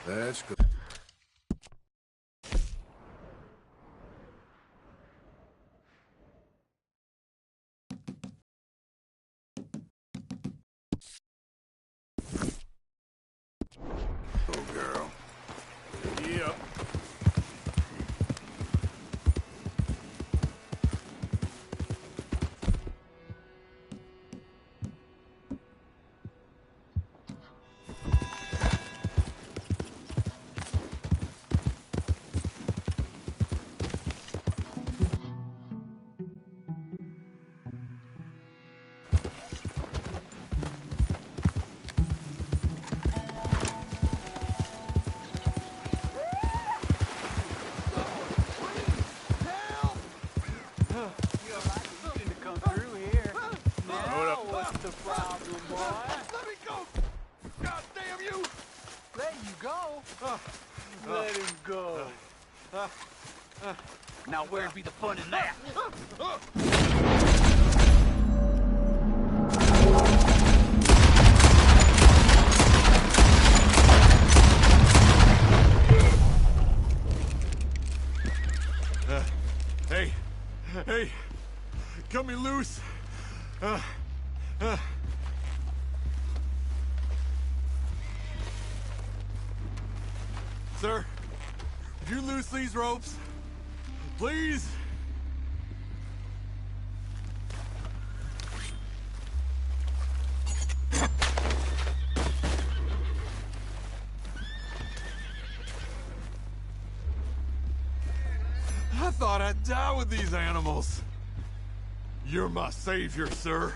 That's good. Oh, girl. Yep. Let him go. Now where'd be the fun in that? Hey, cut me loose. Sir, would you loose these ropes? Please? I thought I'd die with these animals. You're my savior, sir.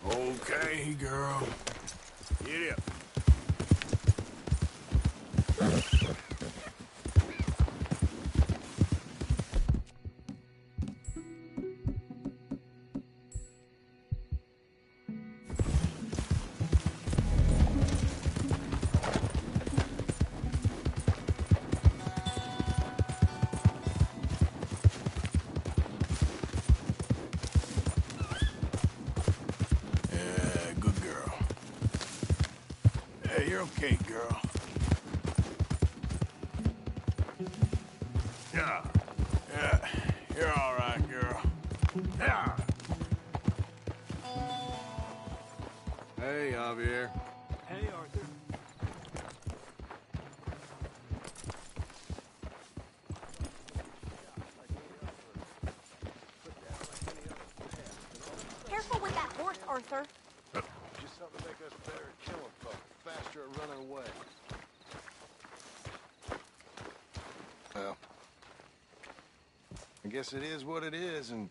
Okay, girl. Get up. You're okay, girl. Yeah. You're all right, girl. Yeah. Hey, Javier. Hey, Arthur. Careful with that horse, Arthur. Just something to make us better at killing folk, faster at running away. Well, I guess it is what it is, and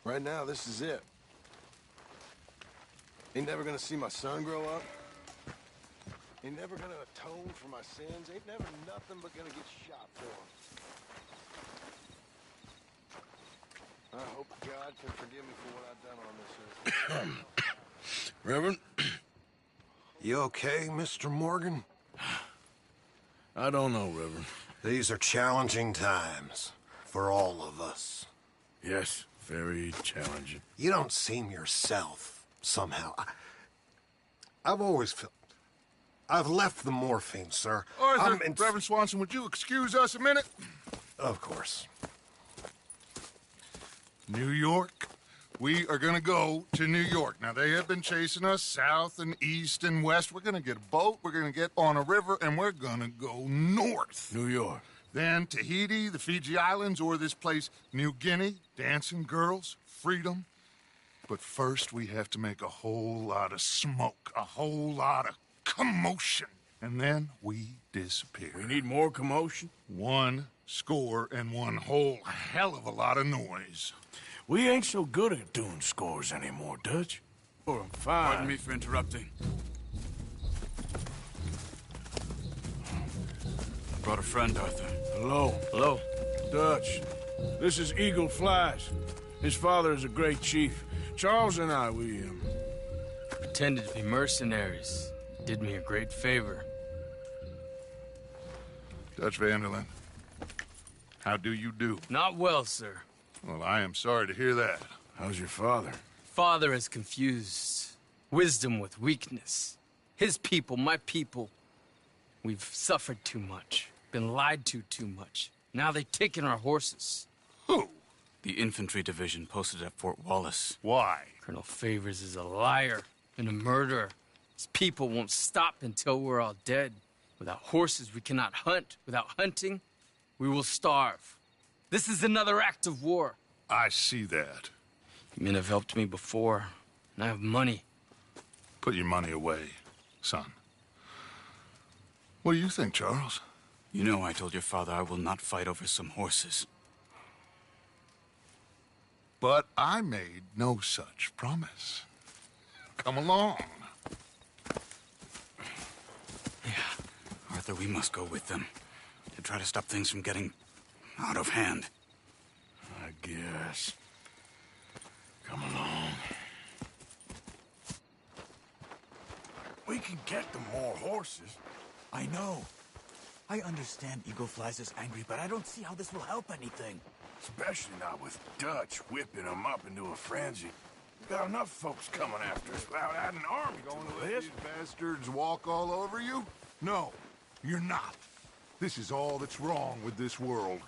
right now this is it. Ain't never gonna see my son grow up. Ain't never gonna atone for my sins. Ain't never nothing but gonna get shot for them. I hope God can forgive me for what I've done on this earth. Reverend? You okay, Mr. Morgan? I don't know, Reverend. These are challenging times for all of us. Yes, very challenging. You don't seem yourself, somehow. I've always felt... I've left the morphine, sir. Arthur, Reverend Swanson, would you excuse us a minute? Of course. New York. We are gonna go to New York. Now, they have been chasing us south and east and west. We're gonna get a boat, we're gonna get on a river, and we're gonna go north. New York. Then Tahiti, the Fiji Islands, or this place, New Guinea, dancing girls, freedom. But first, we have to make a whole lot of smoke, a whole lot of commotion. And then we disappear. We need more commotion? 1 score and 1 whole hell of a lot of noise. We ain't so good at doing scores anymore, Dutch. Oh, I'm fine. Pardon me for interrupting. Brought a friend, Arthur. Hello. Hello. Dutch. This is Eagle Flies. His father is a great chief. Charles and I, we pretended to be mercenaries. Did me a great favor. Dutch Vanderlyn, how do you do? Not well, sir. Well, I am sorry to hear that. How's your father? Father has confused wisdom with weakness. His people, my people. We've suffered too much. Been lied to too much. Now they've taken our horses. Who? The infantry division posted at Fort Wallace. Why? Colonel Favors is a liar and a murderer. His people won't stop until we're all dead. Without horses, we cannot hunt. Without hunting, we will starve. This is another act of war. I see that. Men have helped me before, and I have money. Put your money away, son. What do you think, Charles? You know I told your father I will not fight over some horses. But I made no such promise. Come along. Yeah, Arthur, we must go with them to try to stop things from getting out of hand. I guess. Come along. We can get them more horses. I know. I understand Eagle Flies is angry, but I don't see how this will help anything. Especially not with Dutch whipping them up into a frenzy. We got enough folks coming after us without adding an army Going to to let this. these bastards walk all over you? No, you're not. This is all that's wrong with this world.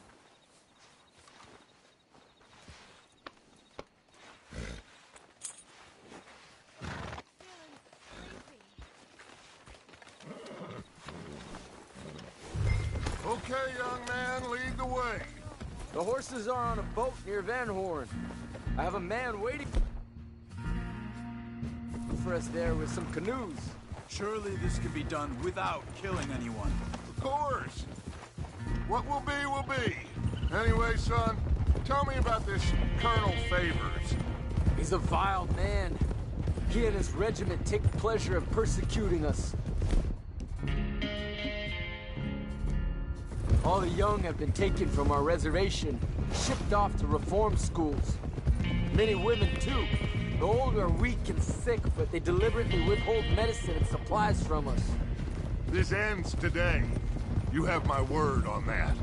Okay, young man, lead the way. The horses are on a boat near Van Horn. I have a man waiting for us there with some canoes. Surely this can be done without killing anyone. Of course. What will be. Anyway, son, tell me about this Colonel Favors. He's a vile man. He and his regiment take pleasure in persecuting us. All the young have been taken from our reservation, shipped off to reform schools. Many women, too. The old are weak and sick, but they deliberately withhold medicine and supplies from us. This ends today. You have my word on that.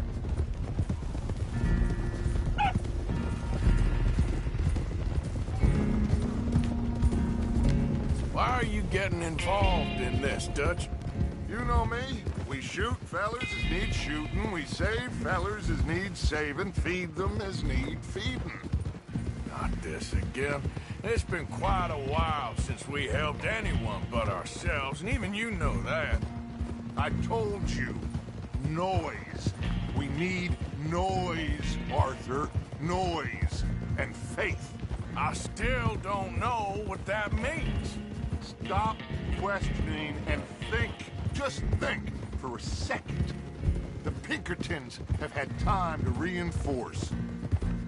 Why are you getting involved in this, Dutch? You know me. We shoot fellers as need shooting. We save fellers as need saving. Feed them as need feeding. Not this again. It's been quite a while since we helped anyone but ourselves, and even you know that. I told you. Noise. We need noise, Arthur. Noise. And faith. I still don't know what that means. Stop questioning and think. Just think for a second. The Pinkertons have had time to reinforce.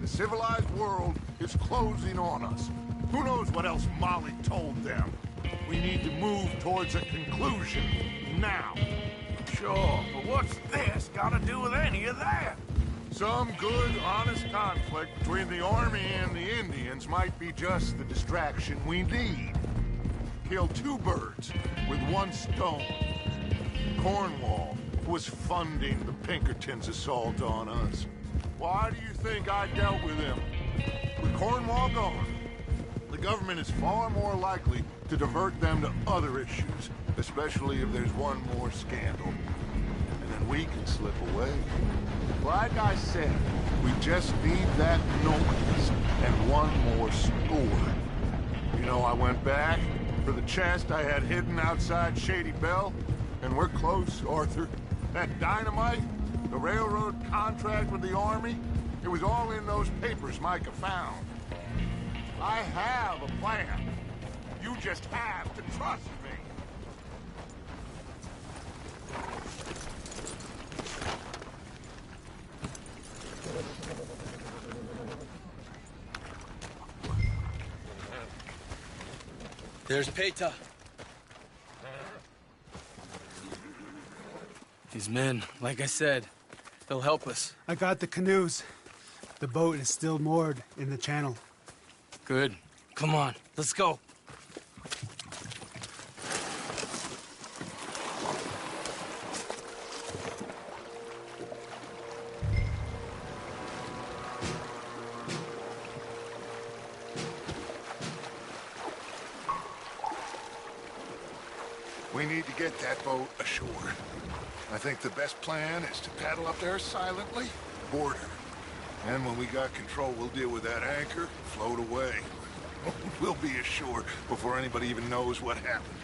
The civilized world is closing on us. Who knows what else Molly told them? We need to move towards a conclusion now. Sure, but what's this got to do with any of that? Some good, honest conflict between the army and the Indians might be just the distraction we need. Kill two birds with one stone. Cornwall was funding the Pinkertons' assault on us. Why do you think I dealt with him? With Cornwall gone, the government is far more likely to divert them to other issues, especially if there's one more scandal. And then we can slip away. Like I said, we just need that noise and one more score. You know, I went back for the chest I had hidden outside Shady Bell, and we're close, Arthur. That dynamite, the railroad contract with the army, it was all in those papers Micah found. I have a plan. You just have to trust me. There's Peta. These men, like I said, they'll help us. I got the canoes. The boat is still moored in the channel. Good. Come on, let's go. We need to get that boat ashore. I think the best plan is to paddle up there silently, board her. And when we got control, we'll deal with that anchor, float away. We'll be ashore before anybody even knows what happened.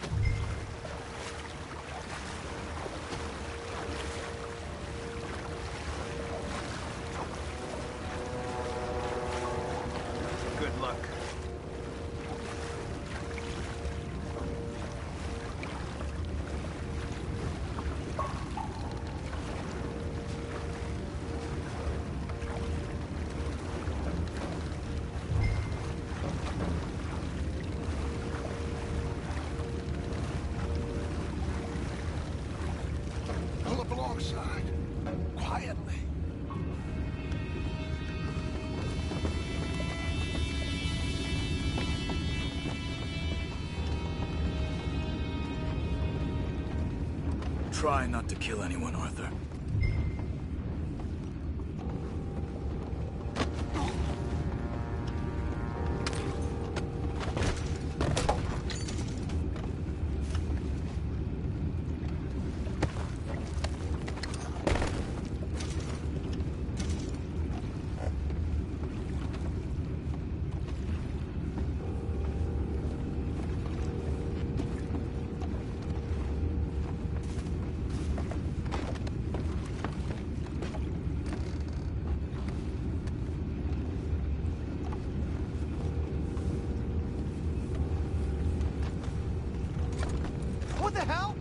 Good luck. Pull up alongside, quietly. Try not to kill anyone, Arthur. What the hell?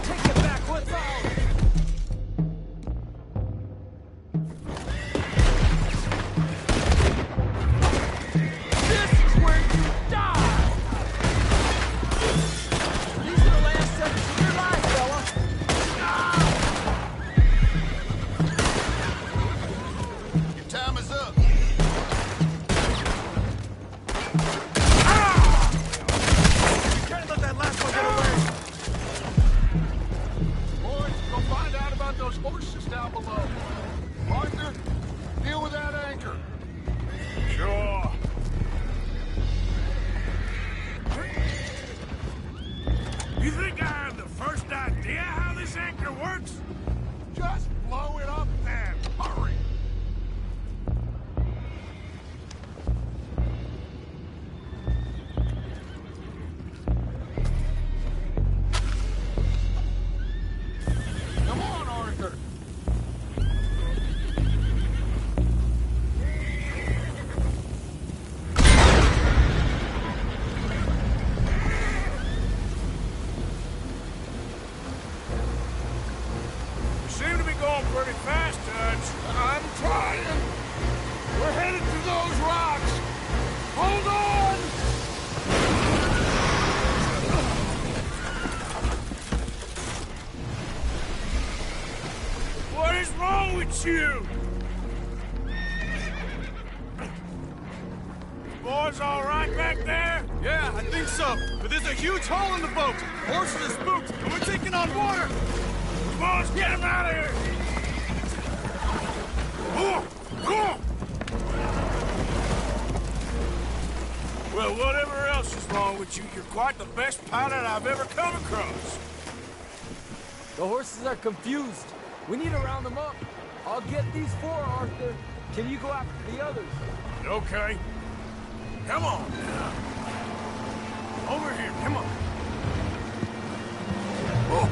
Take it back, what's out? This is where you die! These are the last seconds of your life, fella. Your time is up. Can't let that last one get away! Boys, go find out about those horses down below. Arthur, deal with that anchor. Sure. You think I have the first idea how this anchor works? Just blow it up then. Hurry. Come on, Arthur. You seem to be going pretty fast, Dutch. I'm trying. We're headed to those rocks. Hold on. What is wrong with you? Boys all right back there? Yeah, I think so. But there's a huge hole in the boat. Horses are spooked, and we're taking on water. Boys, get him out of here! Well, whatever else is wrong with you, you're quite the best pilot I've ever come across. The horses are confused. We need to round them up. I'll get these four, Arthur. Can you go after the others? Okay. Come on now. Over here, come on. Oh.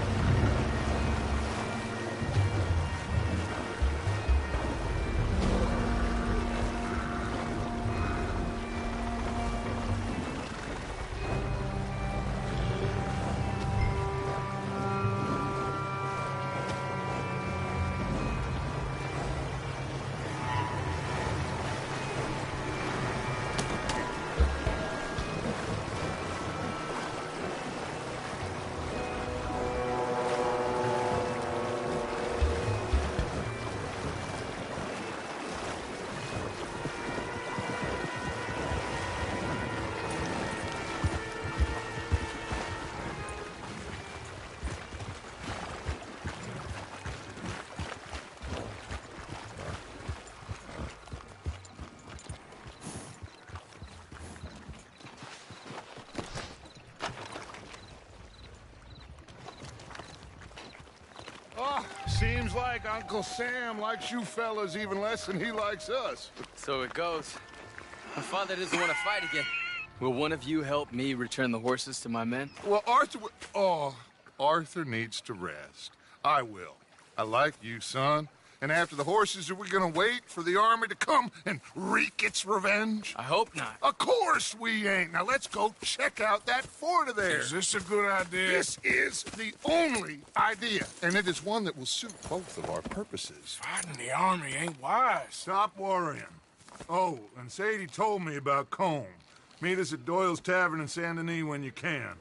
Seems like Uncle Sam likes you fellas even less than he likes us. So it goes. My father doesn't want to fight again. Will one of you help me return the horses to my men? Well, Arthur needs to rest. I will. I like you, son. And after the horses, are we gonna wait for the army to come and wreak its revenge? I hope not. Of course we ain't. Now let's go check out that fort of theirs. Is this a good idea? This is the only idea, and it is one that will suit both of our purposes. Fighting the army ain't wise. Stop worrying. Oh, and Sadie told me about Combe. Meet us at Doyle's Tavern in Saint Denis when you can.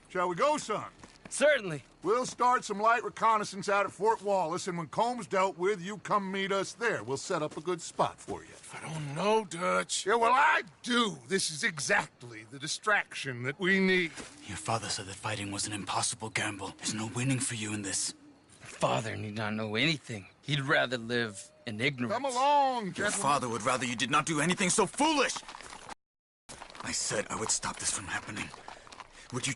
Shall we go, son? Certainly. We'll start some light reconnaissance out at Fort Wallace, and when Combs dealt with, you come meet us there. We'll set up a good spot for you. I don't know, Dutch. Yeah, well, I do. This is exactly the distraction that we need. Your father said that fighting was an impossible gamble. There's no winning for you in this. Father need not know anything. He'd rather live in ignorance. Come along, Your gentlemen. father would rather you did not do anything so foolish. I said I would stop this from happening. Would you...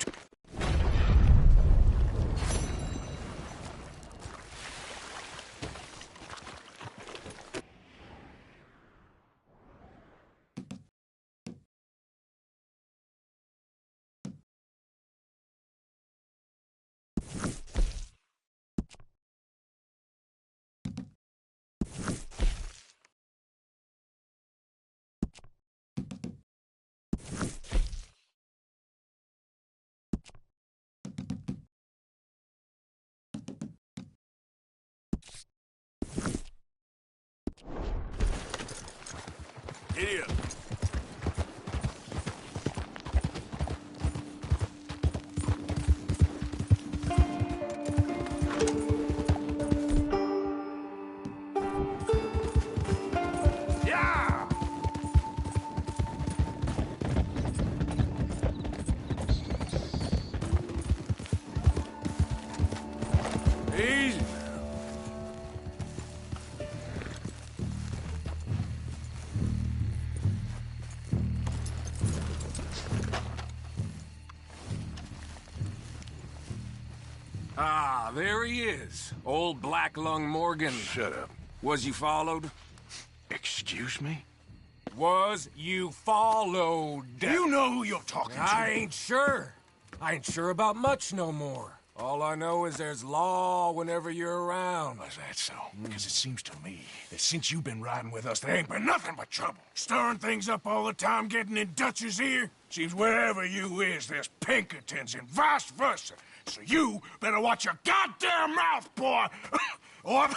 Idiot. Yeah! Easy now. Ah, there he is. Old Black Lung Morgan. Shut up. Was you followed? Excuse me? Was you followed? You know who you're talking to. I ain't sure. I ain't sure about much no more. All I know is there's law whenever you're around. Is that so? Because it seems to me that since you've been riding with us, there ain't been nothing but trouble. Stirring things up all the time, getting in Dutch's ear. Seems wherever you is, there's Pinkertons and vice versa. So you better watch your goddamn mouth, boy! Or...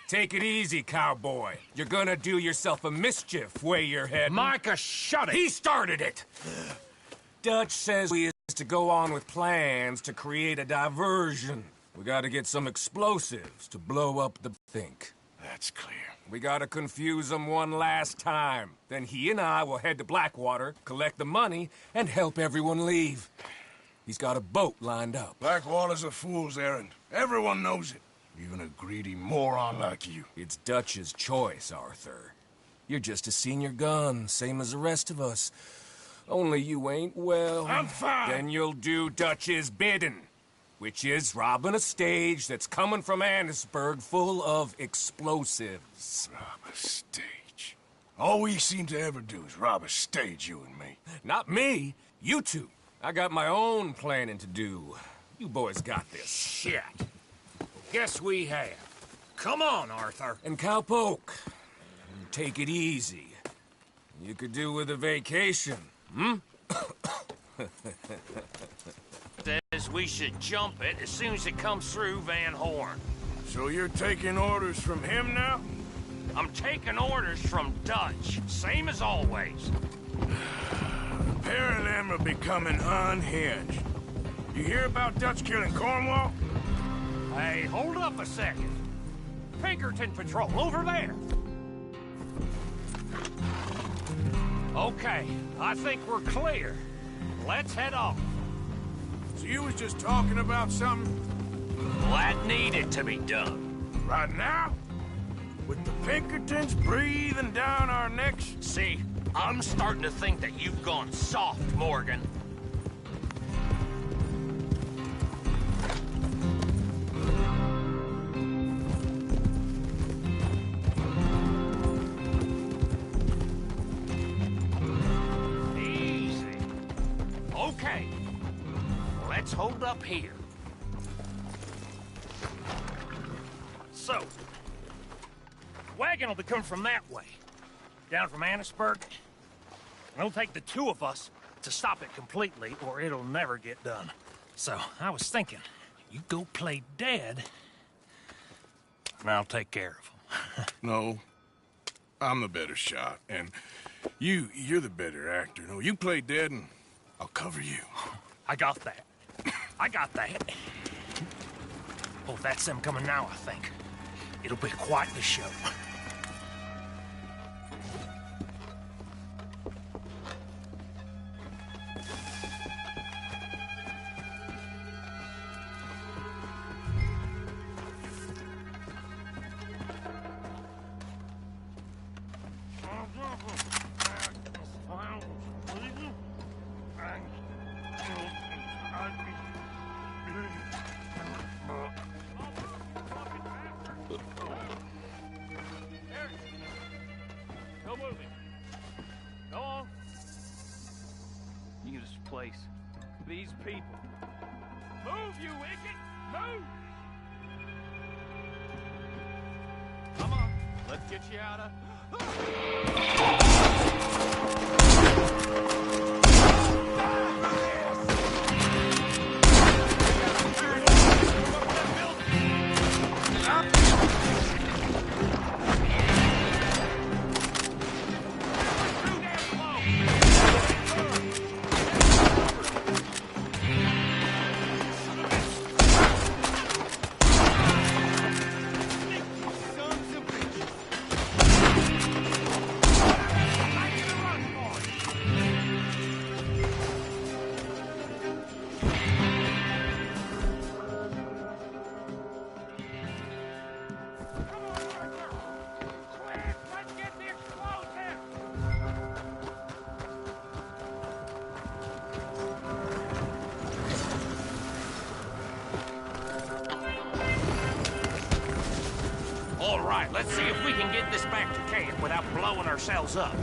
Take it easy, cowboy. You're gonna do yourself a mischief where you're heading. Micah, shut it! He started it! Dutch says we is to go on with plans to create a diversion. We gotta get some explosives to blow up the think. That's clear. We gotta confuse him one last time. Then he and I will head to Blackwater, collect the money, and help everyone leave. He's got a boat lined up. Blackwater's a fool's errand. Everyone knows it. Even a greedy moron like you. It's Dutch's choice, Arthur. You're just a senior gun, same as the rest of us. Only you ain't well. I'm fine. Then you'll do Dutch's bidding, which is robbing a stage that's coming from Annisburg full of explosives. Rob a stage. All we seem to ever do is rob a stage, you and me. Not me, you two. I got my own planning to do. You boys got this. Shit. Guess we have. Come on, Arthur. And Cowpoke, take it easy. You could do with a vacation, hmm? Says we should jump it as soon as it comes through Van Horn. So you're taking orders from him now? I'm taking orders from Dutch, same as always. A pair of them are becoming unhinged. You hear about Dutch killing Cornwall? Hey, hold up a second. Pinkerton Patrol, over there. Okay, I think we're clear. Let's head off. So you was just talking about something? Well, that needed to be done. Right now? With the Pinkertons breathing down our necks? See, I'm starting to think that you've gone soft, Morgan. let's hold up here. So, wagon will be coming from that way, down from Annisburg. It'll take the two of us to stop it completely, or it'll never get done. So, I was thinking, you go play dead, and I'll take care of him. No, I'm the better shot, and you're the better actor. No, you play dead, and I'll cover you. I got that. I got that. Oh, that's them coming now, I think. It'll be quite the show. No moving. Go on. This place. These people. Move, you wicked! Move! Come on. Let's get you out of... All right, let's see if we can get this back to camp without blowing ourselves up.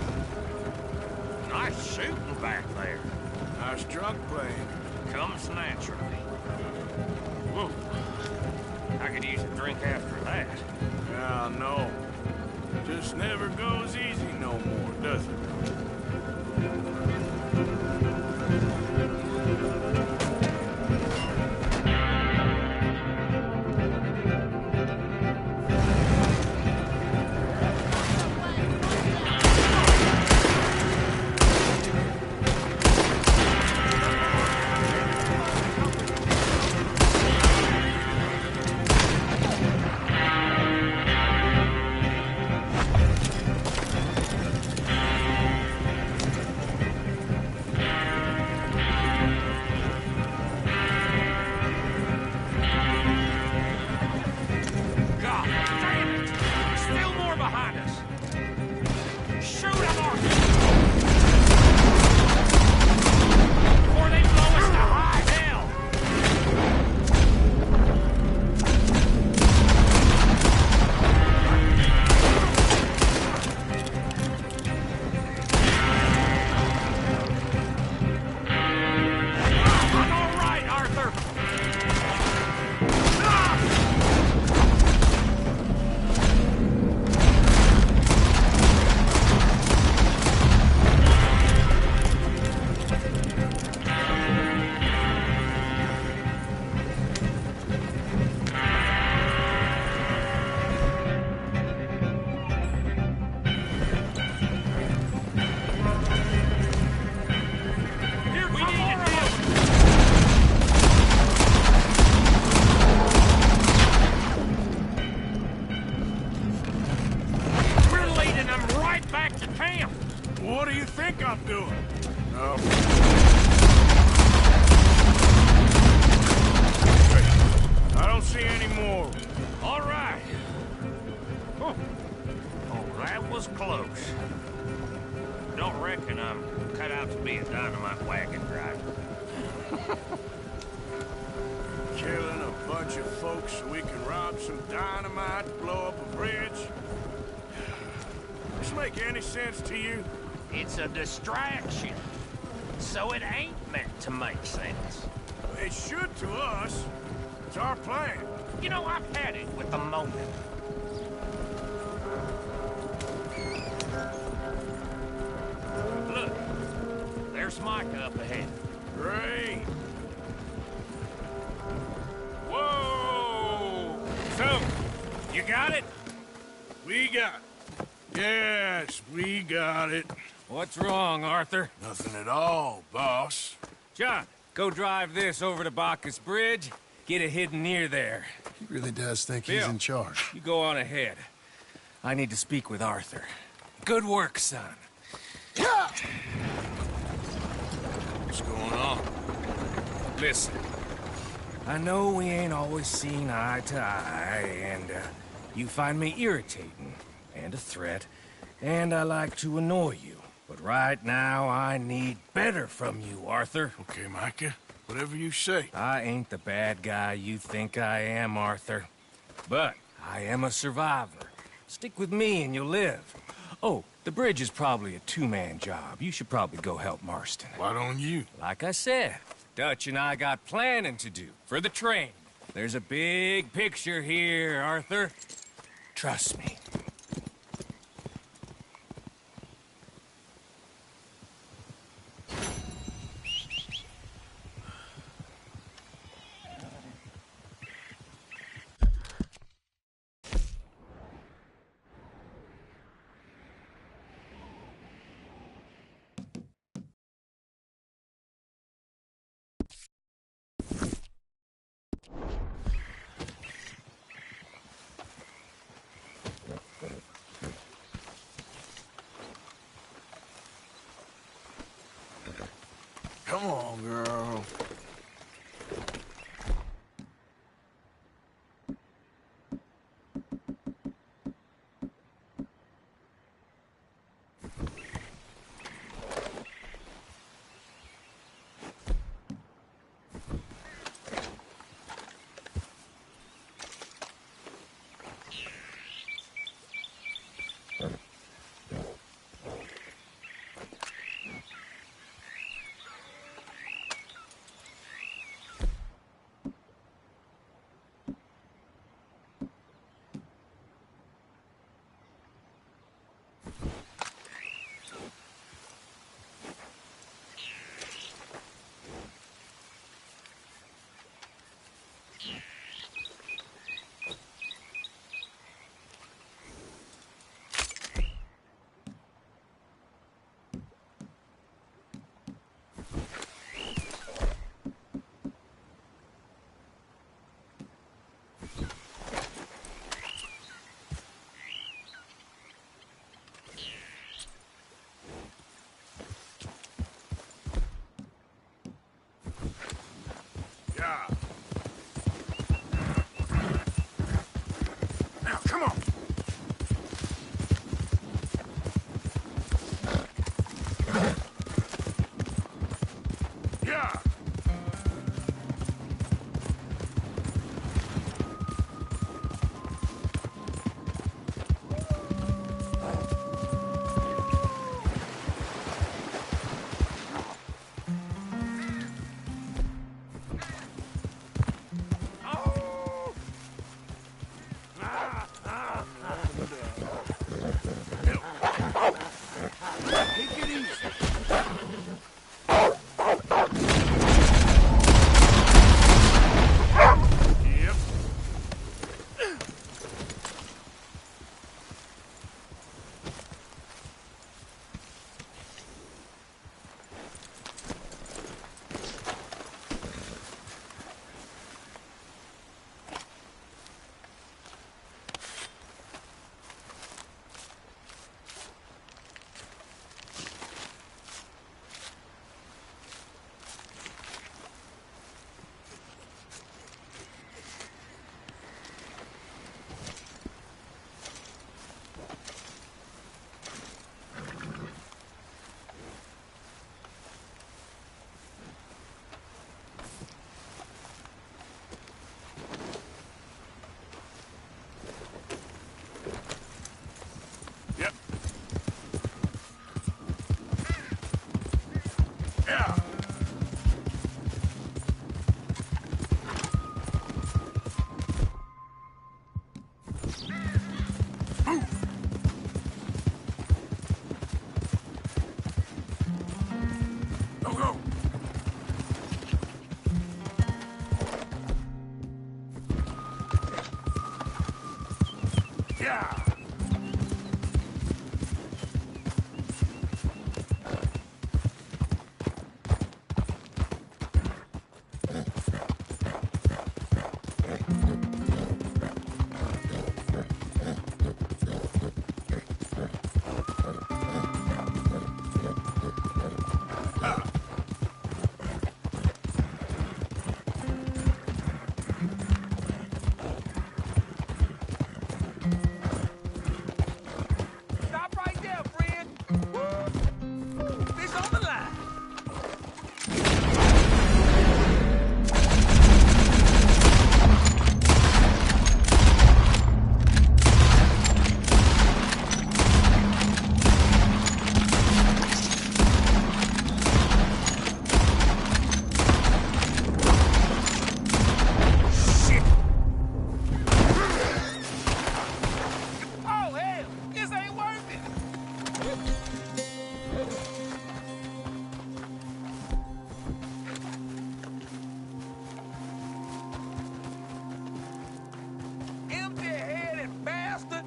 Nice shooting back there. Nice drunk playing. Comes naturally. I could use a drink after that. Yeah, no. Just never goes easy no more, does it? What do you think I'm doing? No. I don't see any more. All right. Oh, that was close. Don't reckon I'm cut out to be a dynamite wagon driver. Killing a bunch of folks so we can rob some dynamite, blow up a bridge. Does this make any sense to you? It's a distraction, so it ain't meant to make sense. It should to us. It's our plan. You know, I've had it with the moment. Look, there's Micah up ahead. Great. Whoa! So, you got it? We got it. Yes, we got it. What's wrong, Arthur? Nothing at all, boss. John, go drive this over to Bacchus Bridge. Get it hidden near there. He really does think Bill, he's in charge. You go on ahead. I need to speak with Arthur. Good work, son. What's going on? Listen, I know we ain't always seen eye to eye, and you find me irritating and a threat, and I like to annoy you. But right now, I need better from you, Arthur. Okay, Micah. Whatever you say. I ain't the bad guy you think I am, Arthur. But I am a survivor. Stick with me and you'll live. Oh, the bridge is probably a two-man job. You should probably go help Marston. Why don't you? Like I said, Dutch and I got planning to do for the train. There's a big picture here, Arthur. Trust me. Come on, girl. Now, come on. Yeah. Yeah. Stop right there, friend. Fish on the line. Oh, hell, this ain't worth it. Empty-headed bastard.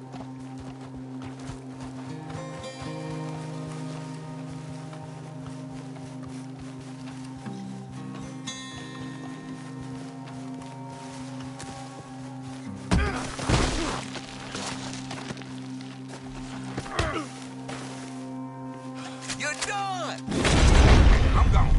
You're done. I'm gone.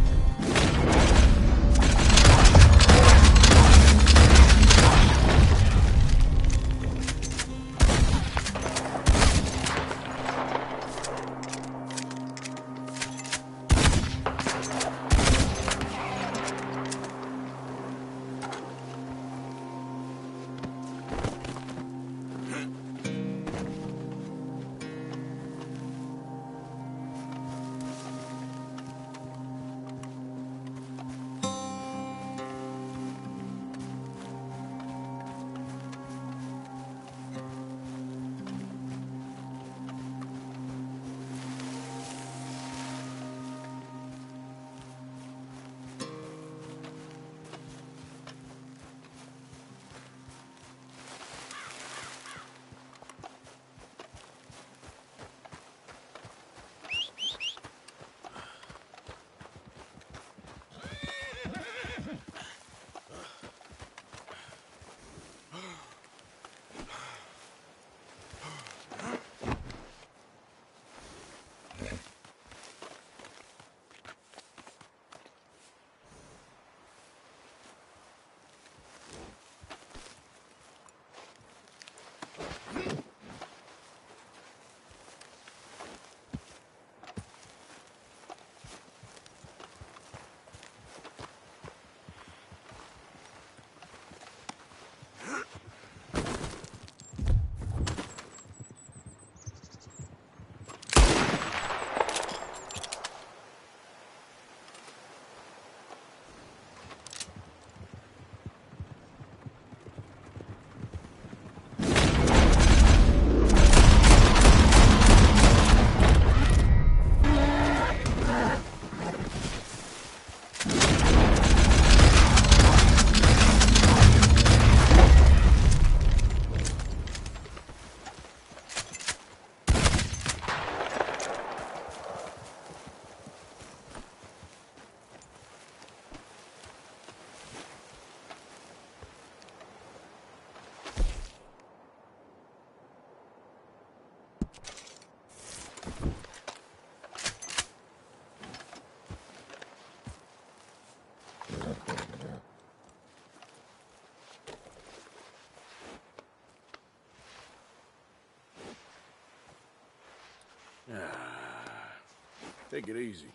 Take it easy.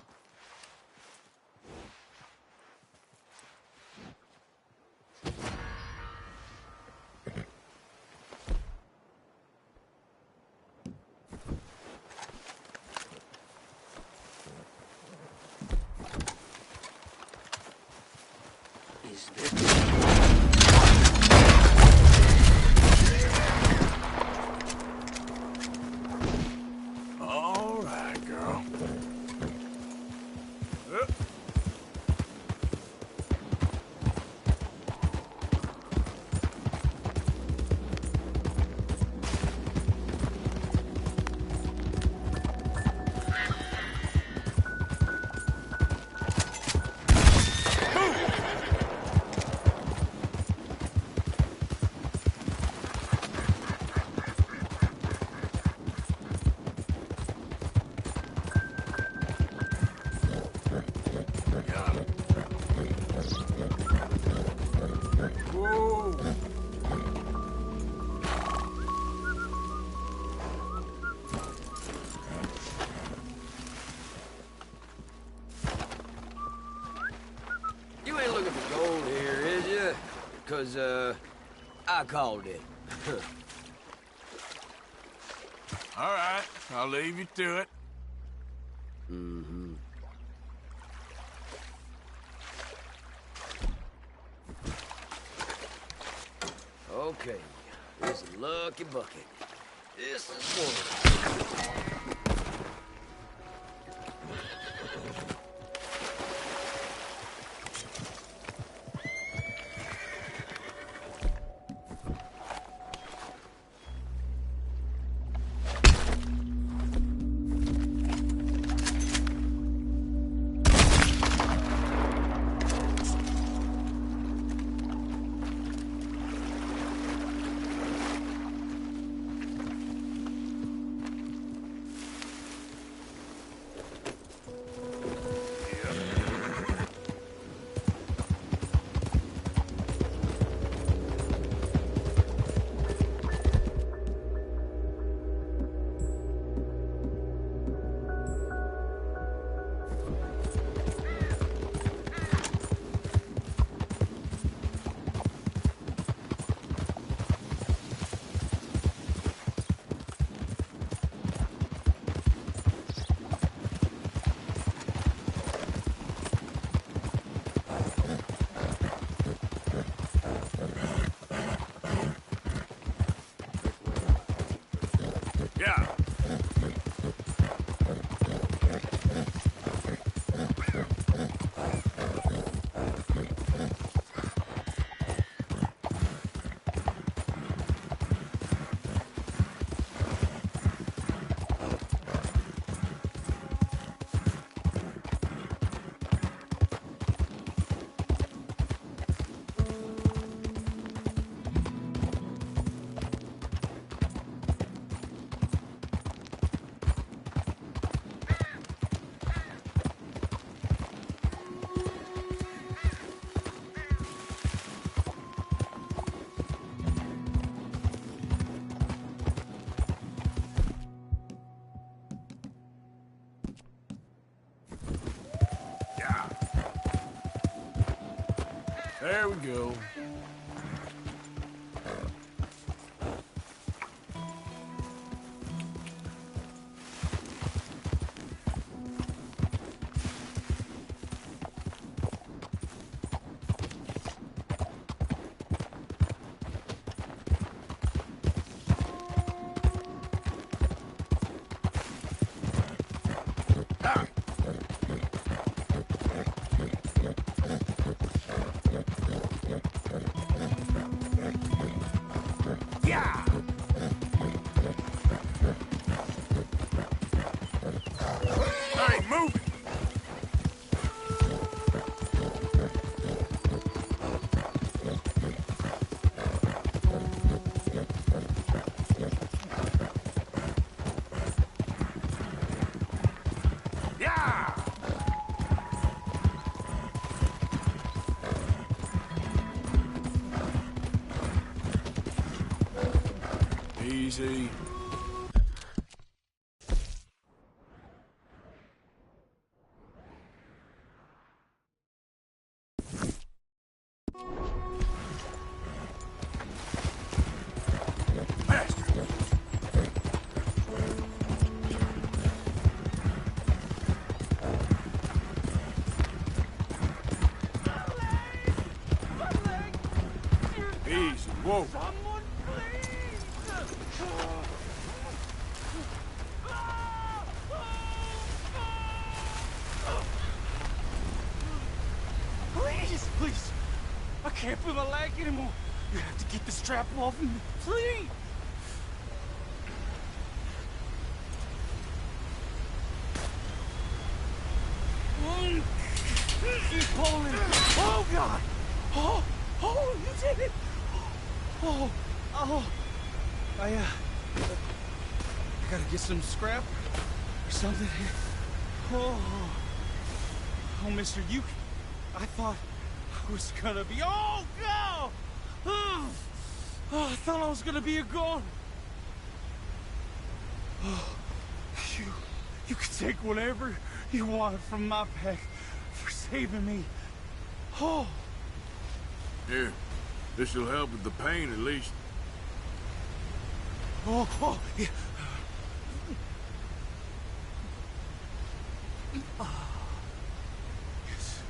All right, girl. I called it. All right, I'll leave you to it. Mm-hmm. Okay, this is lucky bucket. This is one. Yeah. There we go. Yeah! Hey, move it! Yeah! Easy. Easy. Whoa. Someone, please! Please, please! I can't feel my leg anymore. You have to get the strap off me, please! Keep pulling. Oh, God! Oh, you did it! Oh. I gotta get some scrap or something. Oh, mister, I thought I was gonna be, oh, no! Oh, I thought I was gonna be a goner. Oh, you can take whatever you want from my pack for saving me. Oh. Here. This'll help with the pain, at least. Oh, yeah. Yes.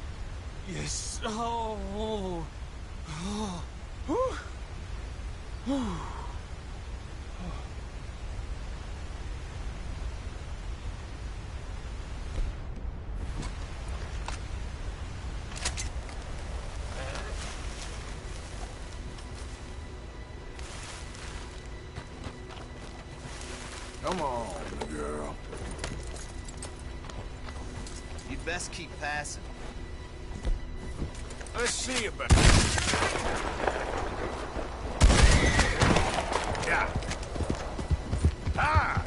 Yes. Oh. Oh. Oh. Oh. Come on, girl. You'd best keep passing. Let's see about Yeah. Ah!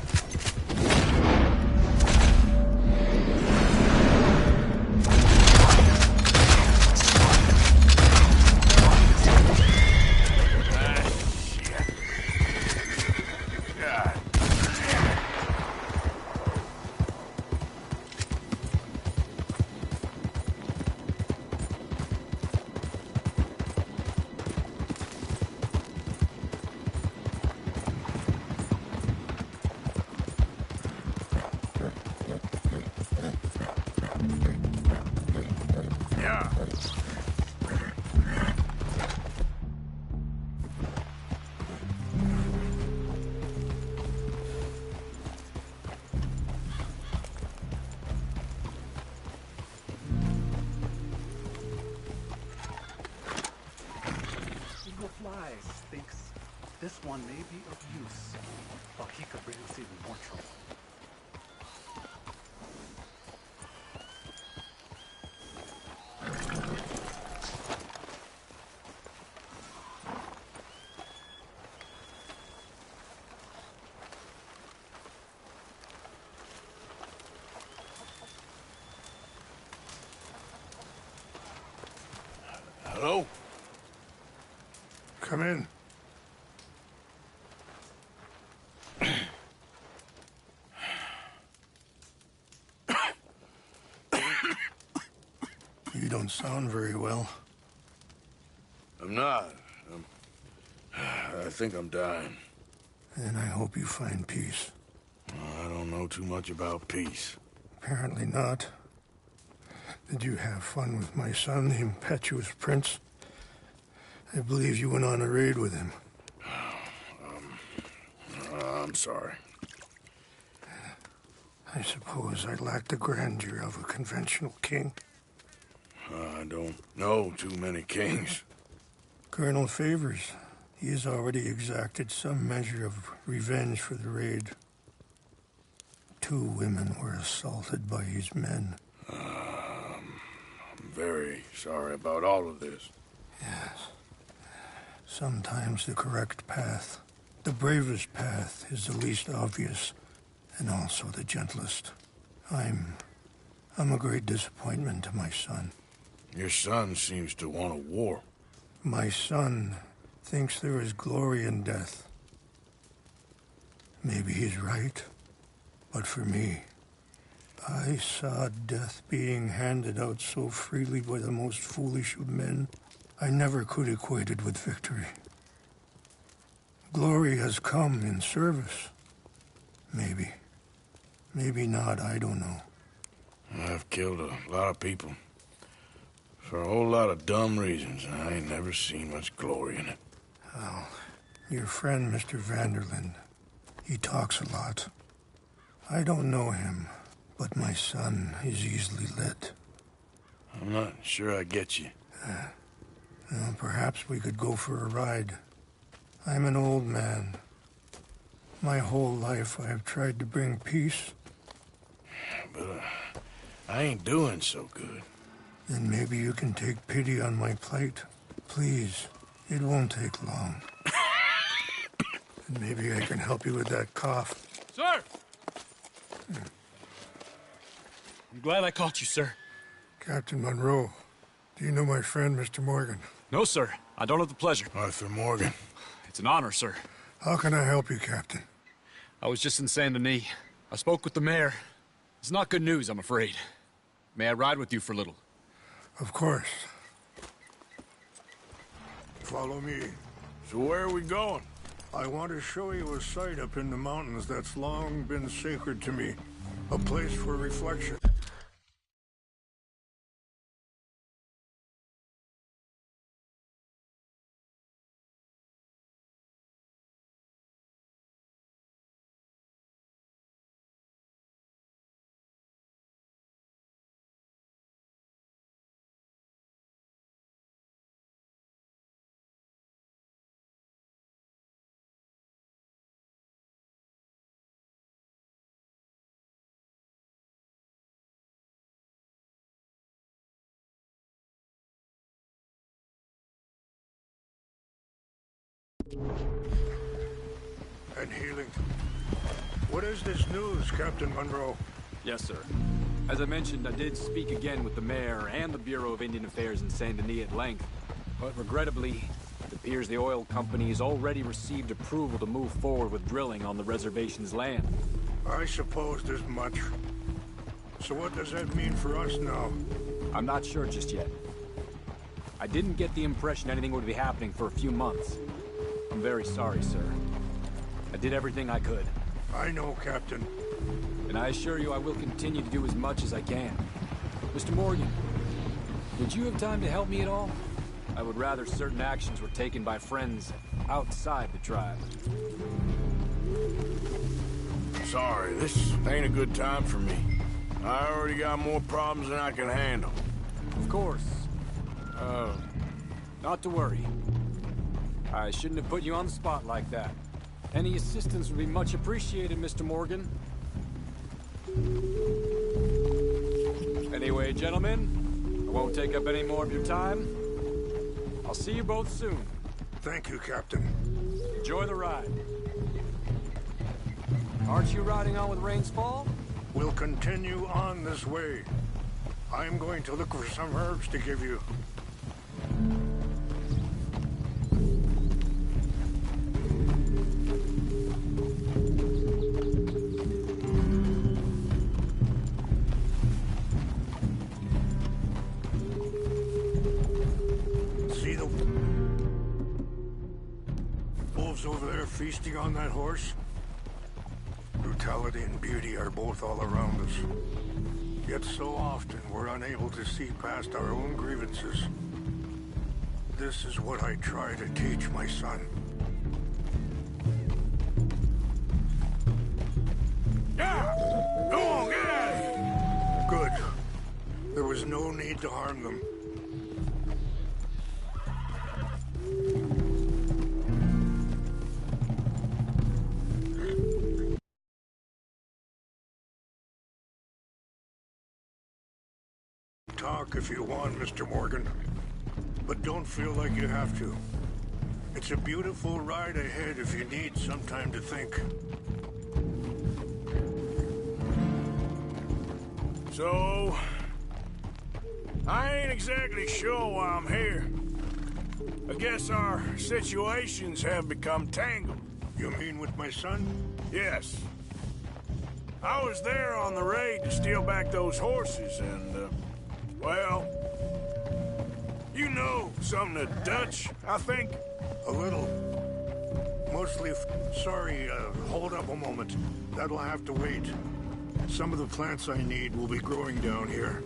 Thinks this one may be of use, but he could bring us even more trouble. Hello? Come in. You don't sound very well. I'm not. I think I'm dying. And I hope you find peace. I don't know too much about peace. Apparently not. Did you have fun with my son, the impetuous prince? I believe you went on a raid with him. I'm sorry. I suppose I lack the grandeur of a conventional king. I don't know too many kings. Colonel Favors, he has already exacted some measure of revenge for the raid. 2 women were assaulted by his men. I'm very sorry about all of this. Yes. Sometimes the correct path, the bravest path, is the least obvious, and also the gentlest. I'm a great disappointment to my son. Your son seems to want a war. My son thinks there is glory in death. Maybe he's right, but for me, I saw death being handed out so freely by the most foolish of men, I never could equate it with victory. Glory has come in service. Maybe. Maybe not, I don't know. I've killed a lot of people. For a whole lot of dumb reasons, and I ain't never seen much glory in it. Well, your friend, Mr. Vanderlyn, he talks a lot. I don't know him, but my son is easily led. I'm not sure I get you. Well, perhaps we could go for a ride. I'm an old man. My whole life I have tried to bring peace. But I ain't doing so good. Then maybe you can take pity on my plight. Please, it won't take long. And maybe I can help you with that cough. Sir! I'm glad I caught you, sir. Captain Monroe, do you know my friend, Mr. Morgan? No, sir. I don't have the pleasure. Arthur Morgan. It's an honor, sir. How can I help you, Captain? I was just in Saint Denis. I spoke with the mayor. It's not good news, I'm afraid. May I ride with you for a little? Of course. Follow me. So where are we going? I want to show you a site up in the mountains that's long been sacred to me. A place for reflection. And healing. What is this news, Captain Monroe? Yes, sir. As I mentioned, I did speak again with the mayor and the Bureau of Indian Affairs in Saint Denis at length. But regrettably, it appears the oil company has already received approval to move forward with drilling on the reservation's land. I supposed as much. So what does that mean for us now? I'm not sure just yet. I didn't get the impression anything would be happening for a few months. I'm very sorry, sir. I did everything I could. I know, Captain. And I assure you I will continue to do as much as I can. Mr. Morgan, would you have time to help me at all? I would rather certain actions were taken by friends outside the tribe. Sorry, this ain't a good time for me. I already got more problems than I can handle. Of course. Not to worry. I shouldn't have put you on the spot like that. Any assistance would be much appreciated, Mr. Morgan. Anyway, gentlemen, I won't take up any more of your time. I'll see you both soon. Thank you, Captain. Enjoy the ride. Aren't you riding on with Rains Fall? We'll continue on this way. I'm going to look for some herbs to give you. See the wolves over there feasting on that horse? Brutality and beauty are both all around us. Yet so often we're unable to see past our own grievances. This is what I try to teach my son. Yeah! Go on, get out of here! Good. There was no need to harm them. Talk if you want, Mr. Morgan. But don't feel like you have to. It's a beautiful ride ahead if you need some time to think. So, I ain't exactly sure why I'm here. I guess our situations have become tangled. You mean with my son? Yes. I was there on the raid to steal back those horses and, well, you know something of Dutch, I think? A little. Mostly sorry, hold up a moment. That'll have to wait. Some of the plants I need will be growing down here.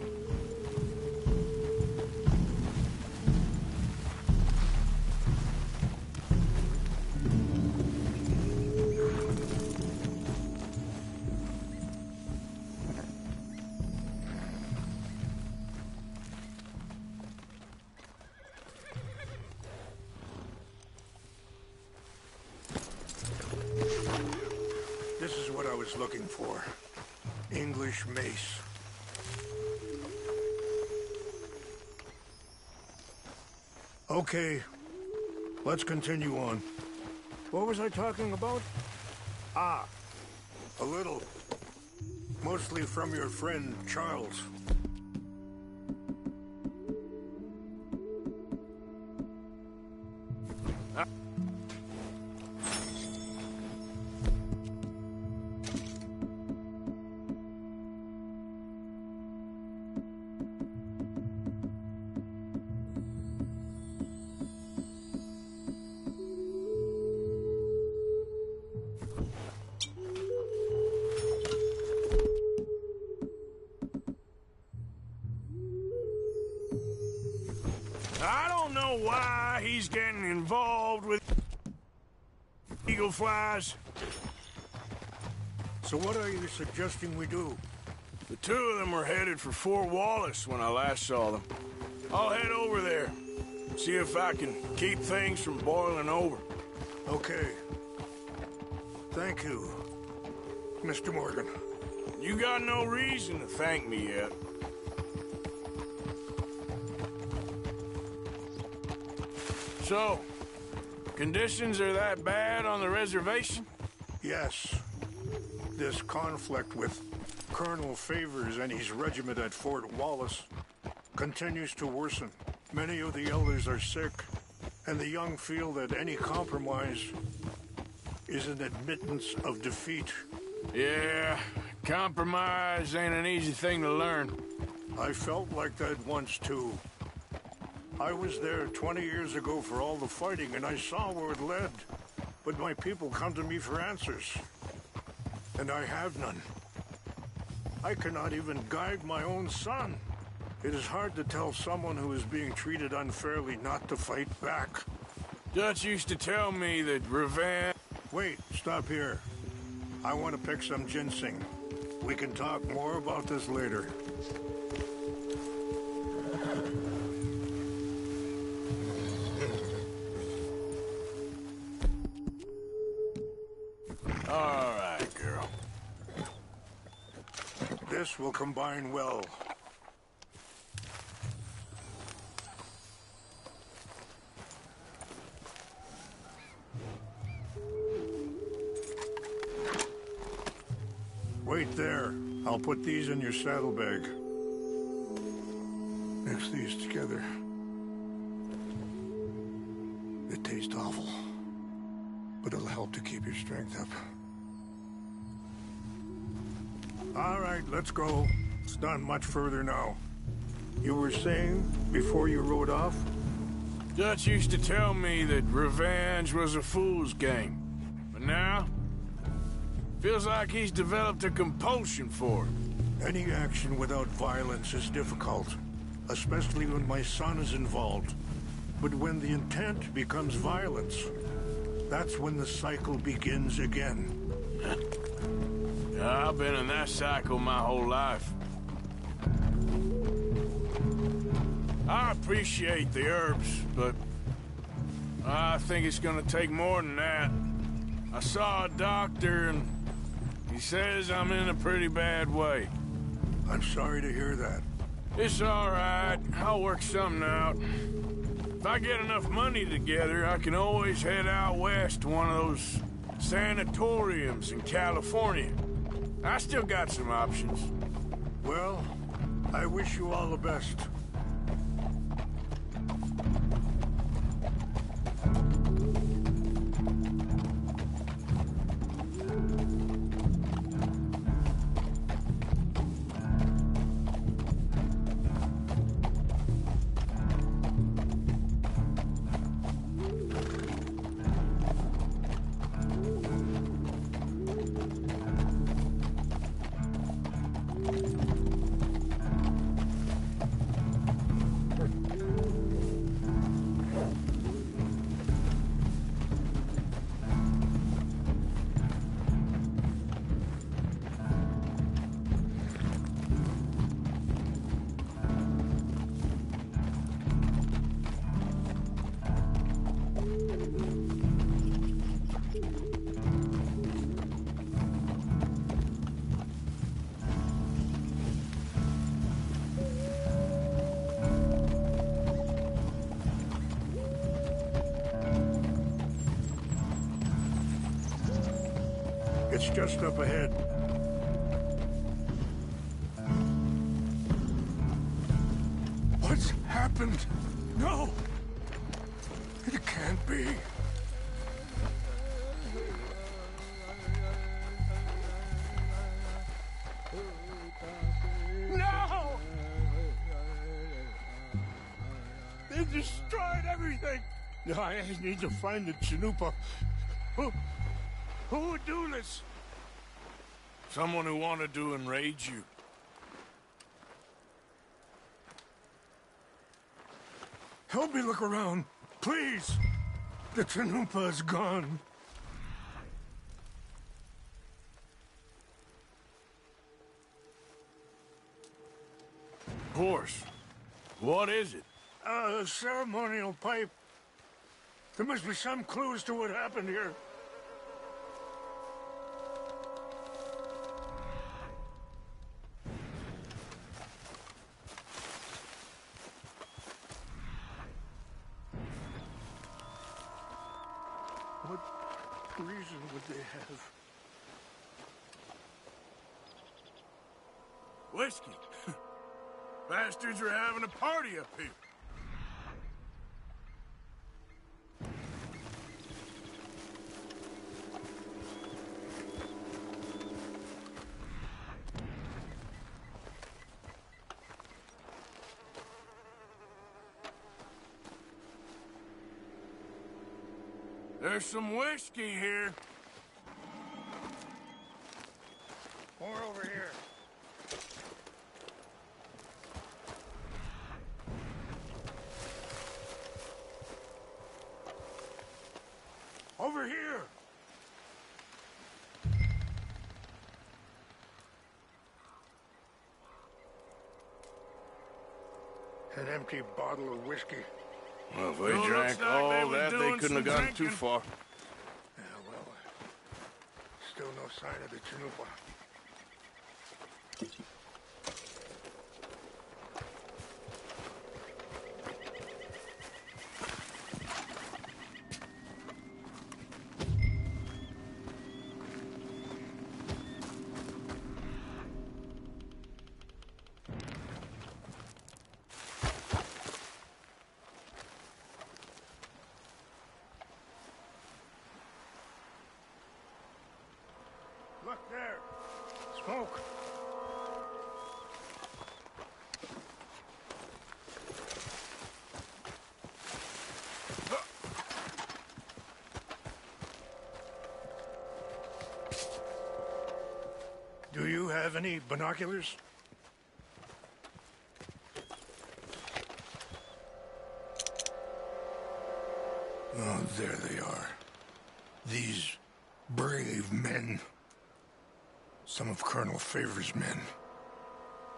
This is what I was looking for. English mace. Okay, let's continue on. What was I talking about? Ah, a little. Mostly from your friend, Charles. eagle flies. So what are you suggesting we do? The two of them were headed for Fort Wallace when I last saw them. I'll head over there, see if I can keep things from boiling over. Okay. Thank you, Mr. Morgan. You got no reason to thank me yet. So, conditions are that bad on the reservation? Yes. This conflict with Colonel Favors and his regiment at Fort Wallace continues to worsen. Many of the elders are sick, and the young feel that any compromise is an admittance of defeat. Yeah, compromise ain't an easy thing to learn. I felt like that once, too. I was there 20 years ago for all the fighting, and I saw where it led. But my people come to me for answers, and I have none. I cannot even guide my own son. It is hard to tell someone who is being treated unfairly not to fight back. Dutch used to tell me that revenge... Wait, stop here. I want to pick some ginseng. We can talk more about this later. All right, girl. This will combine well. Wait there. I'll put these in your saddlebag. Mix these together. They taste awful, but it'll help to keep your strength up. All right, let's go. It's not much further now. You were saying before you rode off? Dutch used to tell me that revenge was a fool's game. But now, feels like he's developed a compulsion for it. Any action without violence is difficult, especially when my son is involved. But when the intent becomes violence, that's when the cycle begins again. I've been in that cycle my whole life. I appreciate the herbs, but I think it's gonna take more than that. I saw a doctor and he says I'm in a pretty bad way. I'm sorry to hear that. It's all right. I'll work something out. If I get enough money together, I can always head out west to one of those sanatoriums in California. I still got some options. Well, I wish you all the best. It's just up ahead. What's happened? No! It can't be. No! They destroyed everything! I need to find the Chanupa. Who would do this? Someone who wanted to enrage you. Help me look around, please. The Chanupa is gone. horse. What is it? A ceremonial pipe. There must be some clues to what happened here. What reason would they have? Whiskey. Bastards are having a party up here. There's some whiskey here. More over here. Over here. An empty bottle of whiskey. Well, if they drank all that, they couldn't have gotten too far. Yeah, well, still no sign of the Chanupa. Look there. Smoke. Do you have any binoculars? Oh, there they are. These brave men. Some of Colonel Favor's men.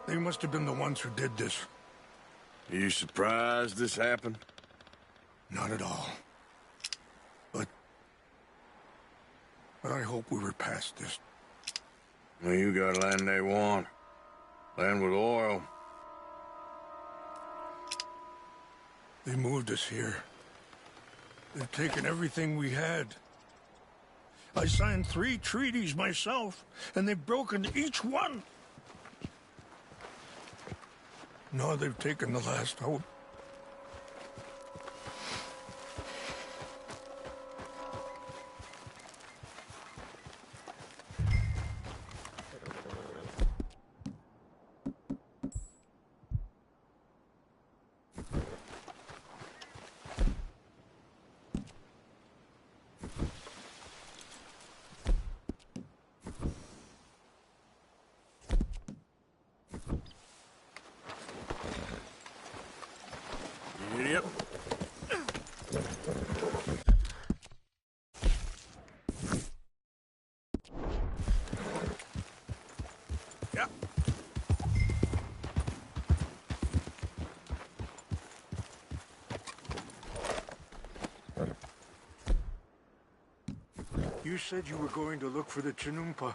They must have been the ones who did this. Are you surprised this happened? Not at all. But I hope we were past this. Well, you got land they want. Land with oil. They moved us here. They've taken everything we had. I signed 3 treaties myself, and they've broken each one. Now they've taken the last hope. Yep. Yep. You said you were going to look for the Chinumpa.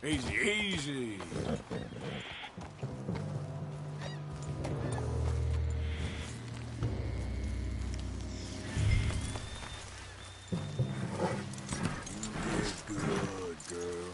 Easy, easy. Good girl.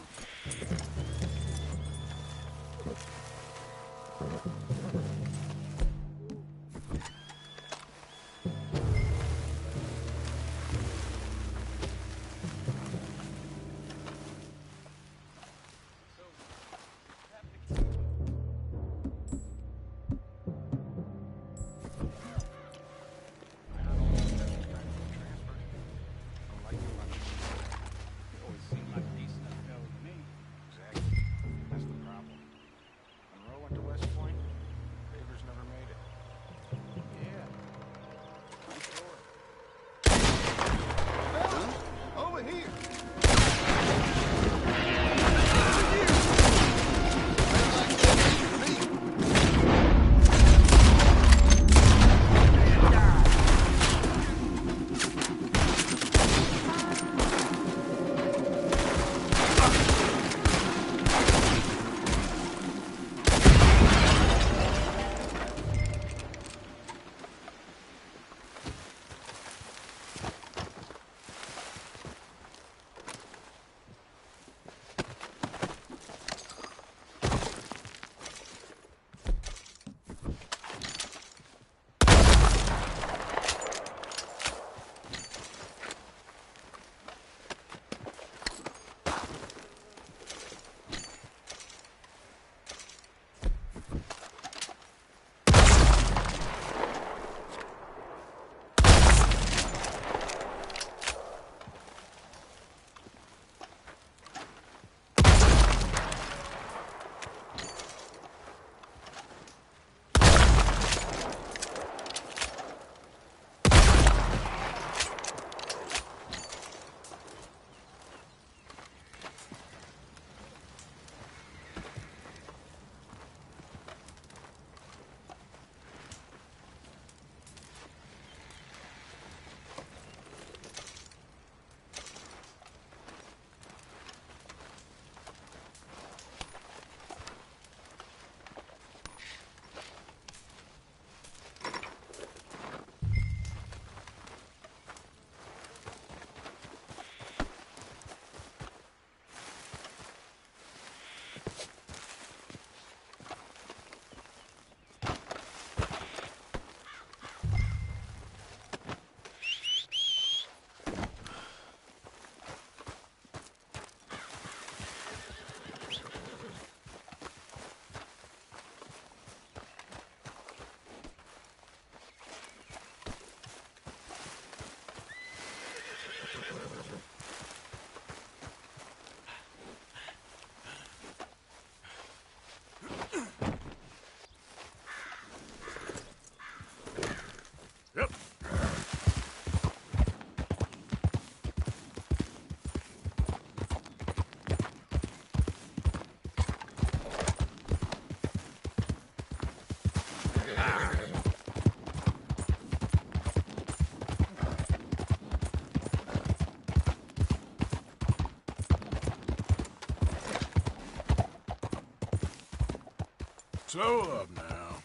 So up now.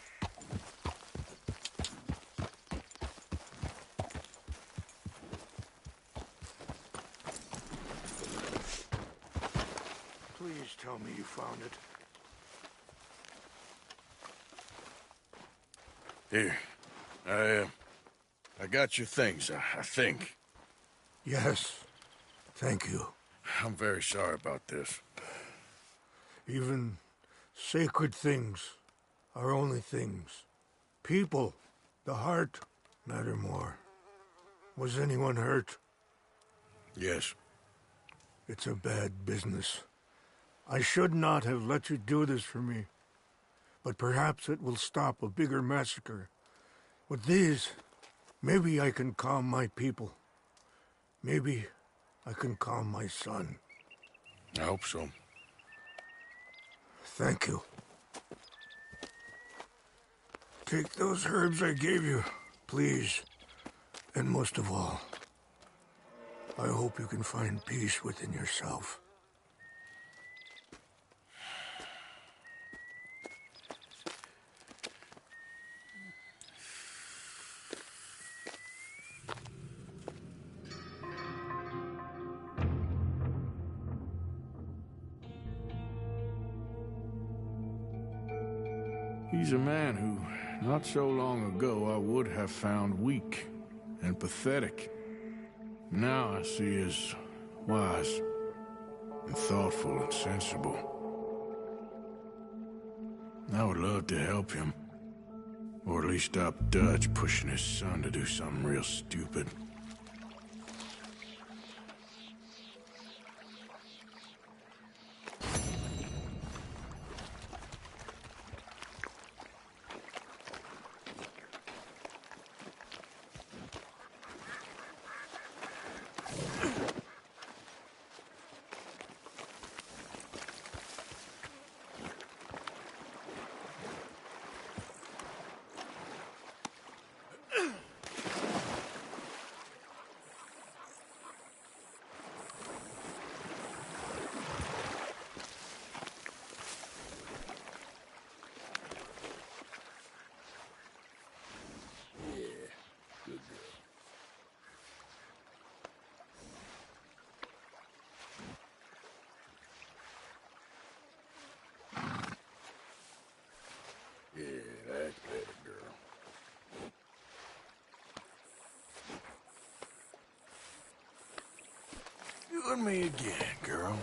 Please tell me you found it. Here. I got your things, I think. Yes. Thank you. I'm very sorry about this. Even sacred things are only things. People, the heart, matter more. Was anyone hurt? Yes. It's a bad business. I should not have let you do this for me. But perhaps it will stop a bigger massacre. With these, maybe I can calm my people. Maybe I can calm my son. I hope so. Thank you. Take those herbs I gave you, please. And most of all, I hope you can find peace within yourself. He's a man who, not so long ago, I would have found weak and pathetic. Now I see as wise and thoughtful and sensible. I would love to help him. Or at least stop Dutch pushing his son to do something real stupid. Yeah, that's better, girl. You and me again, girl.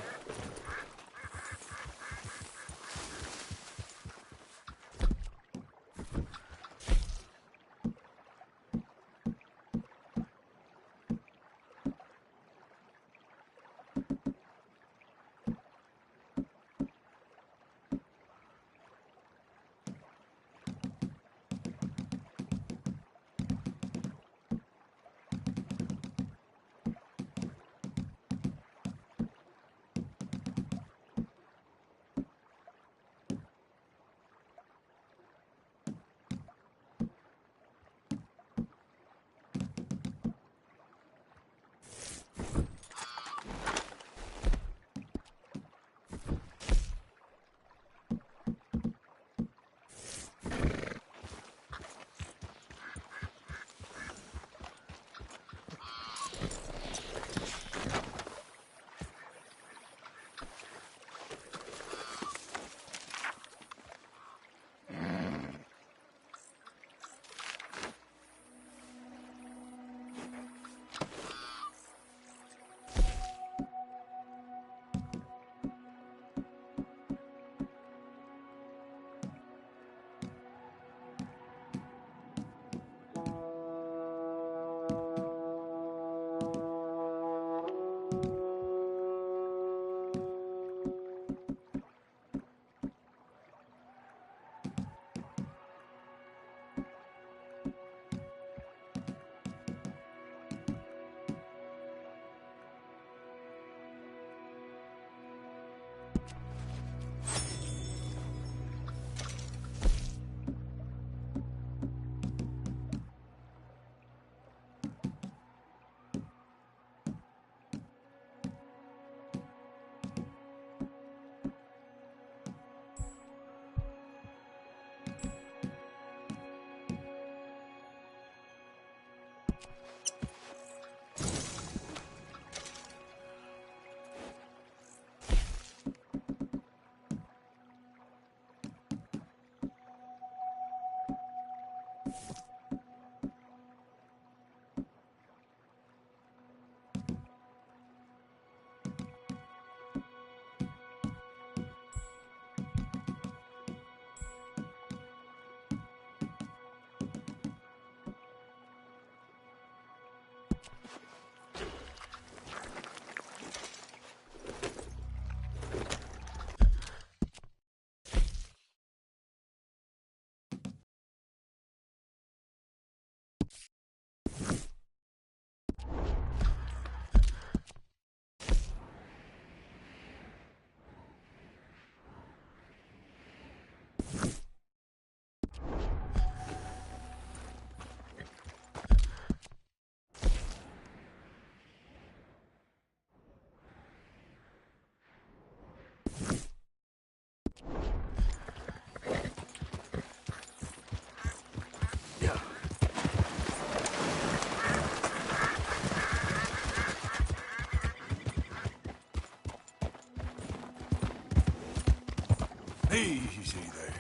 Easy there.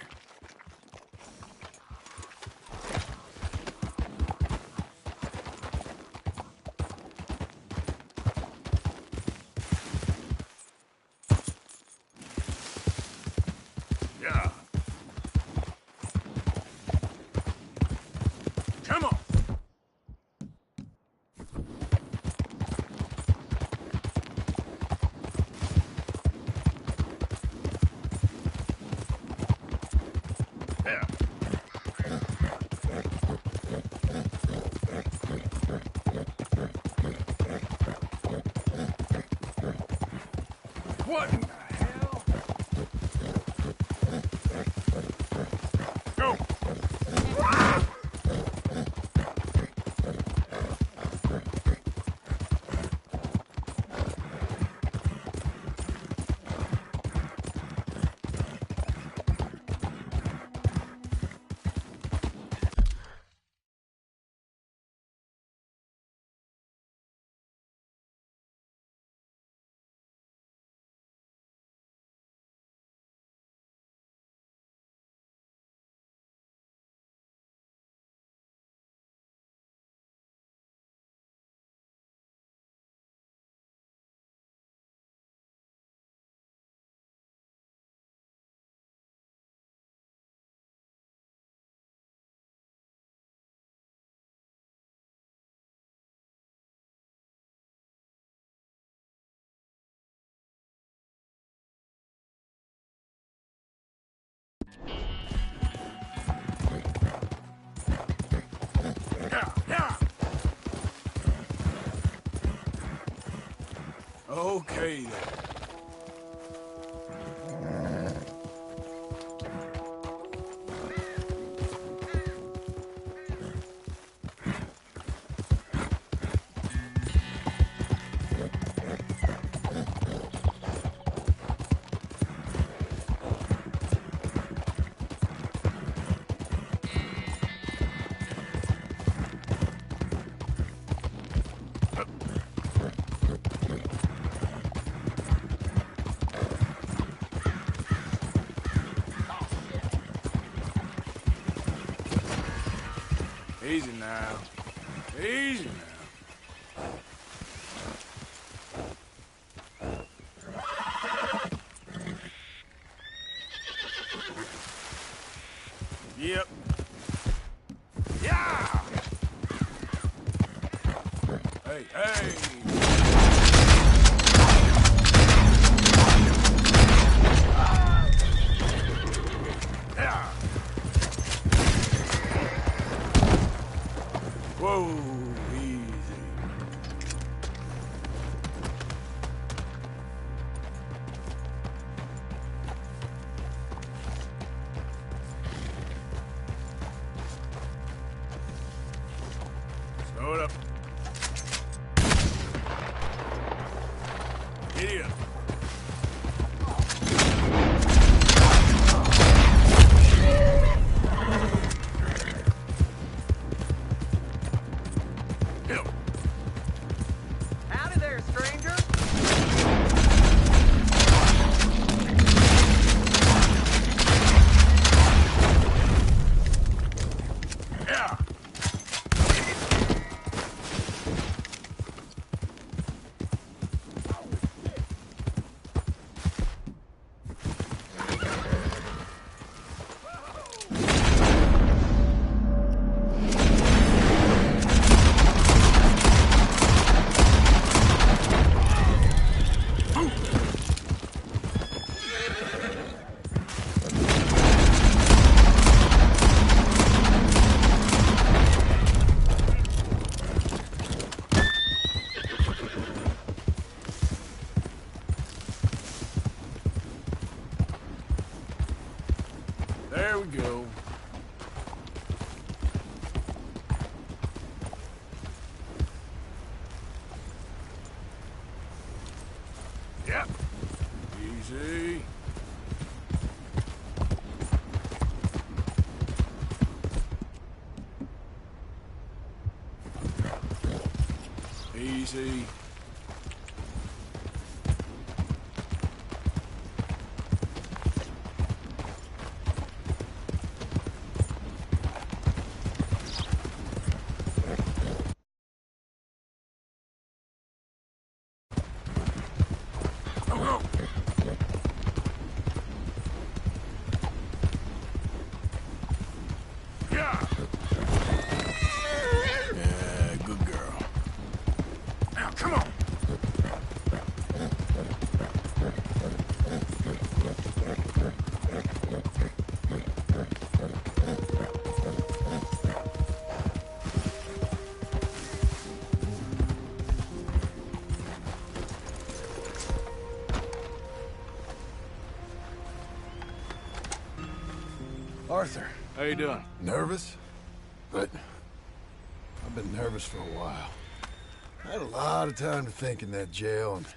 Yeah. Come on. Yeah. What in the hell? Go. Yeah, yeah. Okay then. Easy now. Easy now. Yep. Yeah! Hey, hey! Yeah! Whoa, easy. Slow it up. Giddy up. Howdy there, stranger. Yeah! There we go. Yep. Easy. Easy. Arthur. How you doing? Nervous? But I've been nervous for a while. I had a lot of time to think in that jail, and I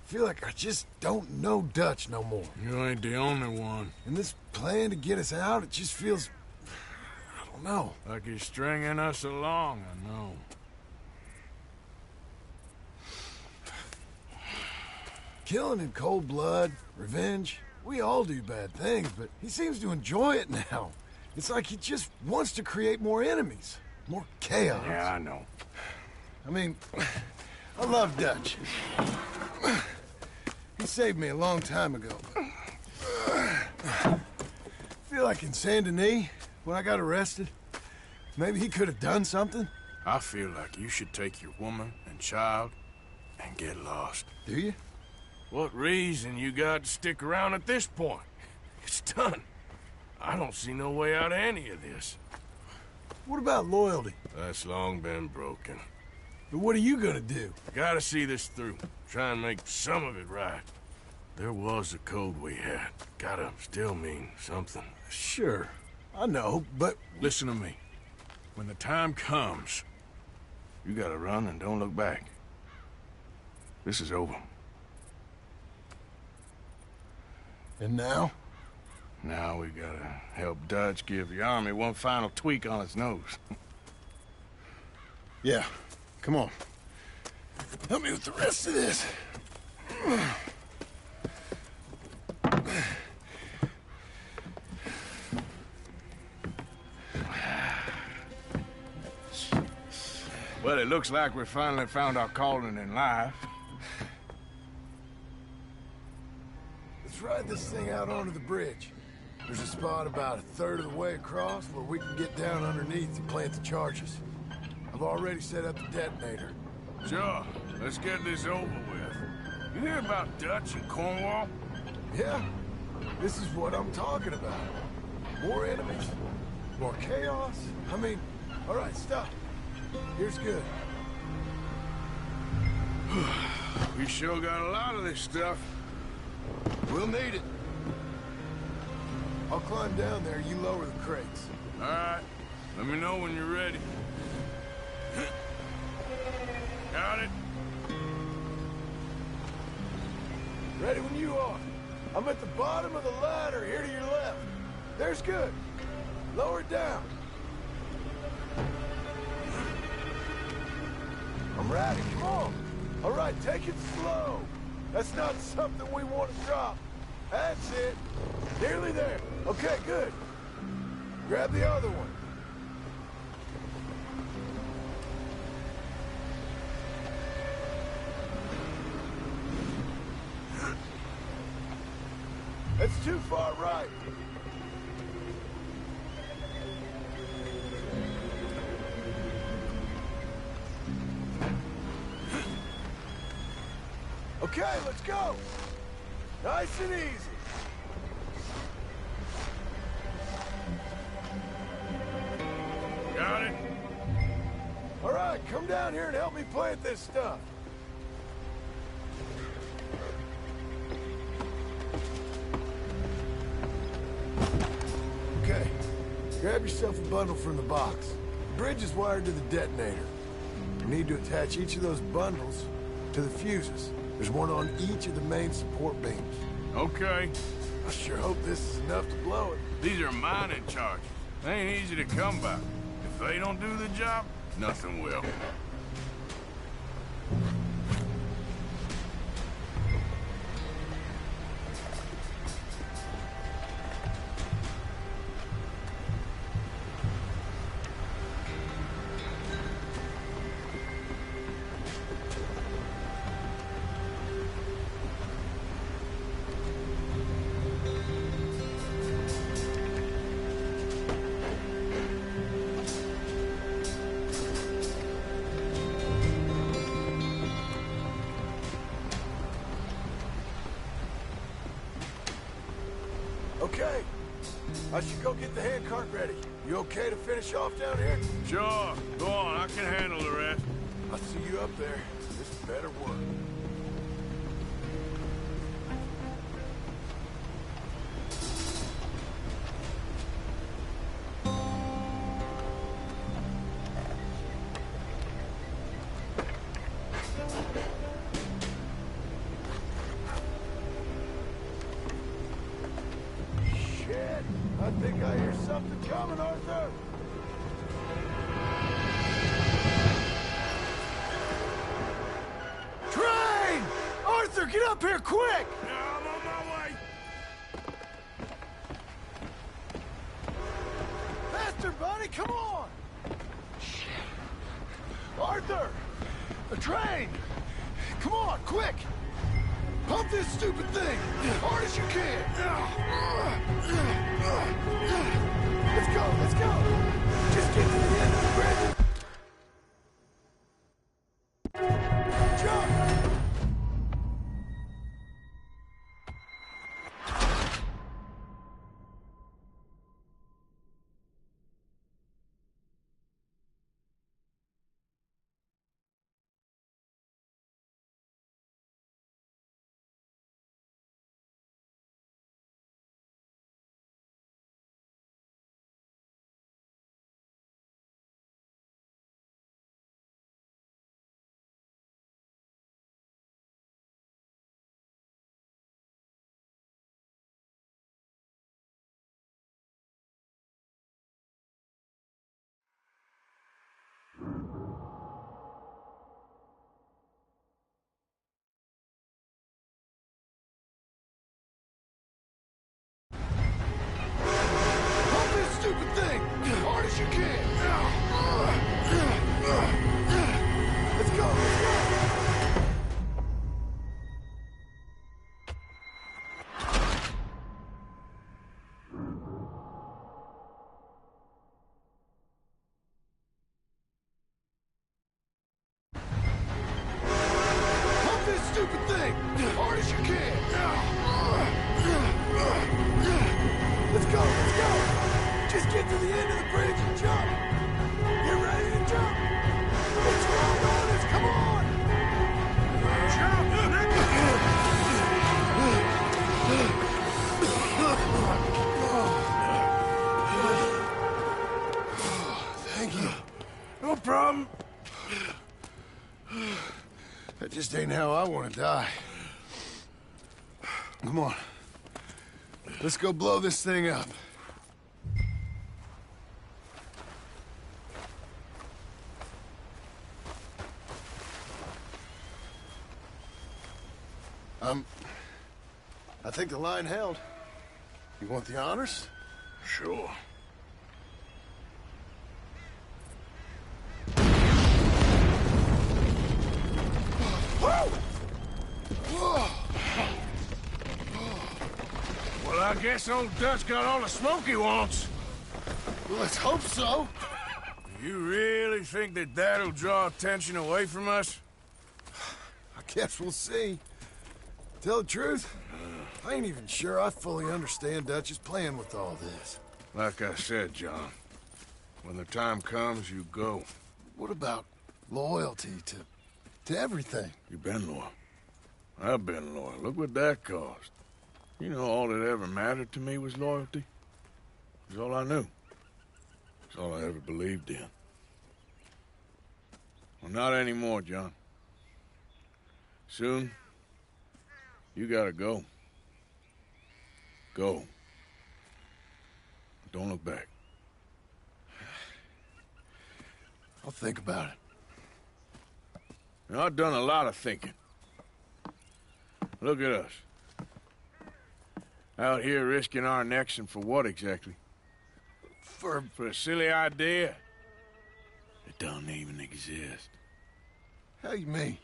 feel like I just don't know Dutch no more. You ain't the only one. And this plan to get us out, it just feels... I don't know. Like he's stringing us along, I know. Killing in cold blood, revenge, we all do bad things, but he seems to enjoy it now. It's like he just wants to create more enemies, more chaos. Yeah, I know. I mean, I love Dutch. He saved me a long time ago. I feel like in Saint Denis, when I got arrested, maybe he could have done something. I feel like you should take your woman and child and get lost. Do you? What reason you got to stick around at this point? It's done. I don't see no way out of any of this. What about loyalty? That's long been broken. But what are you gonna do? Gotta see this through. Try and make some of it right. There was a code we had. Gotta still mean something. Sure, I know, but... Listen to me. When the time comes, you gotta run and don't look back. This is over. And now? Now we gotta help Dutch give the army one final tweak on its nose. Yeah, come on. Help me with the rest of this. Well, it looks like we finally found our calling in life. Let's ride this thing out onto the bridge. There's a spot about a third of the way across where we can get down underneath and plant the charges. I've already set up the detonator. Sure. Let's get this over with. You hear about Dutch and Cornwall? Yeah. This is what I'm talking about. More enemies, more chaos. I mean, all right, stop. Here's good. We sure got a lot of this stuff. We'll need it. I'll climb down there, you lower the crates. All right. Let me know when you're ready. Got it? Ready when you are. I'm at the bottom of the ladder, here to your left. There's good. Lower it down. I'm ready, come on. All right, take it slow. That's not something we want to drop. That's it. Nearly there. Okay, good. Grab the other one. That's too far right. Okay, let's go. Nice and easy. Got it? All right, come down here and help me plant this stuff. Okay, grab yourself a bundle from the box. The bridge is wired to the detonator. You need to attach each of those bundles to the fuses. There's one on each of the main support beams. Okay. I sure hope this is enough to blow it. These are mining charges. They ain't easy to come by. If they don't do the job, nothing will. Okay. I should go get the handcart ready. You okay to finish off down here? Sure. Go on, I can handle the rest. I'll see you up there. This better work. up here, quick! I'm on my way. Faster, buddy, come on! Arthur! A train! Come on, quick! Pump this stupid thing! As hard as you can! Let's go, let's go! Just get to the end of the bridge! Jump! Stupid thing! As hard as you can! Let's go, let's go! Pump this stupid thing! As hard as you can! Let's go, let's go! Just get to the end of the bridge and jump! Get ready to jump! It's right on us, come on! Jump! Thank you. No problem. That just ain't how I want to die. Come on. Let's go blow this thing up. I think the line held. You want the honors? Sure. Well, I guess old Dutch got all the smoke he wants. Well, let's hope so. You really think that that'll draw attention away from us? I guess we'll see. Tell the truth, I ain't even sure I fully understand Dutch's plan with all this. Like I said, John, when the time comes, you go. What about loyalty to everything? You've been loyal. I've been loyal. Look what that cost. You know, all that ever mattered to me was loyalty. It was all I knew. It's all I ever believed in. Well, not anymore, John. Soon, you gotta go. Go. Don't look back. I'll think about it. Now, I've done a lot of thinking. Look at us. Out here risking our necks, and for what exactly? For a silly idea. It don't even exist. How you mean?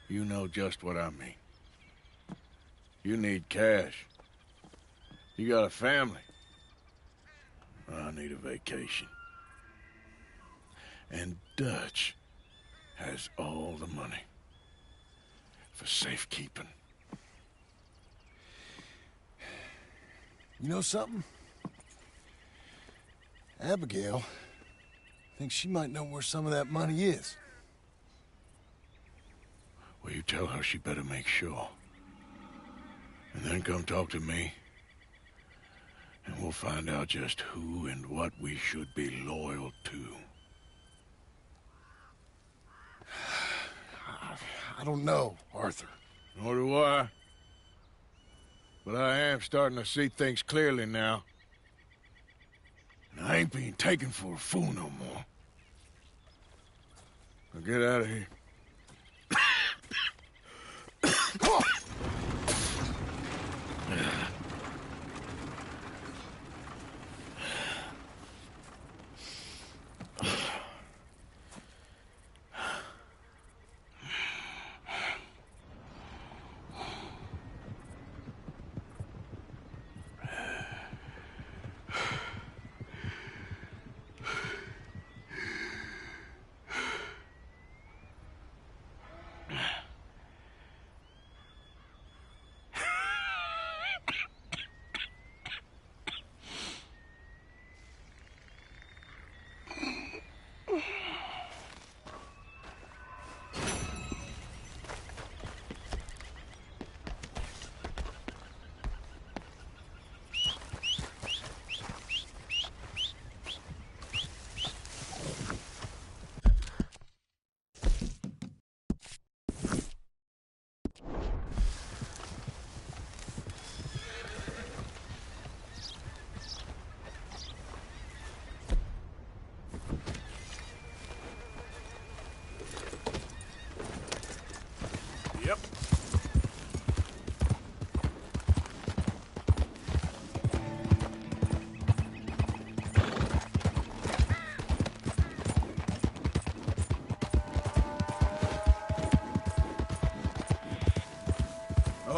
You know just what I mean. You need cash. You got a family. I need a vacation. And Dutch has all the money for safekeeping. You know something? Abigail thinks she might know where some of that money is. Well, you tell her she better make sure. And then come talk to me. And we'll find out just who and what we should be loyal to. I don't know, Arthur. Nor do I. But I am starting to see things clearly now. And I ain't being taken for a fool no more. Now get out of here. Come on!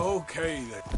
Okay, then.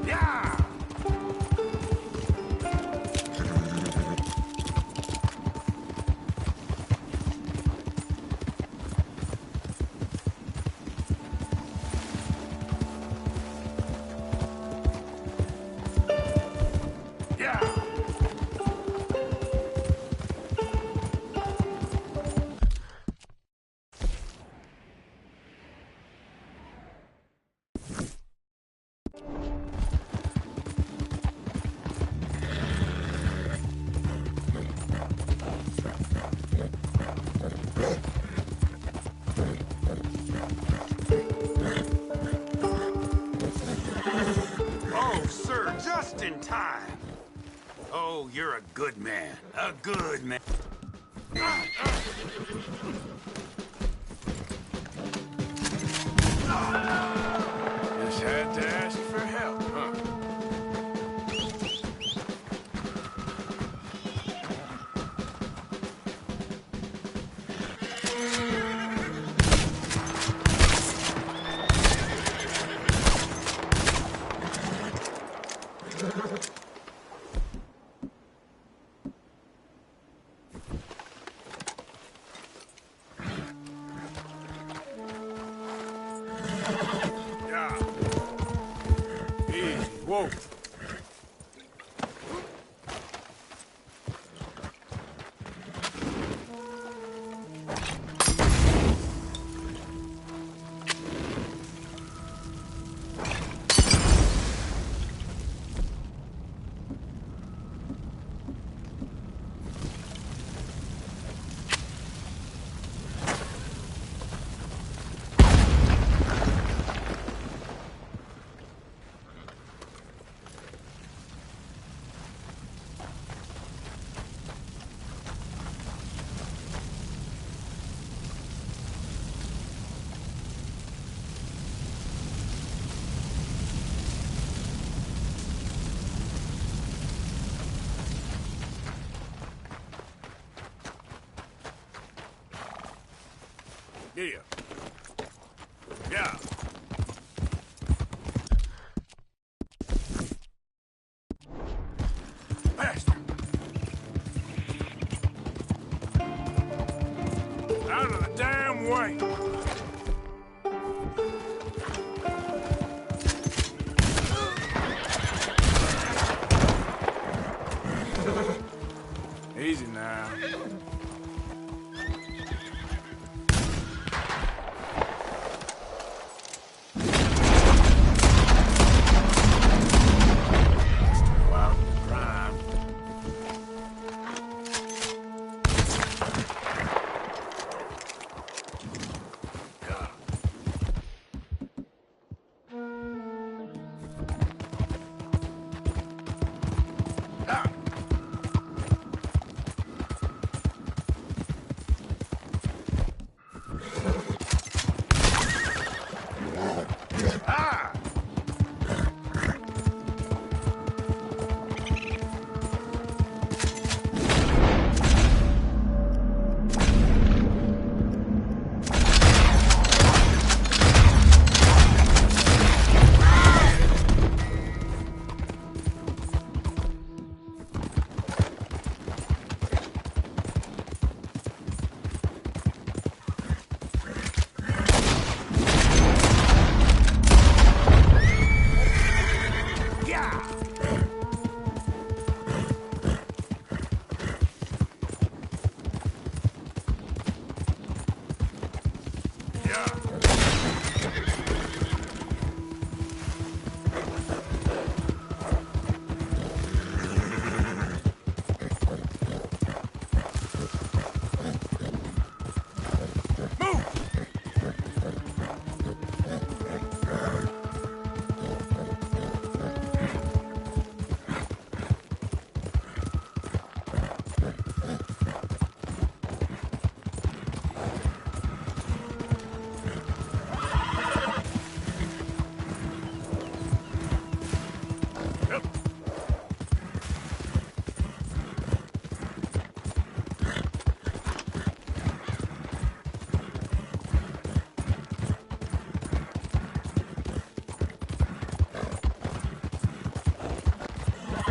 Yeah! Oh, sir, just in time. Oh, you're a good man. A good man. Just had to ask for help, huh? Yeah. Easy. Whoa.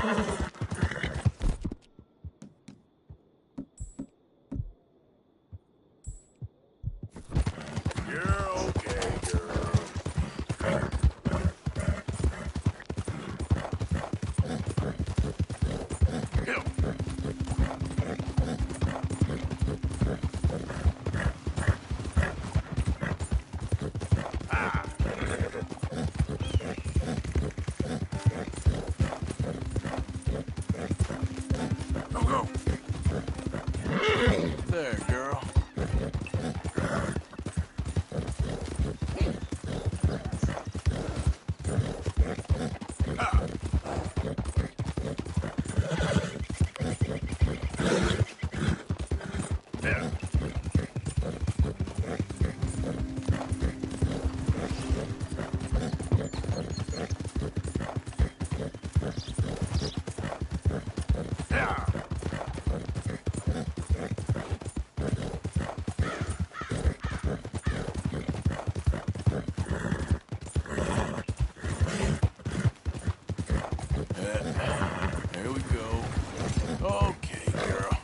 You're okay, girl. Go, go. There, girl. There. Yeah. There we go. Okay, girl.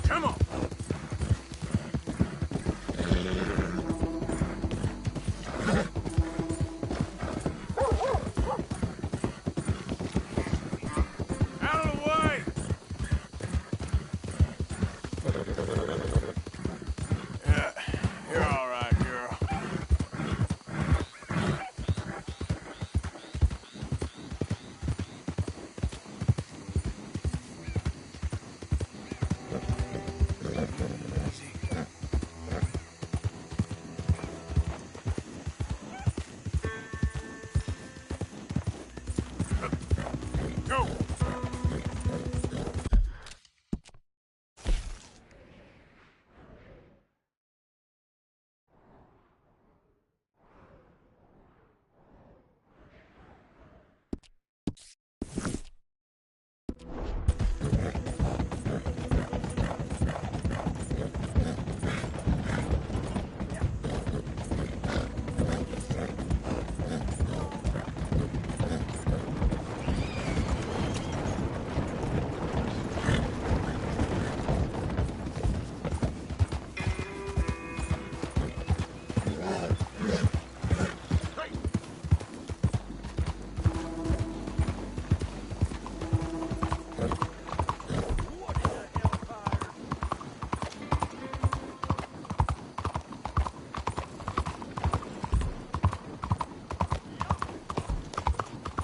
Come on. Out of the way. Yeah, you're all right, girl. Go.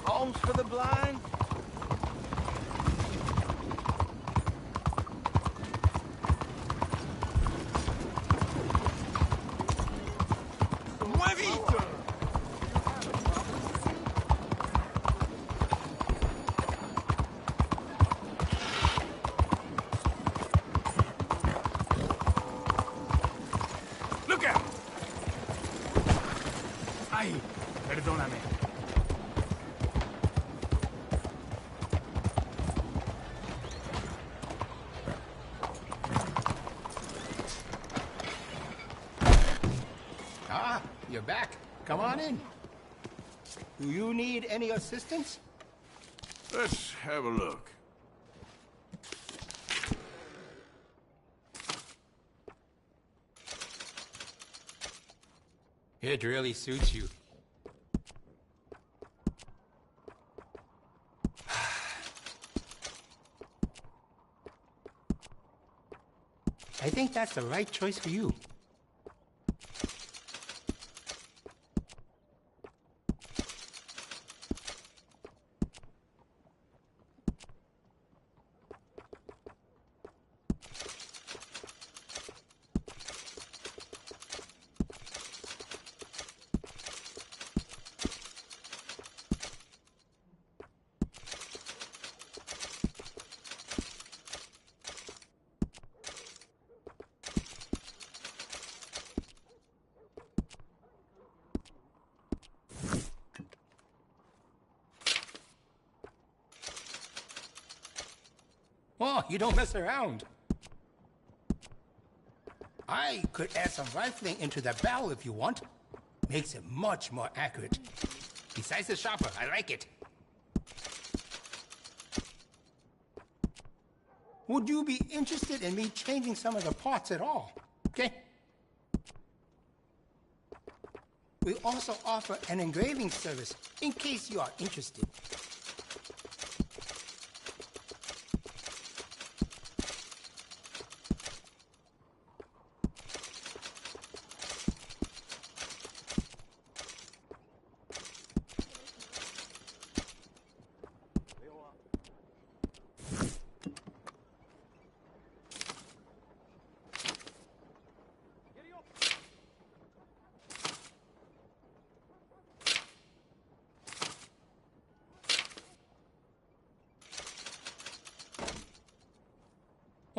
Homes for the blind? Huevito! Look out! Ay, perdóname. Ah, you're back. Come on in. Do you need any assistance? Let's have a look. It really suits you. I think that's the right choice for you. Oh, you don't mess around. I could add some rifling into the barrel if you want. Makes it much more accurate. Besides the sharper, I like it. Would you be interested in me changing some of the parts at all? Okay? We also offer an engraving service in case you are interested.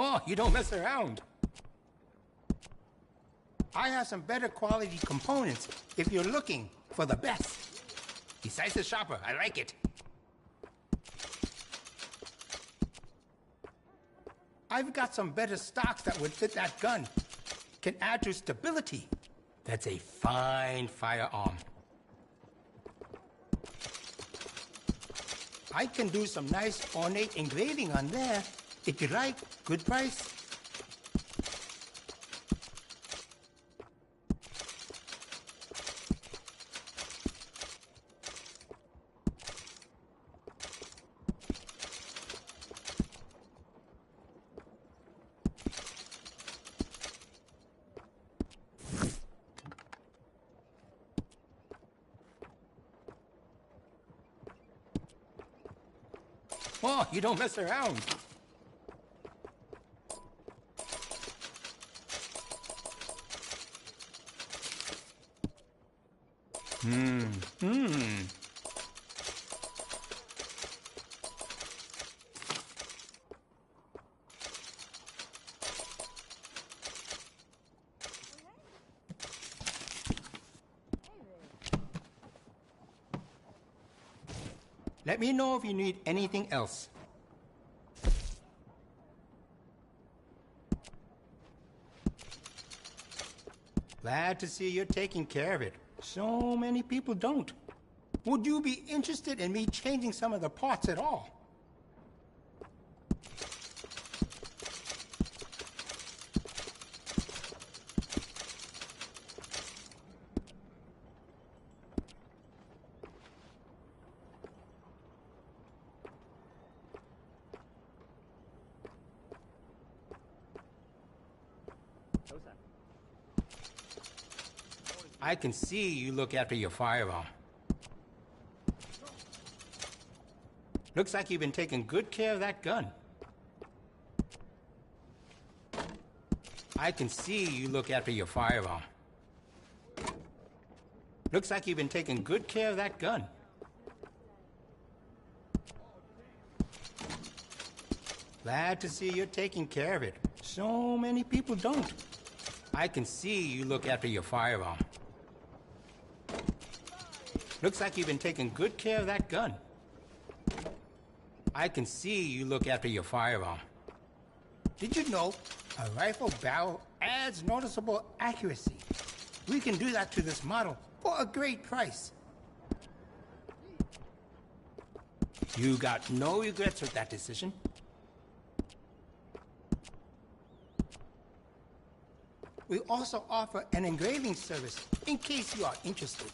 Oh, you don't mess around. I have some better quality components if you're looking for the best. Besides the sharper, I like it. I've got some better stocks that would fit that gun. Can add to stability. That's a fine firearm. I can do some nice ornate engraving on there. If you like, good price. Oh, you don't mess around. Let me know if you need anything else. Glad to see you're taking care of it. So many people don't. Would you be interested in me changing some of the parts at all? I can see you look after your firearm. Looks like you've been taking good care of that gun. I can see you look after your firearm. Looks like you've been taking good care of that gun. Glad to see you're taking care of it. So many people don't. I can see you look after your firearm. Looks like you've been taking good care of that gun. I can see you look after your firearm. Did you know a rifle barrel adds noticeable accuracy? We can do that to this model for a great price. You got no regrets with that decision. We also offer an engraving service in case you are interested.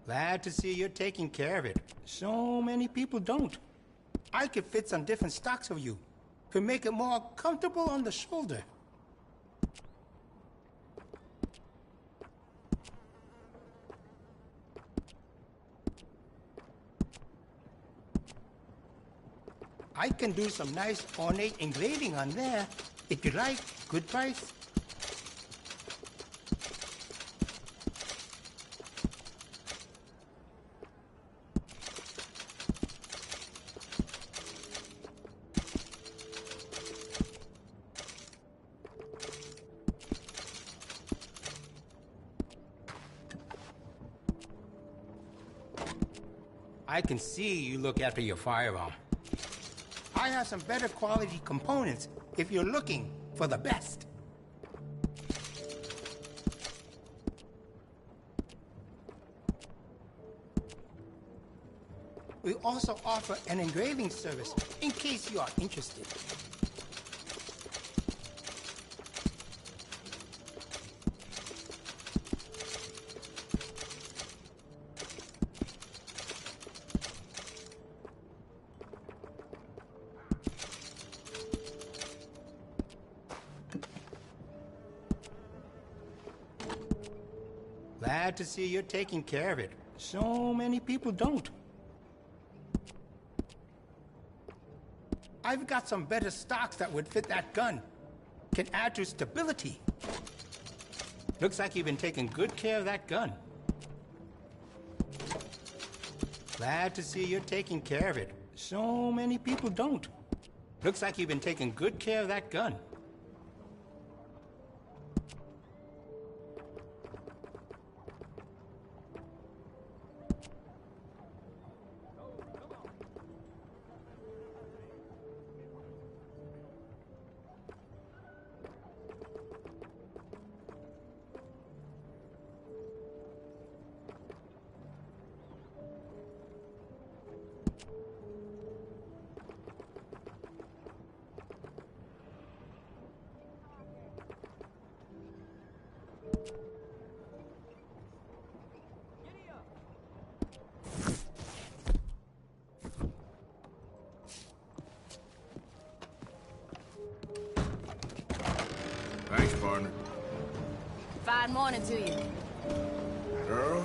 Glad to see you're taking care of it. So many people don't. I could fit some different stocks for you. Could make it more comfortable on the shoulder. I can do some nice ornate engraving on there. If you like, good price. I can see you look after your firearm. I have some better quality components if you're looking for the best. We also offer an engraving service in case you are interested. Glad to see you're taking care of it. So many people don't. I've got some better stocks that would fit that gun. Can add to stability. Looks like you've been taking good care of that gun. Glad to see you're taking care of it. So many people don't. Looks like you've been taking good care of that gun. Thanks, partner. Fine morning to you. Girl?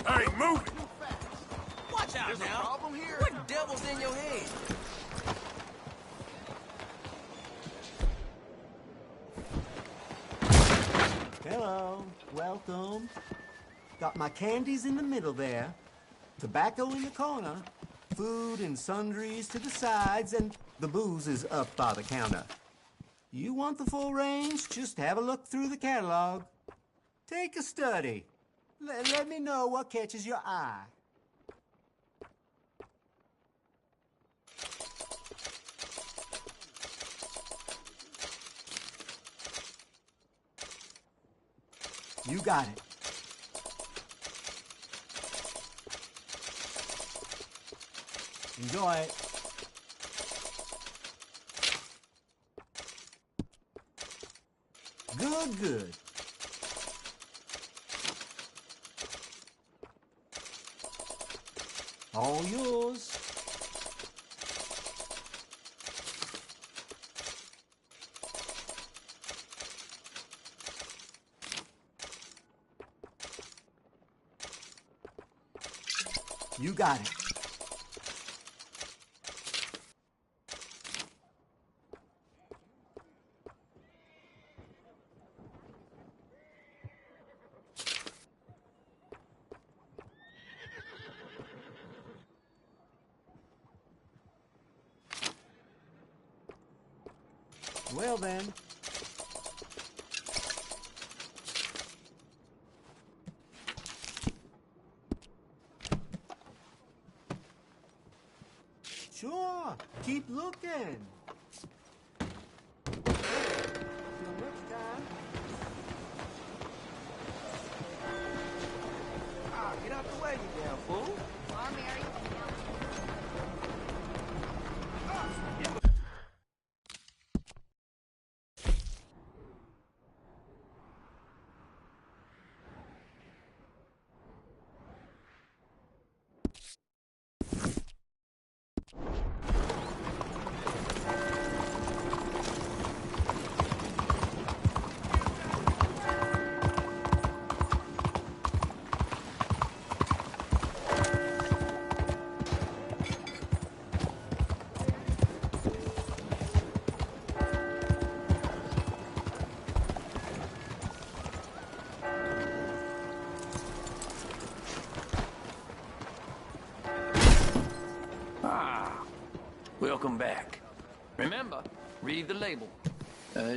Hey, move it! Watch out There's a now. problem here? What devil's in your head? Hello, welcome. Got my candies in the middle there, tobacco in the corner, food and sundries to the sides, and the booze is up by the counter. You want the full range? Just have a look through the catalog. Take a study. Let me know what catches your eye. You got it. Enjoy it. Good, good. All yours. You got it. Well then. Sure, keep looking. Till next time. out the way, you damn fool. Welcome back. Remember, read the label.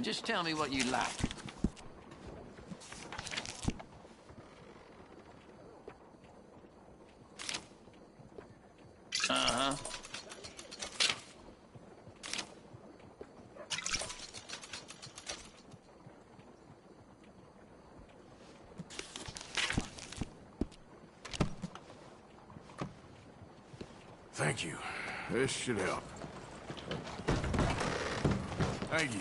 Just tell me what you like. Uh-huh. Thank you. This should help. Thank you.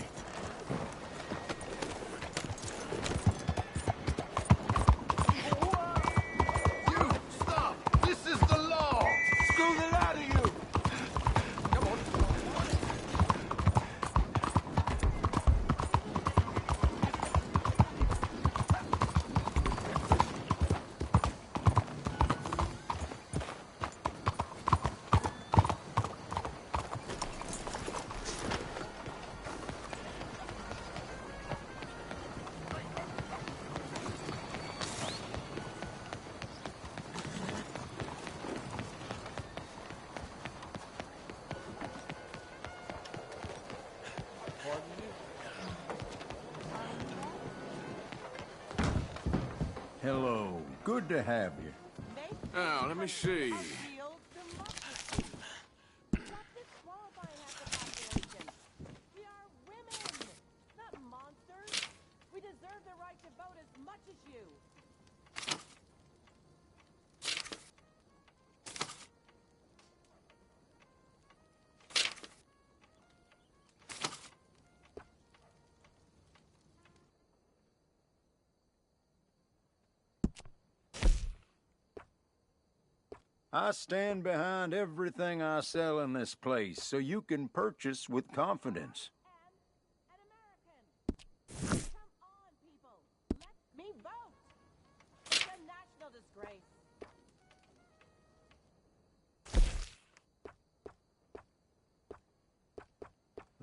You, stop! This is the law! Screw the lot of you! Come on. Hello. Good to have you. Now, let me see. I stand behind everything I sell in this place, so you can purchase with confidence. Me vote! It's a national disgrace.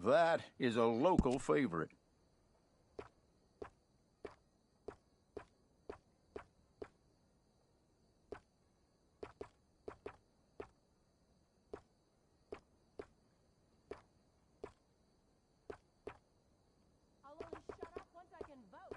That is a local favorite. I'll only shut up once I can vote.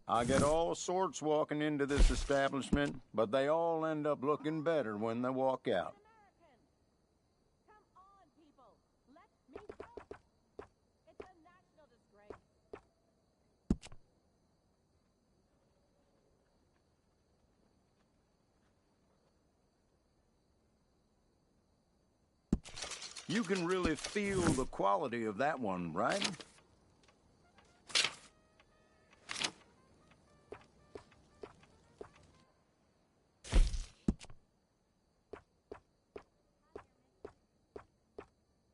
I get all sorts walking into this establishment, but they all end up looking better when they walk out. It's a national disgrace. You can really feel the quality of that one, right?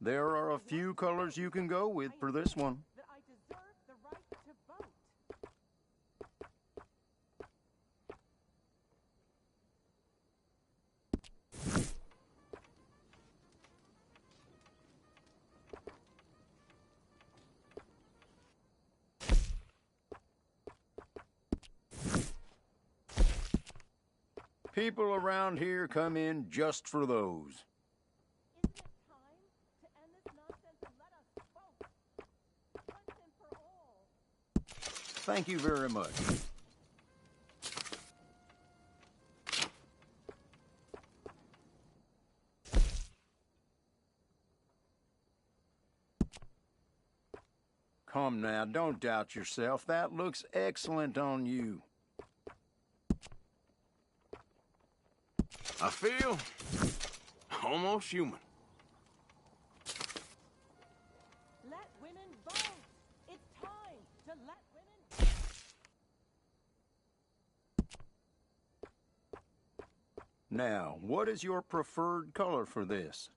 There are a few colors you can go with for this one. That I deserve the right to vote. People around here come in just for those. Isn't it time to end this nonsense and let us vote? Once and for all. Thank you very much. come now, don't doubt yourself. That looks excellent on you. I feel almost human. Let women vote. It's time to let women. Now, what is your preferred color for this?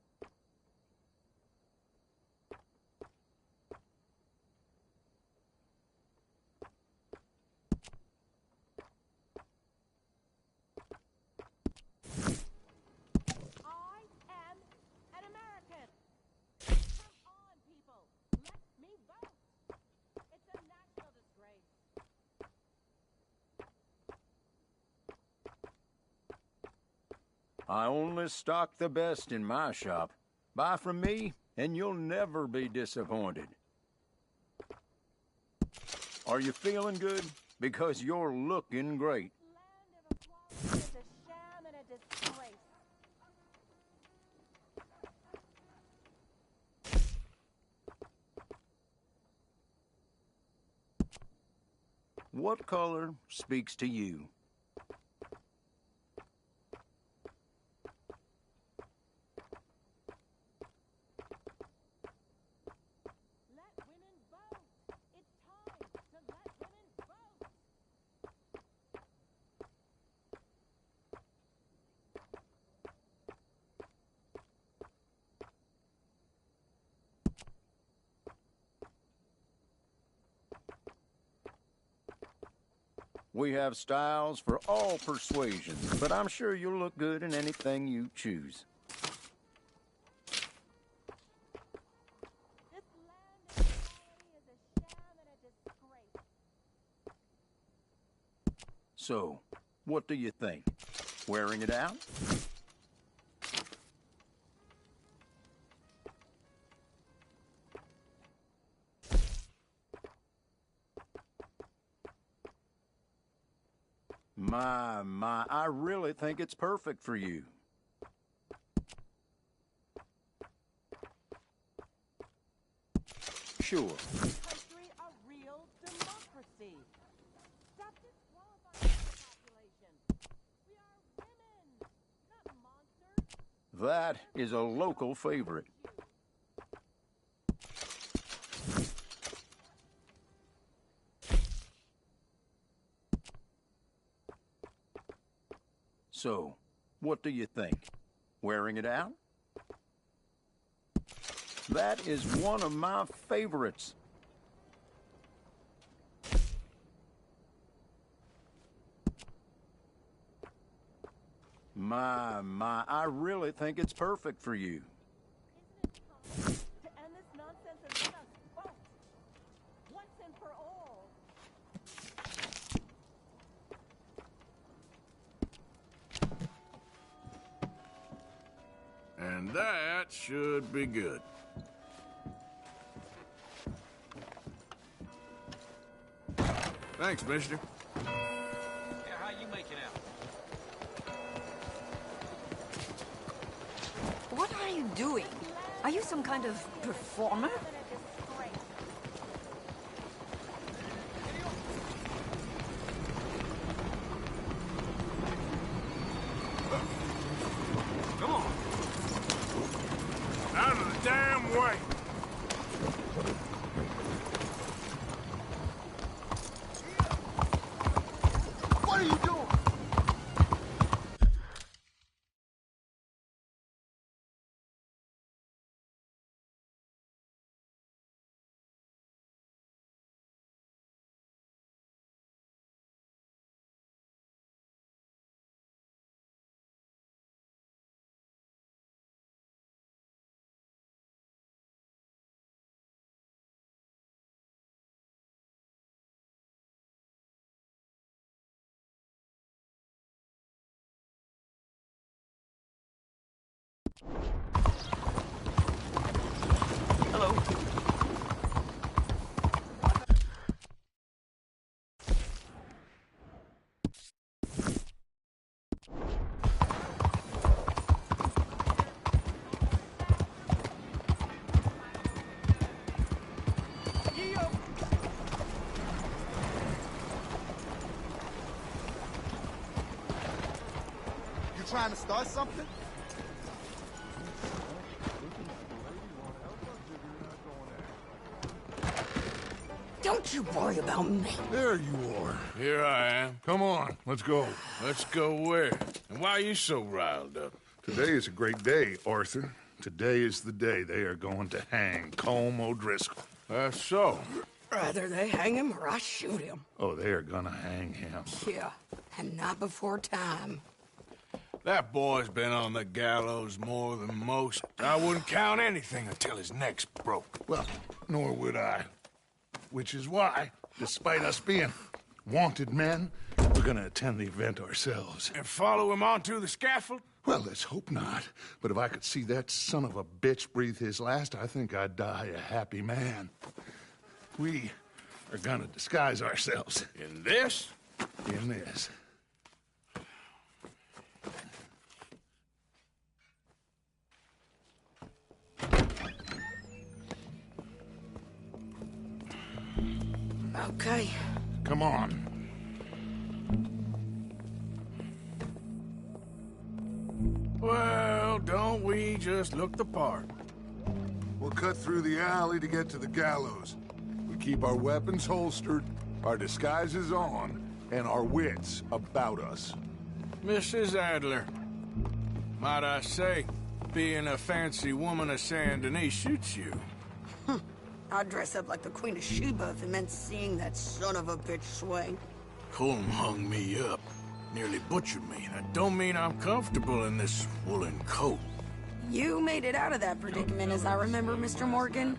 I am an American. Come on, people. Let me vote. It's a national disgrace. I only stock the best in my shop. Buy from me, and you'll never be disappointed. Are you feeling good? Because you're looking great. It's a sham and a disgrace. What color speaks to you? Let women vote. It's time to let women vote. We have styles for all persuasions, but I'm sure you'll look good in anything you choose. This land inequality is a sham and a disgrace. So, what do you think? Wearing it out? My, I really think it's perfect for you. Sure. Country a real democracy. Stop disqualifying the population. We are women, not monsters. That is a local favorite. So, what do you think? Wearing it out? That is one of my favorites. My, I really think it's perfect for you. Isn't it time to end this nonsense and let us vote? Once and for all. And that should be good. Thanks, mister. Yeah, how you making out? What are you doing? Are you some kind of performer? Come on. Out of the damn way. What are you doing? trying to start something? Don't you worry about me. There you are. Here I am. Come on, let's go. Let's go where? And why are you so riled up? Today is a great day, Arthur. Today is the day they are going to hang Colm O'Driscoll. That's so. Rather they hang him or I shoot him. Oh, they are gonna hang him. Yeah, and not before time. That boy's been on the gallows more than most. I wouldn't count anything until his neck's broke. Well, nor would I. Which is why, despite us being wanted men, we're gonna attend the event ourselves. And follow him onto the scaffold? Well, let's hope not. But if I could see that son of a bitch breathe his last, I think I'd die a happy man. We are gonna disguise ourselves. In this? In this. Okay. Come on. Well, don't we just look the part? We'll cut through the alley to get to the gallows. We keep our weapons holstered, our disguises on, and our wits about us. Mrs. Adler, might I say, being a fancy woman of Saint Denis shoots you. I'd dress up like the Queen of Sheba if it meant seeing that son of a bitch swing. Colm hung me up, nearly butchered me. That don't mean I'm comfortable in this woolen coat. You made it out of that predicament, as I remember, Mr. Morgan.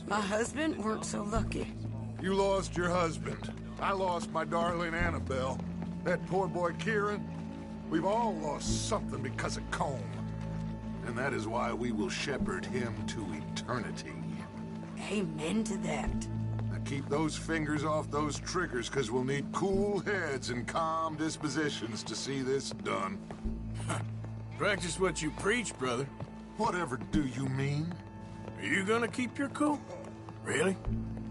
My husband weren't so lucky. You lost your husband. I lost my darling Annabelle. That poor boy Kieran. We've all lost something because of Colm. And that is why we will shepherd him to eternity. Amen to that. Now keep those fingers off those triggers, because we'll need cool heads and calm dispositions to see this done. Practice what you preach, brother. Whatever do you mean? Are you gonna keep your cool? Really?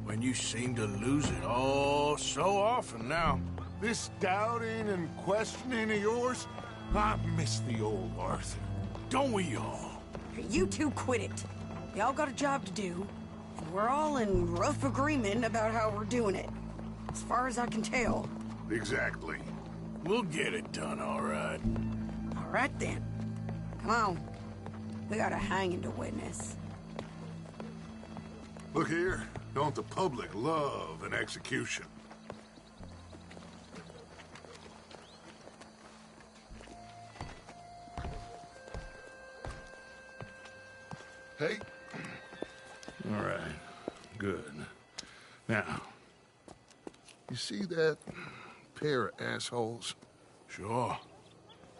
When you seem to lose it all so often now. This doubting and questioning of yours, I miss the old Arthur. Don't we all? You two quit it. Y'all got a job to do, and we're all in rough agreement about how we're doing it. As far as I can tell. Exactly. We'll get it done, all right. All right, then. Come on. We got a hanging to witness. Look here. Don't the public love an execution? Hey. All right. Good. Now, you see that pair of assholes? Sure.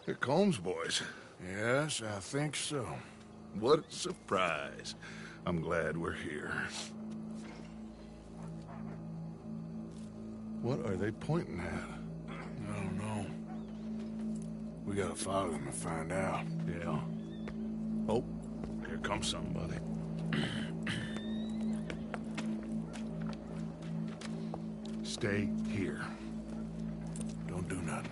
They're Colm's boys. Yes, I think so. What a surprise. I'm glad we're here. What are they pointing at? I don't know. We gotta follow them and find out. Yeah. Oh, here comes somebody. Stay here. Don't do nothing.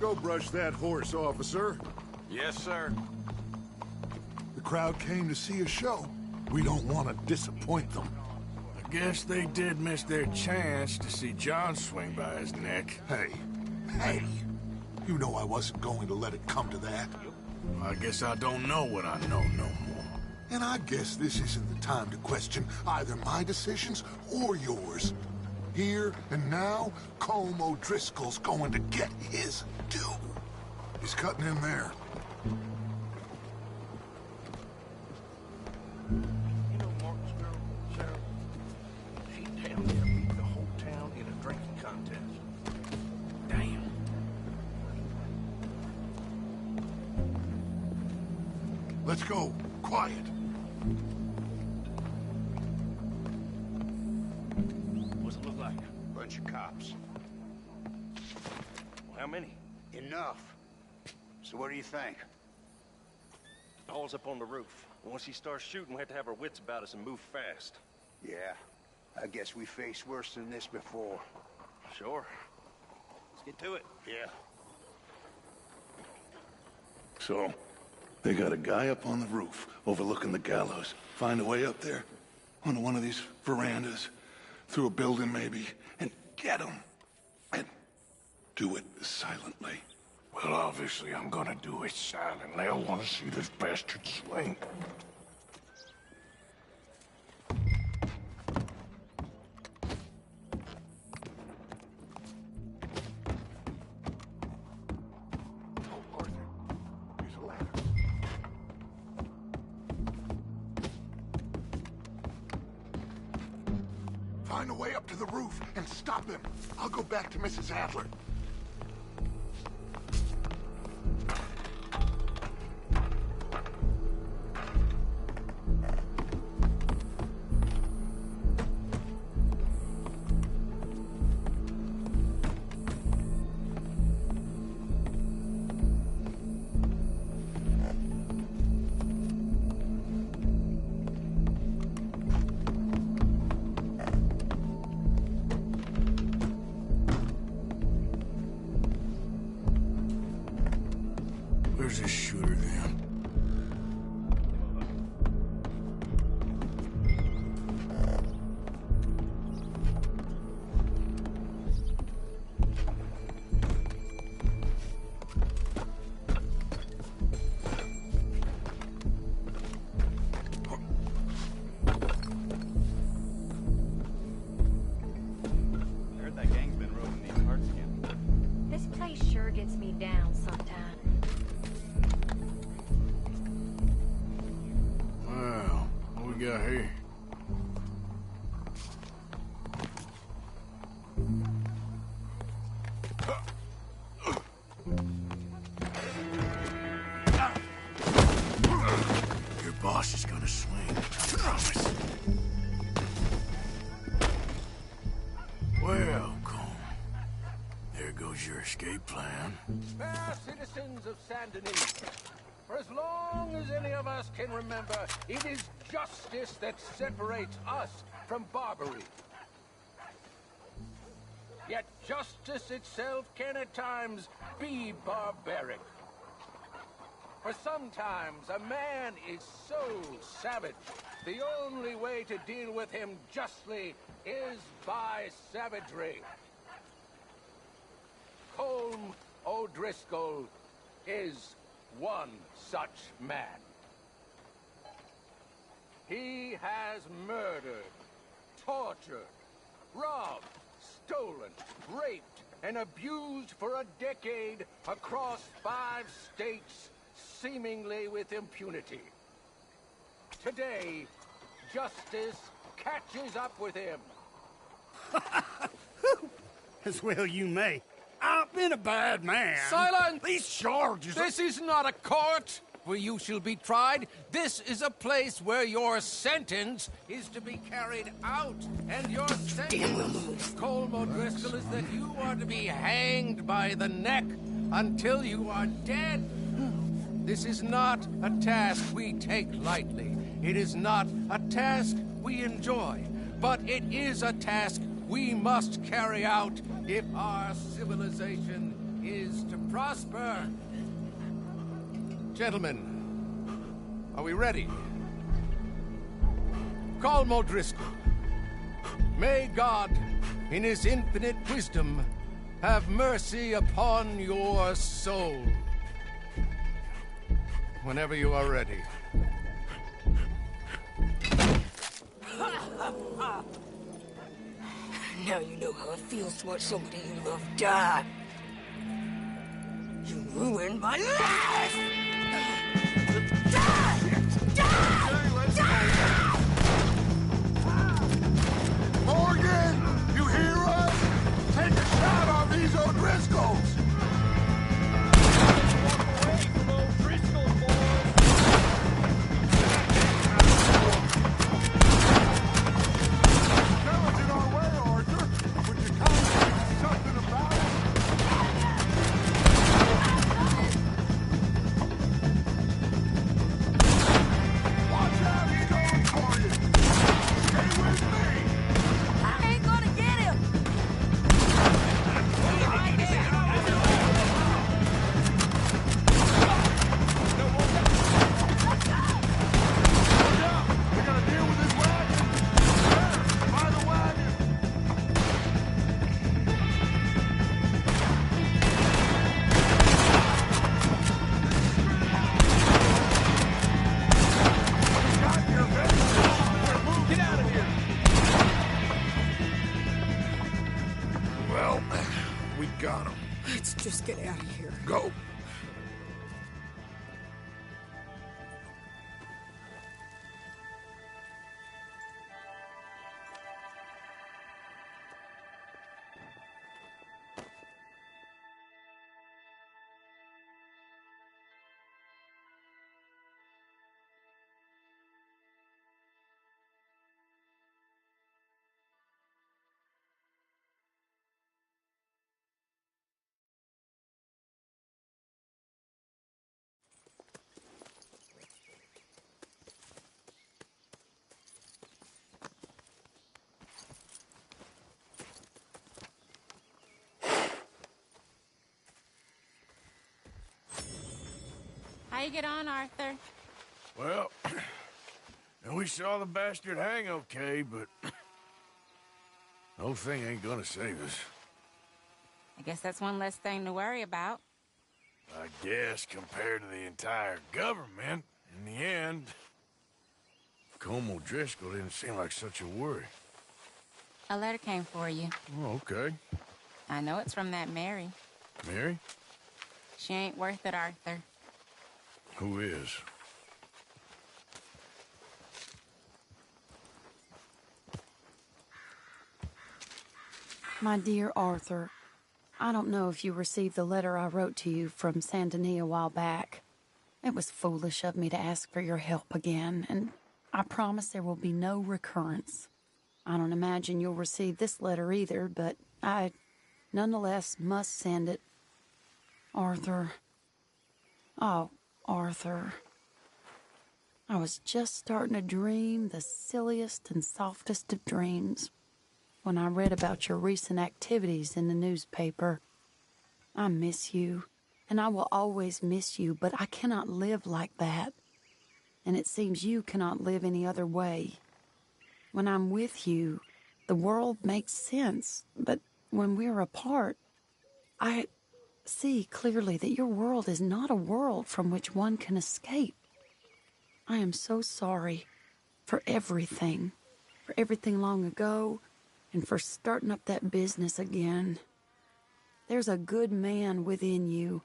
Go brush that horse, officer. Yes, sir. The crowd came to see a show. We don't want to disappoint them. I guess they did miss their chance to see John swing by his neck. Hey, you know I wasn't going to let it come to that. I guess I don't know what I know no more. And I guess this isn't the time to question either my decisions or yours. Here and now, Colm O'Driscoll's going to get his due. He's cutting in there. You know Mark's girl, Sarah? She down there beat the whole town in a drinking contest. Damn. Let's go. Quiet. What's it look like? Bunch of cops. How many? Enough. So what do you think? All's up on the roof. Once he starts shooting, we have to have our wits about us and move fast. Yeah, I guess we faced worse than this before. Sure. Let's get to it. Yeah. So, they got a guy up on the roof overlooking the gallows. Find a way up there, onto one of these verandas, through a building maybe, and get him. And do it silently. Well, obviously I'm gonna do it silently. I want to see this bastard swing. Find a way up to the roof and stop him. I'll go back to Mrs. Adler. Where's this shooter then? I heard that gang's been roaming these parts again. This place sure gets me down sometimes. Well, what we got here? Your boss is gonna swing, I promise. Well, Cole, there goes your escape plan. Fair citizens of Saint Denis, for as long as any of us can remember, it is justice that separates us from Barbary. Yet justice itself can at times be barbaric. For sometimes a man is so savage, the only way to deal with him justly is by savagery. Colm O'Driscoll is one such man. He has murdered, tortured, robbed, stolen, raped, and abused for a decade across 5 states, seemingly with impunity. Today, justice catches up with him. As well you may. I've been a bad man. Silence! These charges are... This is not a court where you shall be tried. This is a place where your sentence is to be carried out. And your sentence, Colm O'Driscoll, is that you are to be hanged by the neck until you are dead. This is not a task we take lightly. It is not a task we enjoy. But it is a task we must carry out if our civilization is to prosper. Gentlemen, are we ready? Colm O'Driscoll, may God, in his infinite wisdom, have mercy upon your soul. Whenever you are ready. Now you know how it feels to watch somebody you love die. You ruined my life! Morgan, you hear us? Take a shot on these O'Driscolls! How you get on, Arthur? Well, and we saw the bastard hang okay, but the whole thing ain't gonna save us. I guess that's one less thing to worry about. I guess compared to the entire government, in the end, Colm O'Driscoll didn't seem like such a worry. A letter came for you. Oh, okay. I know it's from that Mary. Mary? She ain't worth it, Arthur. Who is? My dear Arthur, I don't know if you received the letter I wrote to you from Saint Denis a while back. It was foolish of me to ask for your help again, and I promise there will be no recurrence. I don't imagine you'll receive this letter either, but I, nonetheless, must send it. Arthur. Oh, Arthur. I was just starting to dream the silliest and softest of dreams when I read about your recent activities in the newspaper. I miss you, and I will always miss you, but I cannot live like that. And it seems you cannot live any other way. When I'm with you, the world makes sense, but when we're apart, I see clearly that your world is not a world from which one can escape. I am so sorry for everything long ago, and for starting up that business again. There's a good man within you,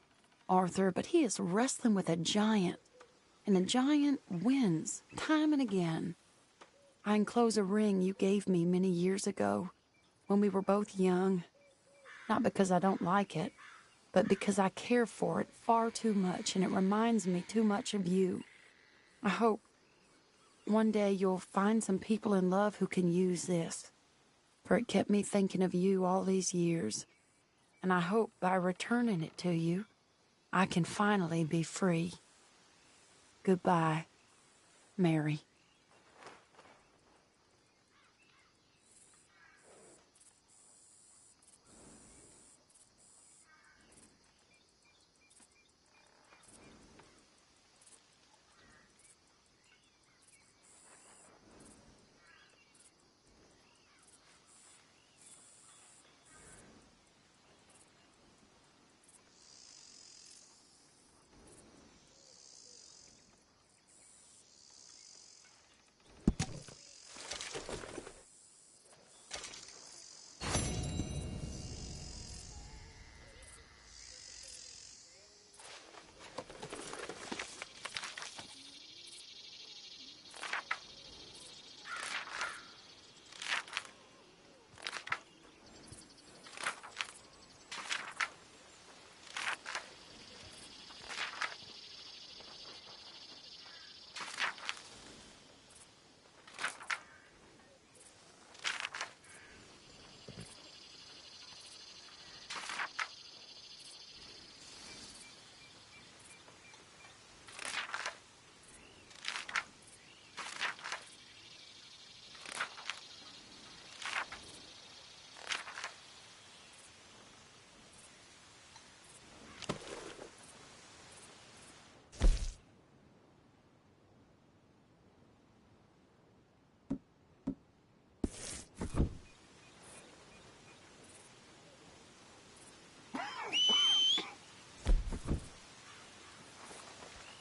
Arthur, but he is wrestling with a giant, and the giant wins time and again. I enclose a ring you gave me many years ago when we were both young, not because I don't like it, but because I care for it far too much, and it reminds me too much of you. I hope one day you'll find some people in love who can use this, for it kept me thinking of you all these years, and I hope by returning it to you, I can finally be free. Goodbye, Mary.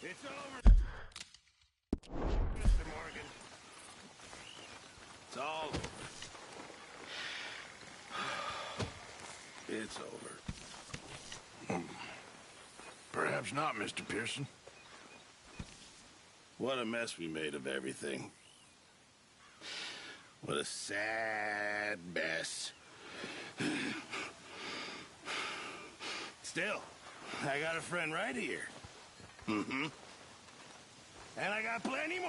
It's over, Mr. Morgan. It's all over. It's over. Perhaps not, Mr. Pearson. What a mess we made of everything. What a sad mess. Still, I got a friend right here. Mm-hmm. And I got plenty more.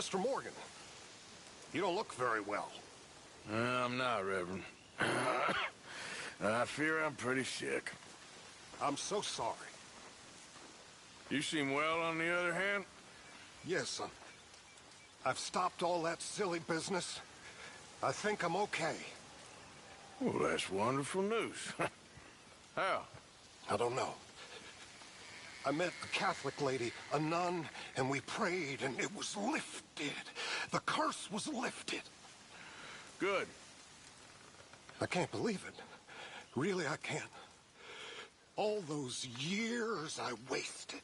Mr. Morgan, you don't look very well. I'm not, Reverend. I fear I'm pretty sick. I'm so sorry. You seem well, on the other hand? Yes, I've stopped all that silly business. I think I'm okay. Well, that's wonderful news. How? I don't know. I met a Catholic lady, a nun, and we prayed, and it was lifted. The curse was lifted. Good. I can't believe it. Really, I can't. All those years I wasted.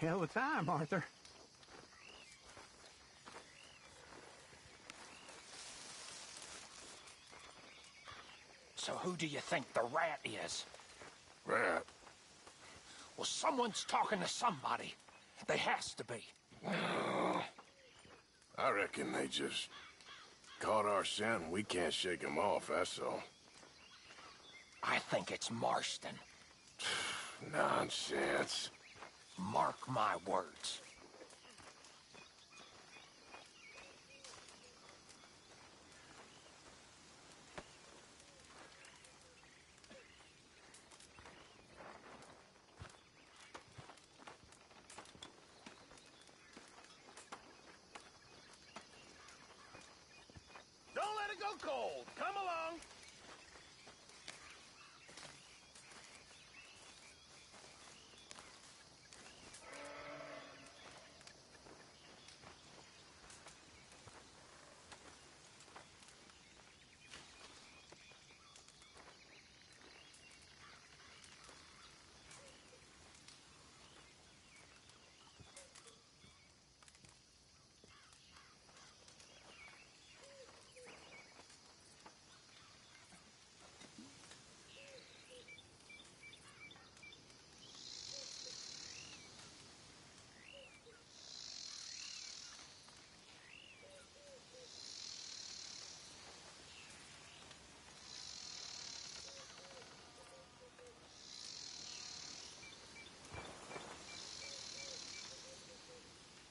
Hell of a time, Arthur. So who do you think the rat is? Rat? Well, someone's talking to somebody. They has to be. I reckon they just caught our scent and we can't shake them off, that's all. I think it's Marston. Nonsense. Mark my words. Don't let it go cold. Come along.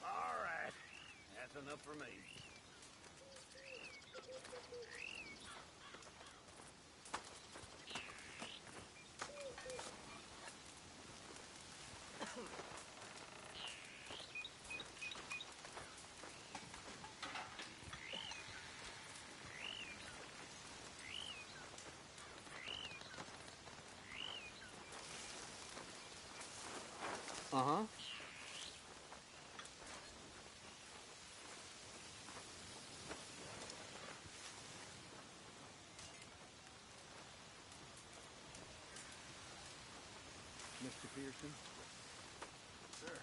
All right. That's enough for me. Uh-huh. Mr. Pearson? Sir.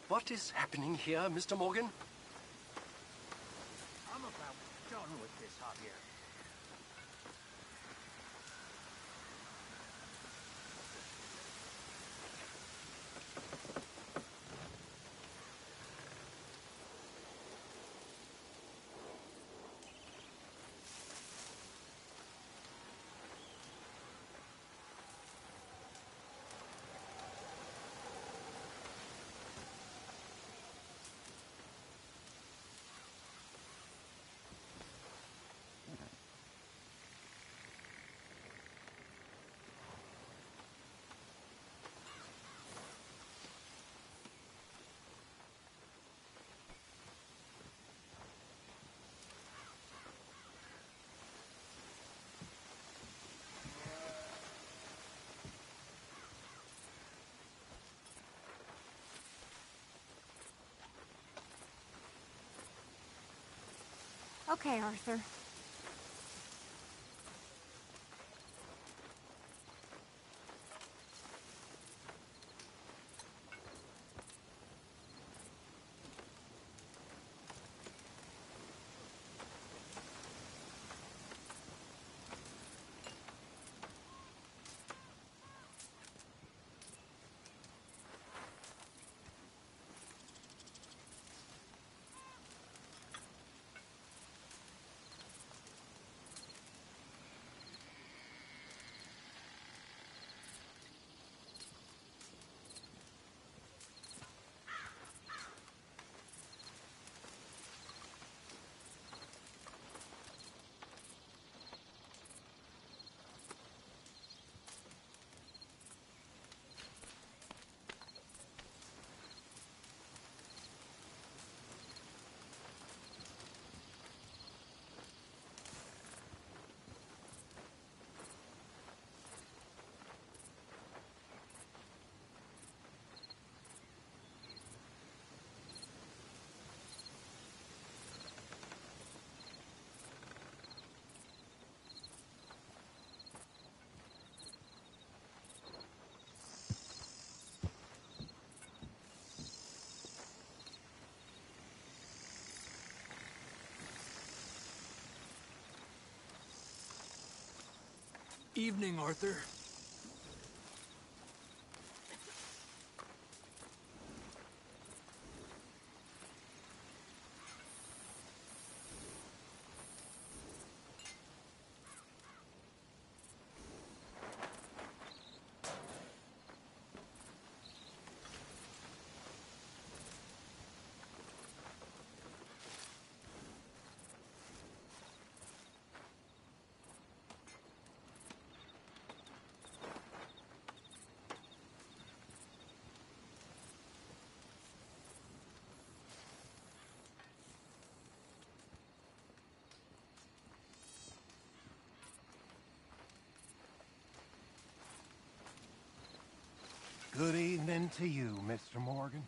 What is happening here, Mr. Morgan? I'm about done with this, Javier. Okay, Arthur. Evening, Arthur. Good evening to you, Mr. Morgan.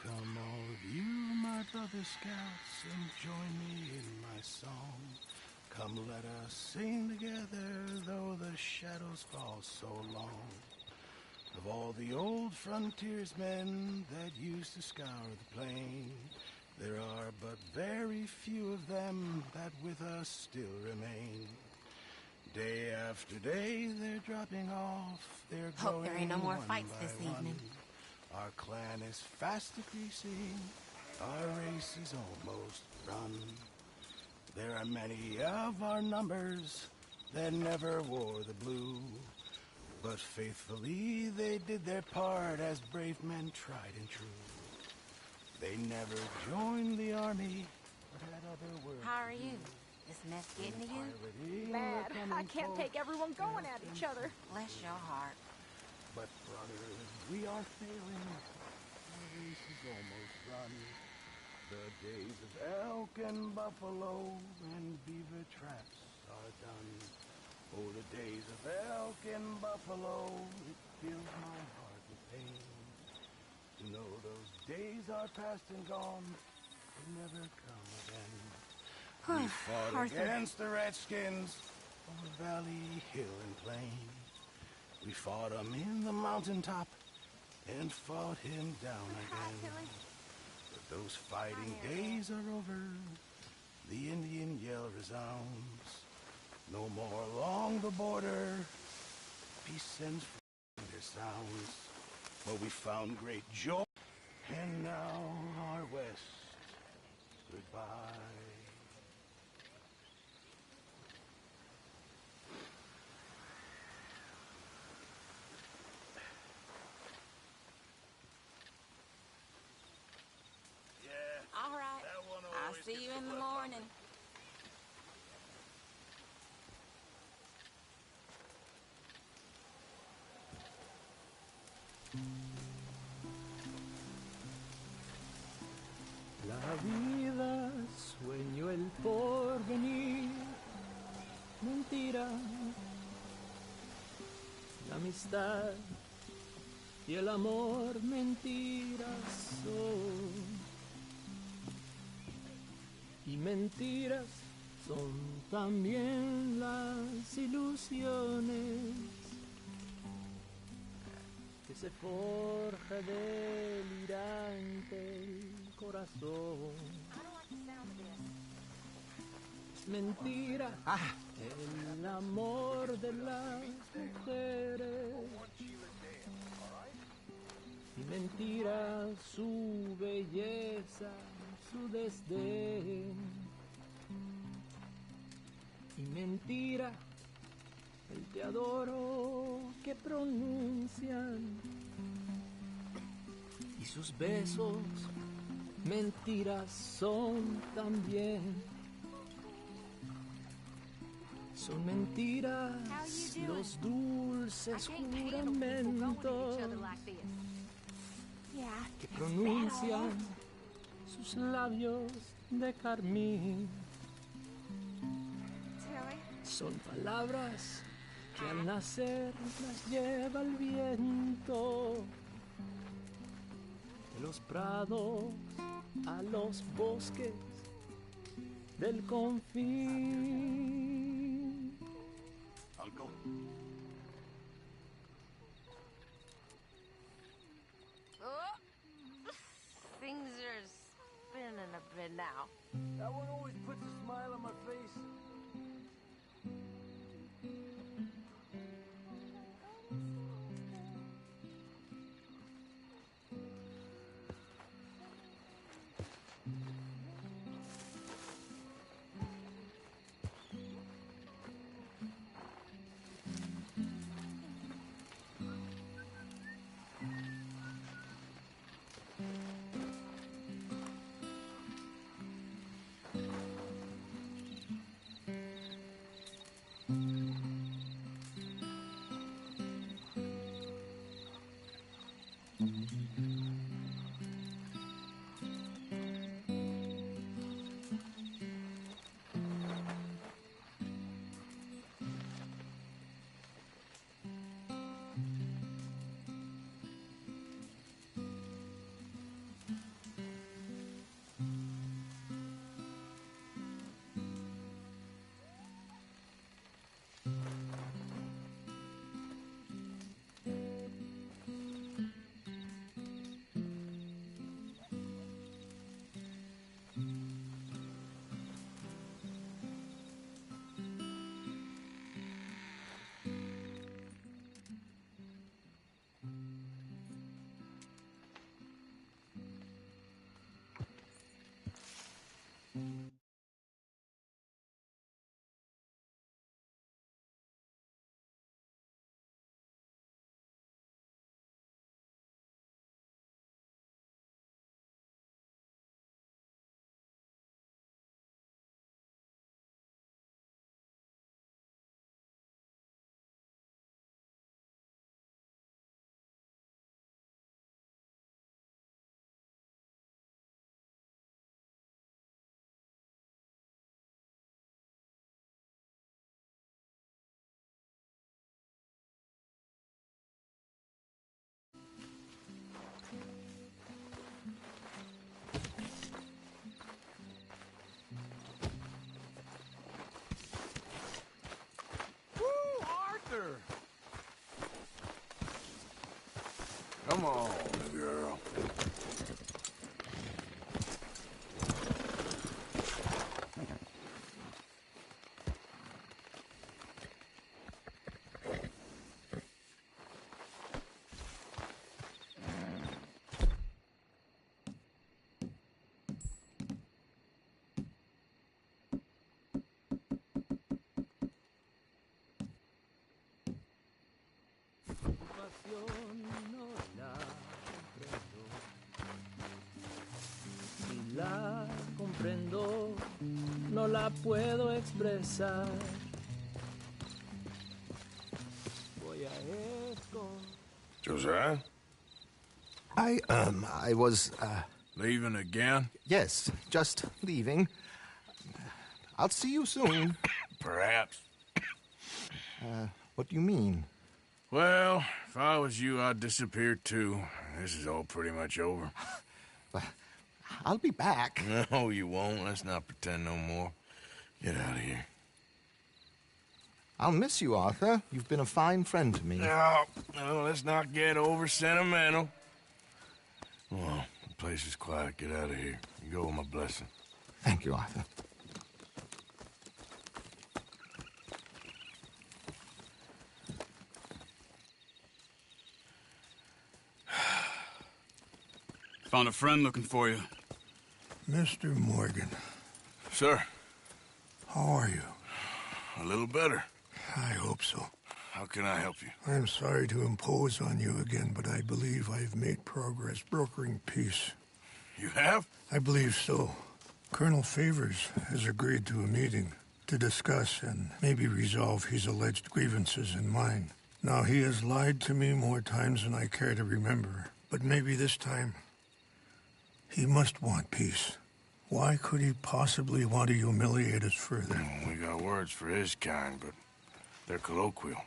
Come all of you, my brother scouts, and join me in my song. Come let us sing together, though the shadows fall so long. Of all the old frontiersmen that used to scour the plain, there are but very few of them that with us still remain. Day after day they're dropping off, they're Hope going there ain't no more one fights by this one. evening. Our clan is fast decreasing, our race is almost run. There are many of our numbers that never wore the blue, but faithfully they did their part as brave men tried and true. They never joined the army, but had other work. How are you? This mess getting to you? Bad. I can't take everyone going at each other. Bless your heart. But brothers, we are failing. Our race is almost run. The days of elk and buffalo and beaver traps are done. Oh, the days of elk and buffalo, it fills my heart with pain. To know those days are past and gone, will never come again. We fought Arthur. against the Redskins over valley, hill, and plain. We fought him in the mountaintop and fought him down again. But those fighting days are over. The Indian yell resounds. No more along the border. Peace and freedom sounds. But we found great joy. And now our West. Goodbye. All right. I'll see you in the morning. La vida, sueño, el porvenir, mentira, la amistad, y el amor mentiras son. Y mentiras son también las ilusiones que se forja delirante el corazón. Es mentira el amor de las mujeres y mentira su belleza, su desdén. Y mentira el te adoro que pronuncian y sus besos mentiras son también. Son mentiras los dulces juramentos que pronuncian sus labios de carmín. Son palabras que al nacer las lleva el viento de los prados a los bosques del confín. Uncle? Oh, things are spinning a bit now. That one always puts a smile on my face. Come on, girl. No la comprendo. Si la comprendo, no la puedo expresar. Voy a Josiah? I was, Leaving again? Yes, just leaving. I'll see you soon. Perhaps. What do you mean? Well, if I was you, I'd disappear too. This is all pretty much over. I'll be back. No, you won't. Let's not pretend no more. Get out of here. I'll miss you, Arthur. You've been a fine friend to me. No, let's not get over sentimental. Well, the place is quiet. Get out of here. You go with my blessing. Thank you, Arthur. Found a friend looking for you. Mr. Morgan. Sir. How are you? A little better. I hope so. How can I help you? I'm sorry to impose on you again, but I believe I've made progress brokering peace. You have? I believe so. Colonel Favors has agreed to a meeting to discuss and maybe resolve his alleged grievances and mine. Now, he has lied to me more times than I care to remember, but maybe this time he must want peace. Why could he possibly want to humiliate us further? We got words for his kind, but they're colloquial.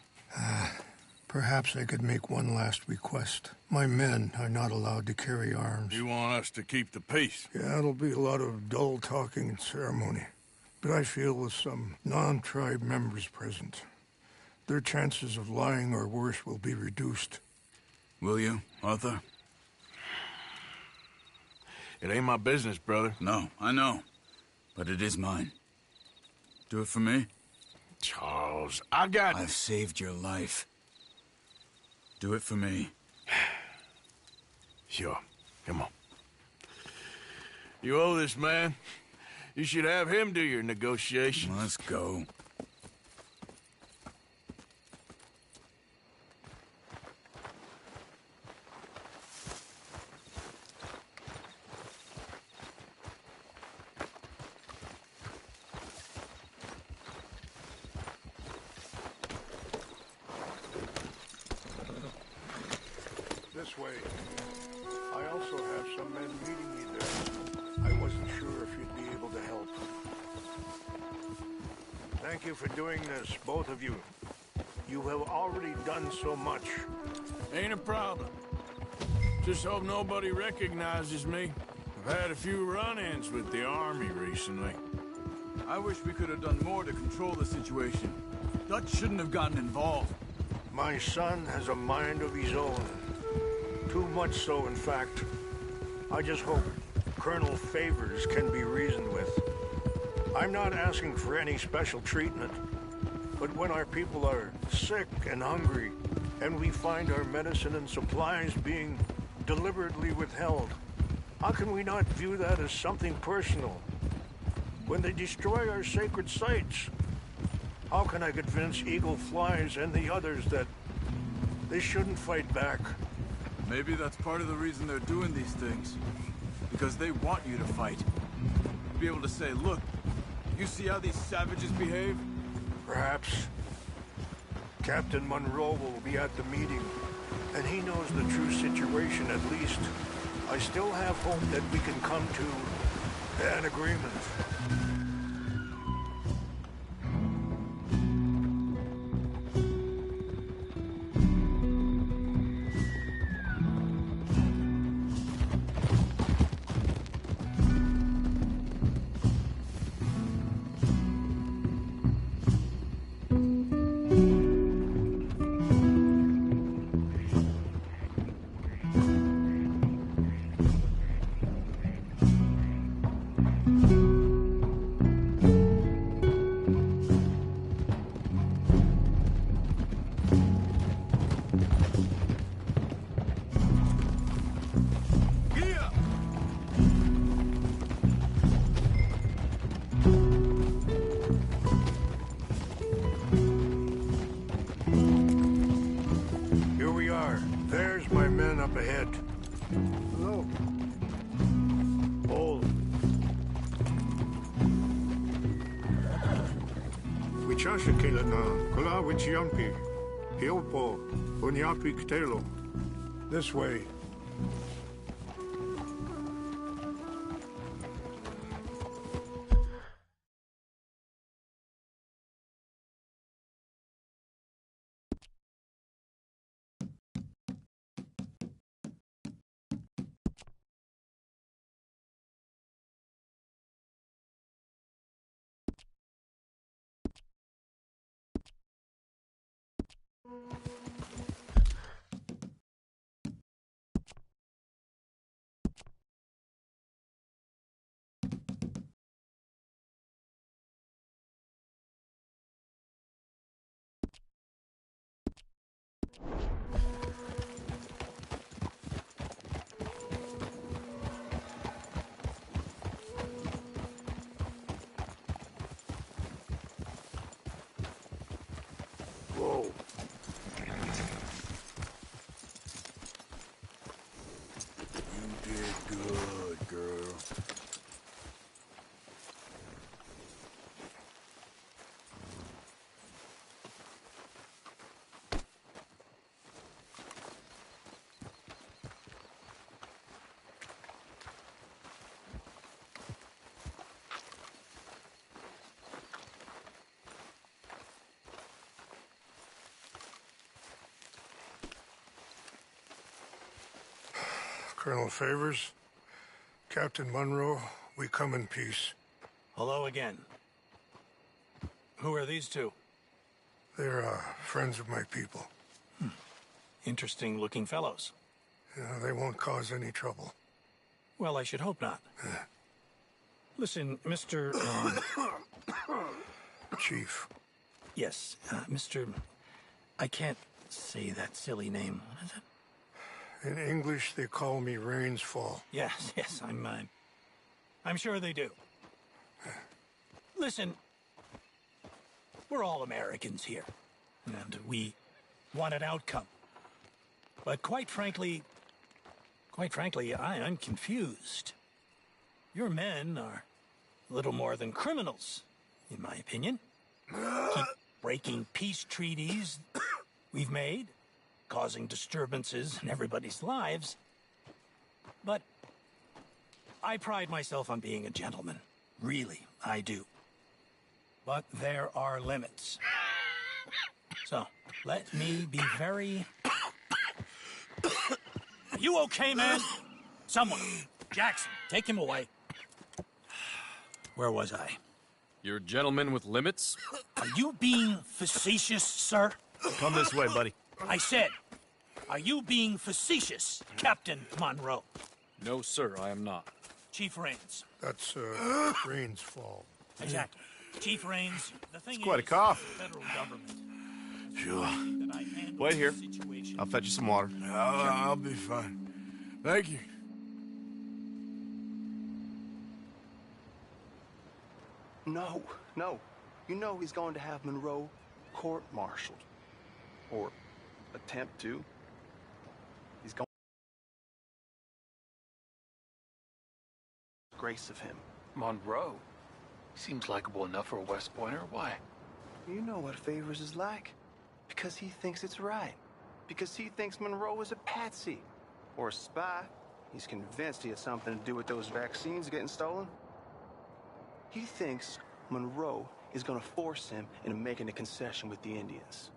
Perhaps I could make one last request. My men are not allowed to carry arms. You want us to keep the peace? Yeah, it'll be a lot of dull talking and ceremony. But I feel with some non-tribe members present, their chances of lying or worse will be reduced. Will you, Arthur? It ain't my business, brother. No, I know. But it is mine. Do it for me? Charles, I've saved your life. Do it for me. Sure. Come on. You owe this man. You should have him do your negotiations. Let's go. This way. I also have some men meeting me there. I wasn't sure if you'd be able to help. Thank you for doing this, both of you. You have already done so much. Ain't a problem. Just hope nobody recognizes me. I've had a few run-ins with the army recently. I wish we could have done more to control the situation. Dutch shouldn't have gotten involved. My son has a mind of his own. Too much so, in fact. I just hope Colonel Favors can be reasoned with. I'm not asking for any special treatment, but when our people are sick and hungry, and we find our medicine and supplies being deliberately withheld, how can we not view that as something personal? When they destroy our sacred sites, how can I convince Eagle Flies and the others that they shouldn't fight back? Maybe that's part of the reason they're doing these things. Because they want you to fight. Be able to say, look, you see how these savages behave? Perhaps. Captain Monroe will be at the meeting, and he knows the true situation at least. I still have hope that we can come to an agreement. Here we are. There's my men up ahead. Hello. Hold. Wichasha Kelana, Kola Wichiampi, Hiopo, Bunyapi Ktelo. This way. Whoa. You did good, girl. Colonel Favors, Captain Monroe, we come in peace. Hello again. Who are these two? They're friends of my people. Interesting looking fellows. Yeah, they won't cause any trouble. Well, I should hope not. Listen, Mr. Chief. Yes, Mr. I can't say that silly name. What is it? In English, they call me Rainsfall. Yes, I'm sure they do. Listen, we're all Americans here, and we want an outcome. But quite frankly, I'm confused. Your men are a little more than criminals, in my opinion. Keep breaking peace treaties we've made, causing disturbances in everybody's lives. But I pride myself on being a gentleman. Really, I do. But there are limits. So, let me be very... Are you okay, man? Someone. Jackson, take him away. Where was I? You're a gentleman with limits? Are you being facetious, sir? Come this way, buddy. I said, are you being facetious, Captain Monroe? No, sir, I am not. Chief Rains. That's, Rains' fault. Exactly. Chief Rains, the thing It's quite a is, cough. the federal government... Sure. Wait here. I'll fetch you some water. I'll be fine. Thank you. No. You know he's going to have Monroe court-martialed. Or attempt to. He's going... Grace of him. Monroe? Seems likable enough for a West Pointer. Why? You know what Favors is like. Because he thinks it's right. Because he thinks Monroe is a patsy. Or a spy. He's convinced he has something to do with those vaccines getting stolen. He thinks Monroe is going to force him into making a concession with the Indians.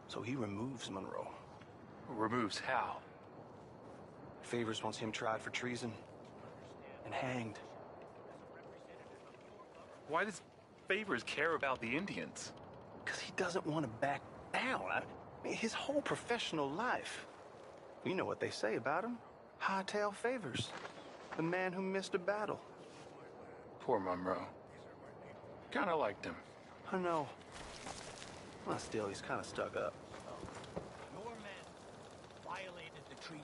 So he removes Monroe. Removes how? Favors wants him tried for treason. And hanged. Why does Favors care about the Indians? Because he doesn't want to back down. I mean, his whole professional life. You know what they say about him. Hightail Favors. The man who missed a battle. Poor Monroe. Kinda liked him. I know. Well, still, he's kind of stuck up. Your men violated the treaty.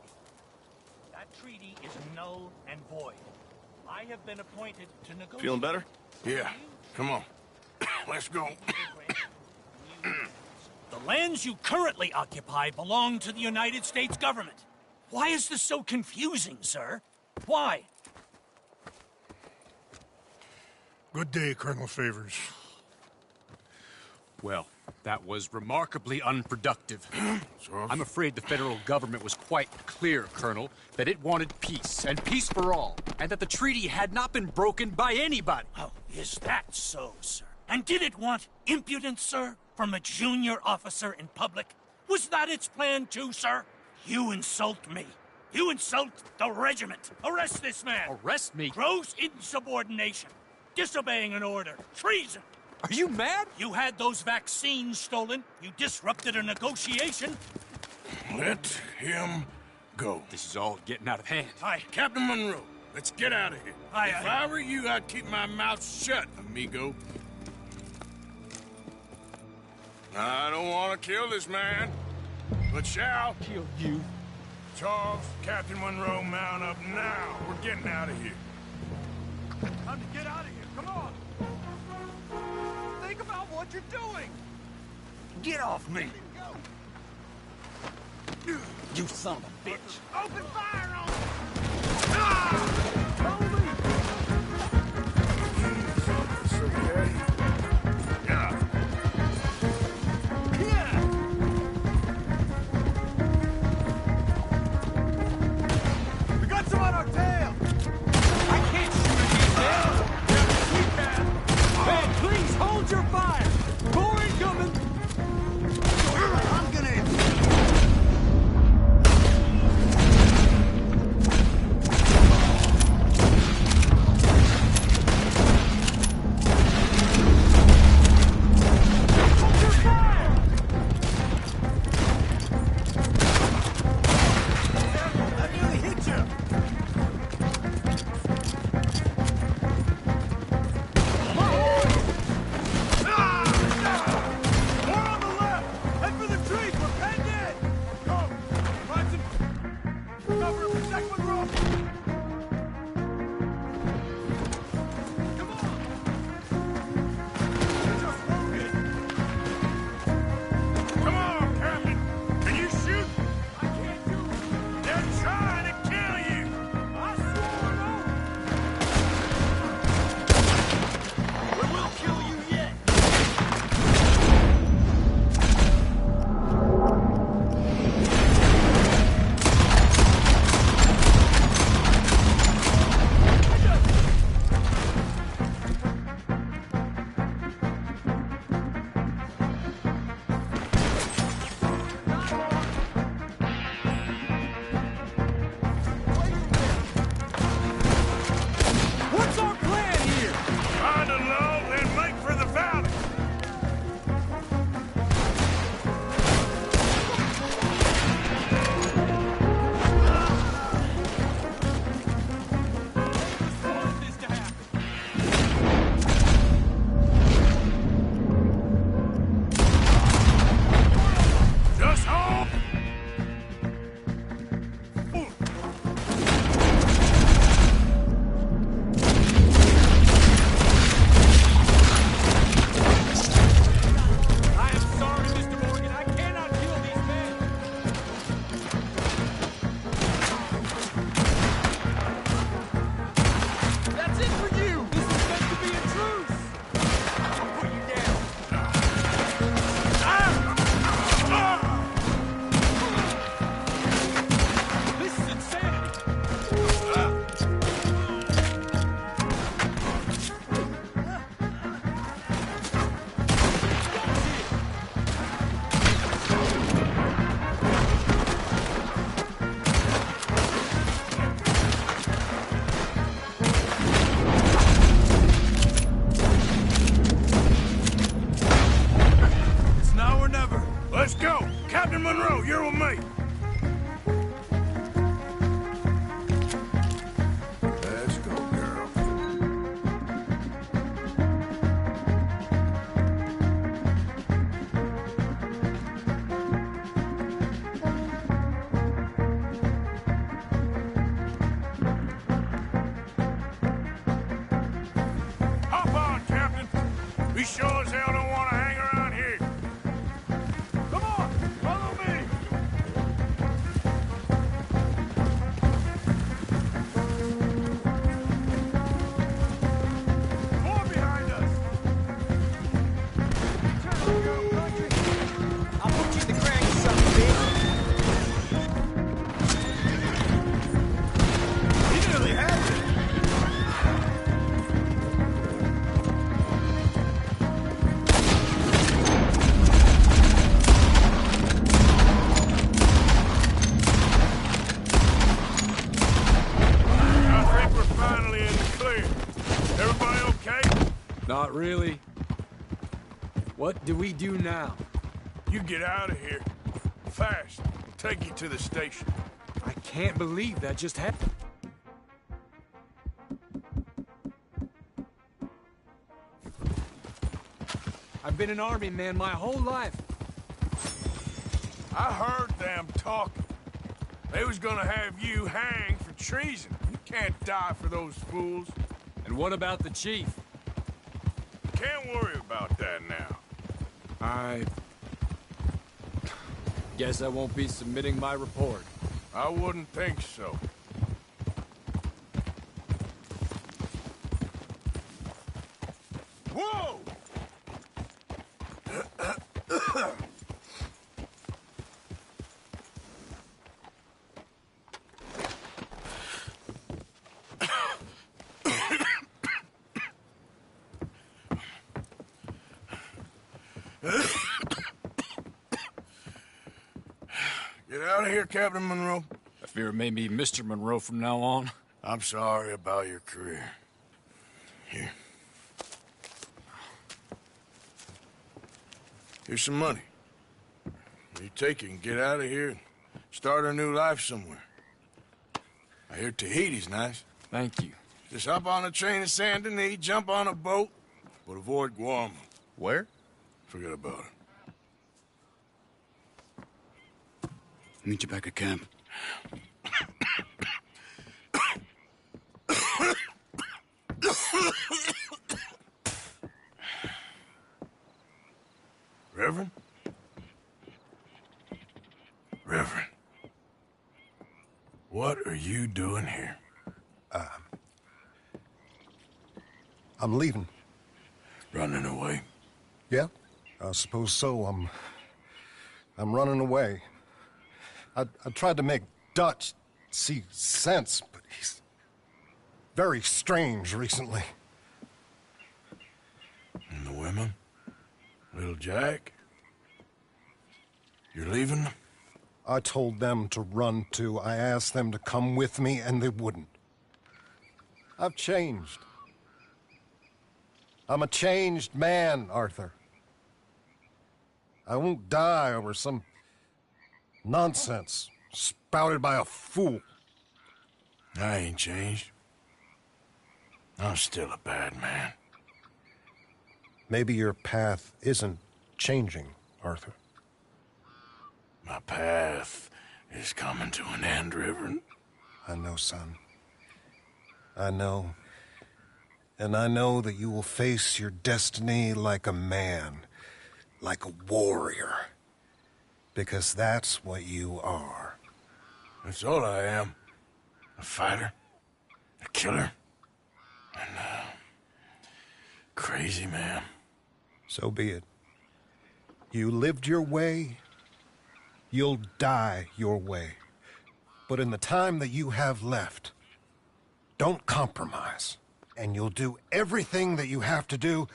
That treaty is null and void. I have been appointed to negotiate. Feeling better? Yeah. Come on. Let's go. The lands you currently occupy belong to the United States government. Why is this so confusing, sir? Why? Good day, Colonel Favors. Well, that was remarkably unproductive. I'm afraid the federal government was quite clear, Colonel, that it wanted peace, and peace for all, and that the treaty had not been broken by anybody. Oh, is that so, sir? And did it want impudence, sir, from a junior officer in public? Was that its plan too, sir? You insult me. You insult the regiment. Arrest this man. Arrest me? Gross insubordination. Disobeying an order. Treason. Are you mad? You had those vaccines stolen. You disrupted a negotiation. Let him go. This is all getting out of hand. Aye. Captain Monroe, let's get out of here. Aye, If aye. I were you, I'd keep my mouth shut, amigo. I don't want to kill this man, but shall kill you. Charles, Captain Monroe, mount up now. We're getting out of here. Time to get out of here. Come on. Think about what you're doing. Get off me! You son of a bitch. Open fire on It's okay. Yeah. We got some on our tail. I can't shoot at these men. Yes, we can. Man, please hold your fire. More incoming. I'm gonna... Come on, Captain. Can you shoot? I can't do it. They're trying to kill you. I swore no. We will kill you yet. What's our plan here? Find a lull and make for the valley. Want this to happen. Just hold. I am sorry, Mr. Morgan. I cannot kill these men. That's it for you. This is meant to be a truce. I'll put you down. This is insanity. It's now or never. Let's go. Captain Monroe, you're with me. Let's go, girl. Hop on, Captain. We sure as hell don't want to hang around here. Come on, follow me. What do we do now? You get out of here. Fast. We'll take you to the station. I can't believe that just happened. I've been an army man my whole life. I heard them talking. They was gonna have you hanged for treason. You can't die for those fools. And what about the chief? Can't worry about that now. I guess I won't be submitting my report. I wouldn't think so. Whoa! Get out of here, Captain Monroe. I fear it may be Mr. Monroe from now on. I'm sorry about your career. Here. Here's some money. You take it and get out of here and start a new life somewhere. I hear Tahiti's nice. Thank you. Just hop on a train to Saint Denis, jump on a boat, but avoid Guam. Where? Forget about it. Meet you back at camp. Reverend? Reverend. What are you doing here? I'm leaving. Running away? Yeah, I suppose so. I'm running away. I tried to make Dutch see sense, but he's very strange recently. And the women? Little Jack? You're leaving them? I told them to run too. I asked them to come with me, and they wouldn't. I've changed. I'm a changed man, Arthur. I won't die over some nonsense spouted by a fool. I ain't changed. I'm still a bad man. Maybe your path isn't changing, Arthur. My path is coming to an end, Reverend. I know, son. I know. And I know that you will face your destiny like a man, like a warrior. Because that's what you are. That's all I am. A fighter, a killer, and a crazy man. So be it. You lived your way, you'll die your way. But in the time that you have left, don't compromise. And you'll do everything that you have to do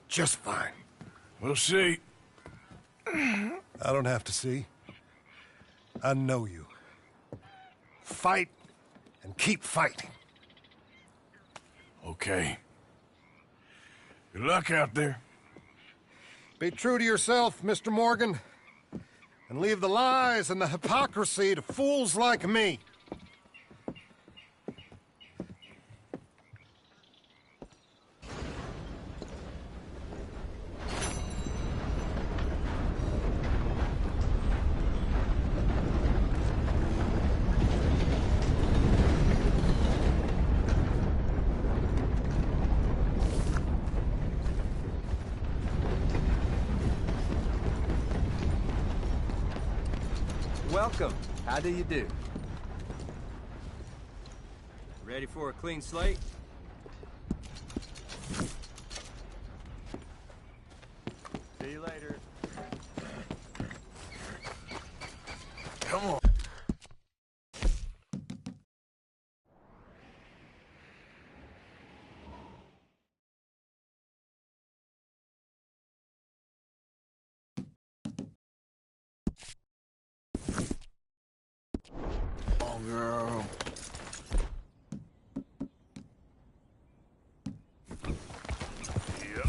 just fine. We'll see. I don't have to see. I know you. Fight and keep fighting. Okay. Good luck out there. Be true to yourself, Mr. Morgan, and leave the lies and the hypocrisy to fools like me. Welcome. How do you do? Ready for a clean slate? See you later. Come on. Oh, girl. Yep.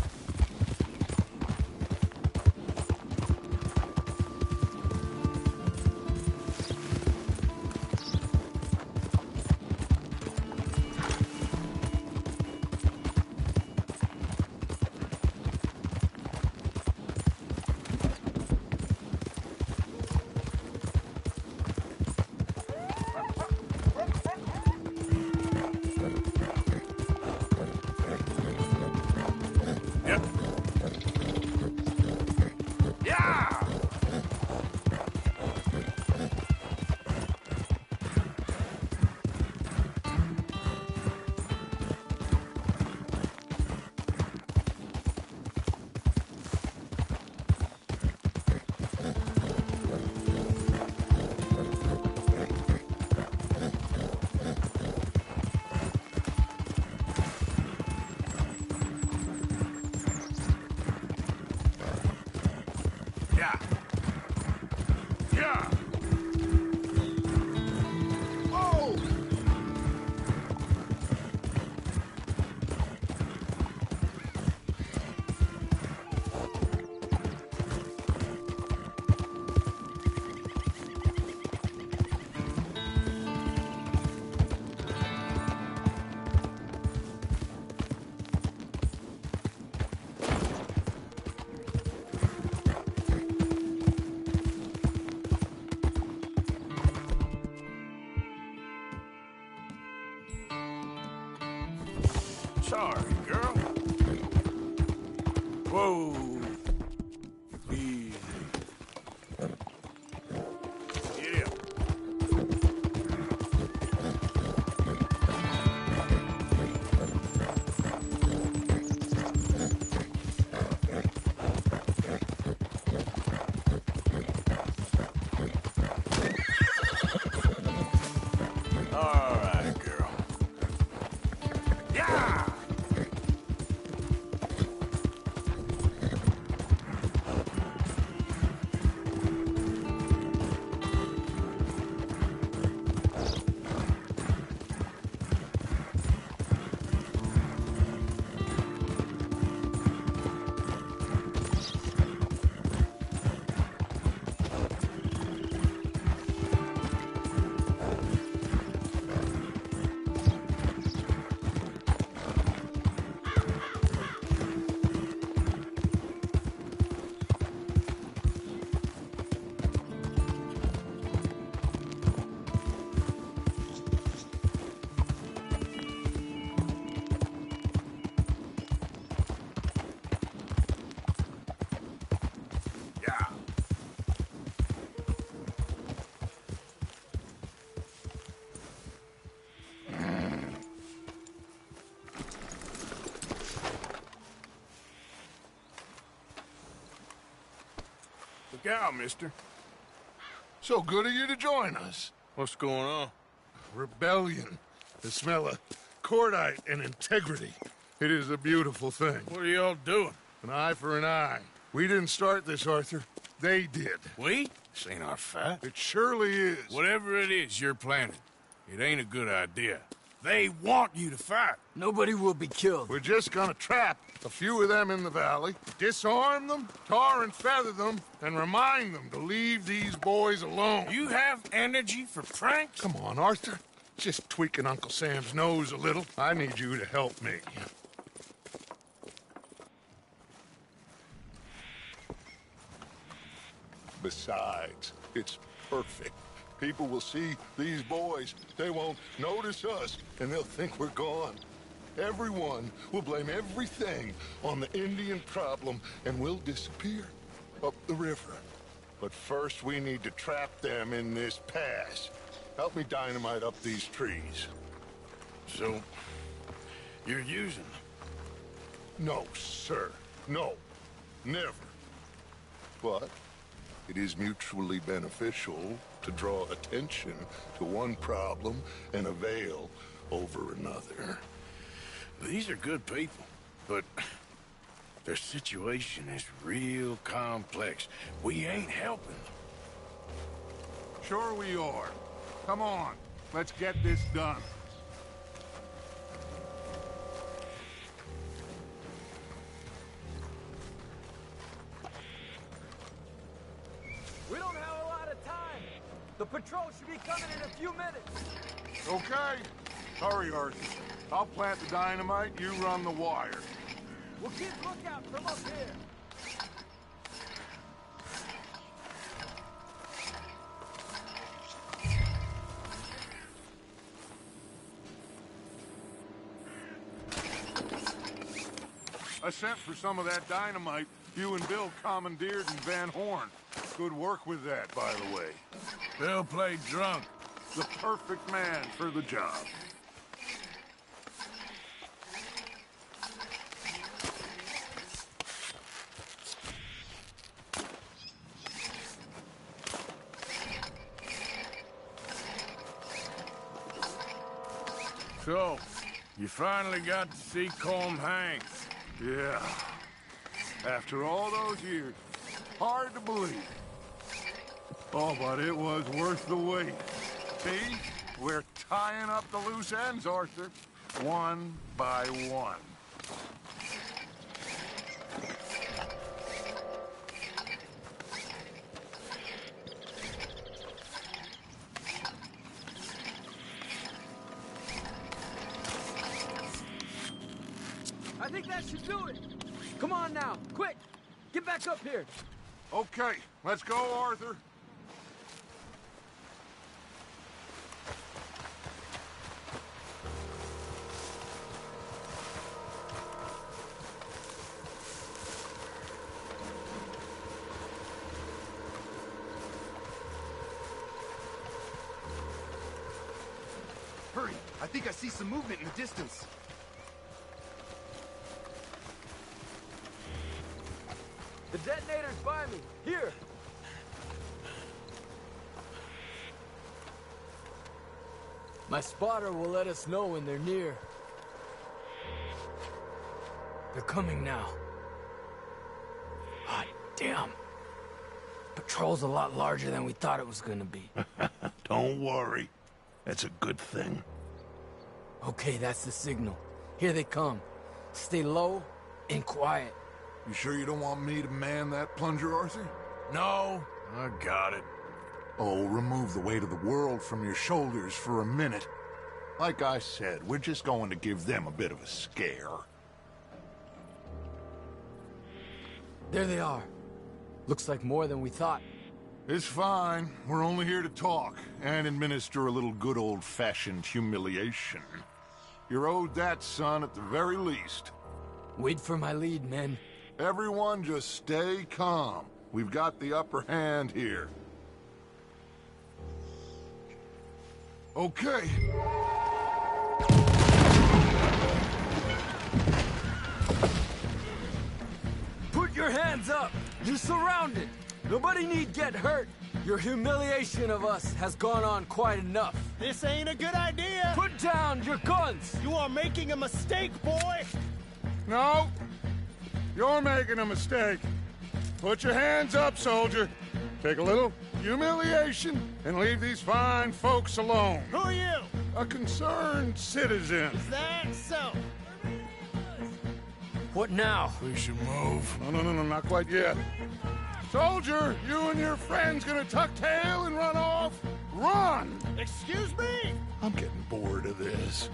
Yeah. Yeah. Oh! Sorry, girl. Whoa. Easy. Get up. All right, girl. Yeah! Yeah. Look out, mister. So good of you to join us. What's going on? Rebellion. The smell of cordite and integrity. It is a beautiful thing. What are y'all doing? An eye for an eye. We didn't start this, Arthur. They did. We? This ain't our fight. It surely is. Whatever it is you're planning, it ain't a good idea. They want you to fight. Nobody will be killed. We're just gonna trap a few of them in the valley, disarm them, tar and feather them, and remind them to leave these boys alone. You have energy for pranks? Come on, Arthur. Just tweaking Uncle Sam's nose a little. I need you to help me. Besides, it's perfect. People will see these boys. They won't notice us, and they'll think we're gone. Everyone will blame everything on the Indian problem, and we'll disappear up the river. But first, we need to trap them in this pass. Help me dynamite up these trees. So, you're using them? No, sir. No. Never. But it is mutually beneficial to draw attention to one problem and avail over another. These are good people, but their situation is real complex. We ain't helping them. Sure we are. Come on, let's get this done. We don't have a lot of time. The patrol should be coming in a few minutes. Okay. Hurry, Arthur. I'll plant the dynamite, you run the wire. We'll keep lookout from up here. I sent for some of that dynamite you and Bill commandeered in Van Horn. Good work with that, by the way. Bill played drunk. The perfect man for the job. So, you finally got to see Colm hang. Yeah. After all those years. hard to believe. Oh, but it was worth the wait. See? We're tying up the loose ends, Arthur. One by one. I think that should do it. Come on now, quick! Get back up here. Okay, let's go, Arthur. Hurry! I think I see some movement in the distance. The detonator's by me. Here. My spotter will let us know when they're near. They're coming now. Hot damn. Patrol's a lot larger than we thought it was gonna be. Don't worry. That's a good thing. Okay, that's the signal. Here they come. Stay low and quiet. You sure you don't want me to man that plunger, Arthur? No, I got it. Oh, remove the weight of the world from your shoulders for a minute. Like I said, we're just going to give them a bit of a scare. There they are. Looks like more than we thought. It's fine. We're only here to talk and administer a little good old-fashioned humiliation. You're owed that, son, at the very least. Wait for my lead, men. Everyone just stay calm. We've got the upper hand here. Okay. Put your hands up! You're surrounded! Nobody need get hurt! Your humiliation of us has gone on quite enough. This ain't a good idea! Put down your guns! You are making a mistake, boy! No! You're making a mistake. Put your hands up, soldier. Take a little humiliation and leave these fine folks alone. Who are you? A concerned citizen. Is that so? What now? We should move. No, not quite yet. Soldier, you and your friends gonna tuck tail and run off? Run! Excuse me? I'm getting bored of this.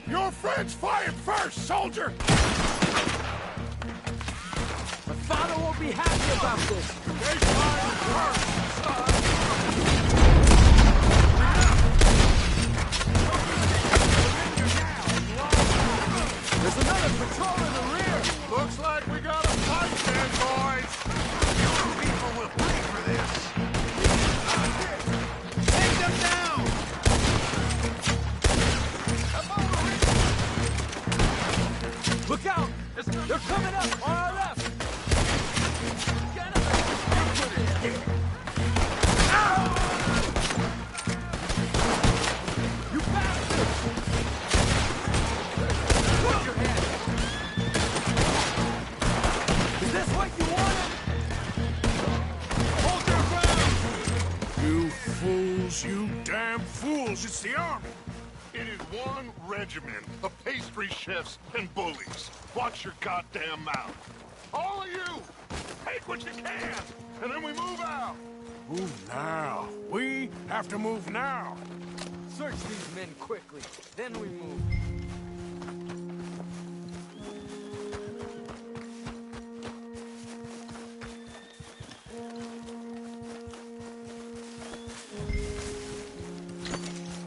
Your friends fired first, soldier! My father won't be happy about this. They fired first! There's another patrol in the rear! Looks like we got a fight then, boys! You people will pay for this! Take them down! Look out! They're coming up on our left! You bastards! Put your hands! Is this what you wanted? Hold your ground! You fools, you damn fools! It's the army! It is one regiment of pastry chefs and bullies. Watch your goddamn mouth. All of you, take what you can, and then we move out. Move now. We have to move now. Search these men quickly, then we move.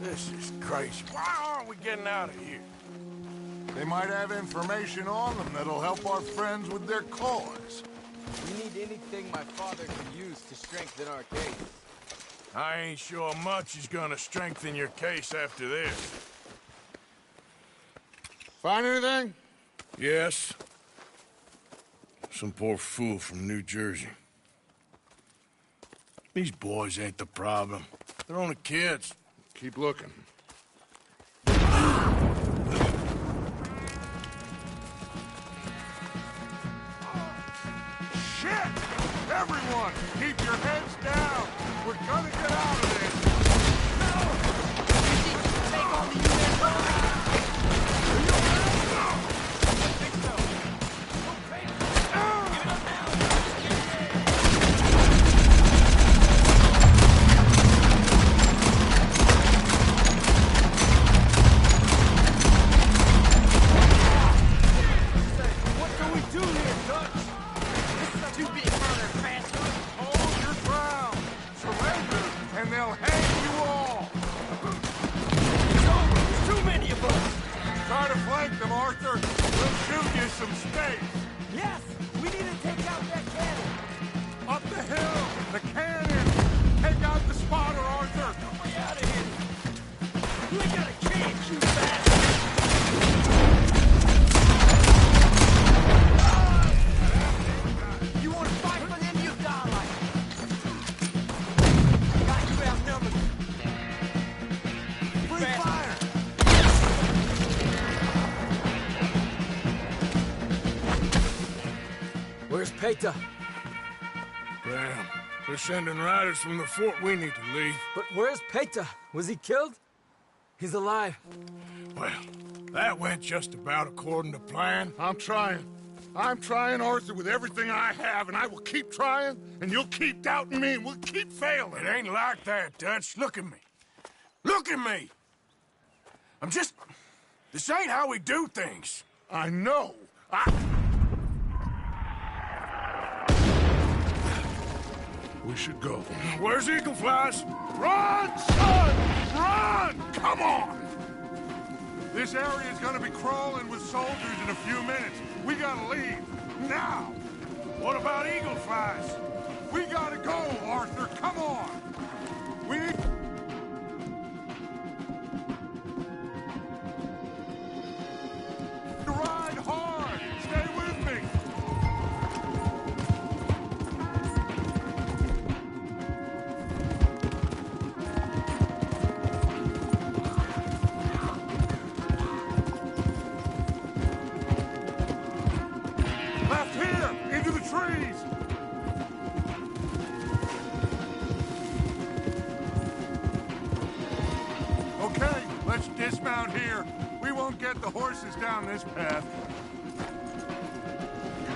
This is crazy. Why aren't we getting out of here? They might have information on them that'll help our friends with their cause. We need anything my father can use to strengthen our case. I ain't sure much is gonna strengthen your case after this. Find anything? Yes. Some poor fool from New Jersey. These boys ain't the problem. They're only kids. Keep looking. Everyone, keep your heads down. We're gonna get out of this. Take on the U.S. Army! Are you alright? No! I think so. Okay. Give it up now. What can we do here, Dutch? This is too big for their bastard. Hold your ground. Surrender, and they'll hang you all. It's over. There's too many of us. Try to flank them, Arthur. We'll shoot you some space. Yes! We need to take out that cannon! Up the hill! The cannon! Take out the spotter, Arthur! Get way out of here! You ain't got a chance, you bastard! You wanna fight for them, you die like it! Got you outnumbered! Free fire! Where's Peta? Damn. They're sending riders from the fort. We need to leave. But where's Peta? Was he killed? He's alive. Well, that went just about according to plan. I'm trying. I'm trying, Arthur, with everything I have, and I will keep trying, and you'll keep doubting me, and we'll keep failing. It ain't like that, Dutch. Look at me. Look at me! I'm just... This ain't how we do things. I know. We should go. Where's Eagle Flies? Run, son! Run! Come on! This area is gonna be crawling with soldiers in a few minutes. We gotta leave. Now! What about Eagle Flies? We gotta go, Arthur. Come on! We need... to ride hard! Stay with me! Left here! Into the trees! Okay, let's dismount here. We won't get the horses down this path.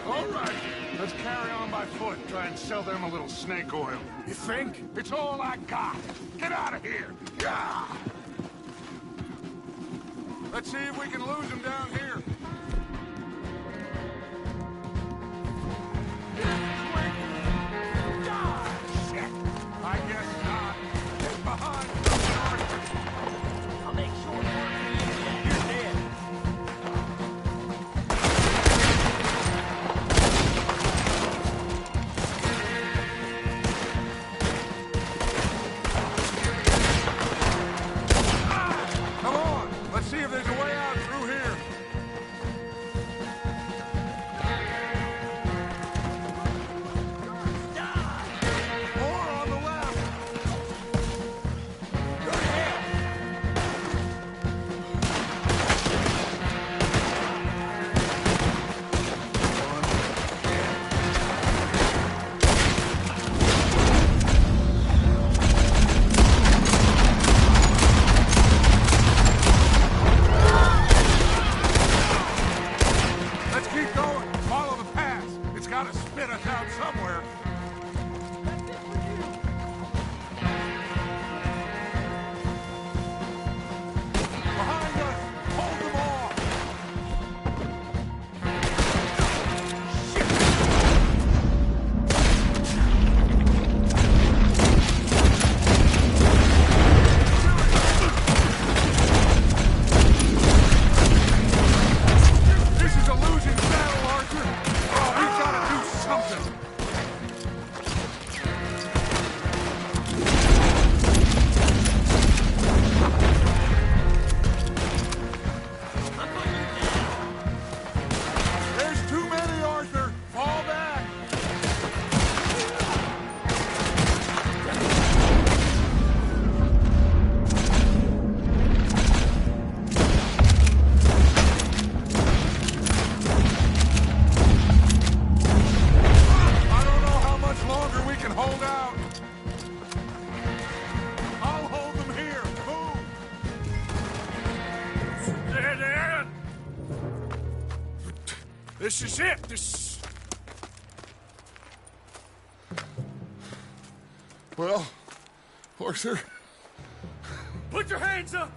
All right, let's carry on by foot. Try and sell them a little snake oil. You think? It's all I got. Get out of here. Yeah! Let's see if we can lose them down here. Shit! I guess not. Get behind. I'll make sure you're dead. Come on! Let's see if there's a way out through here. This is it. This... Well, Horser? Put your hands up!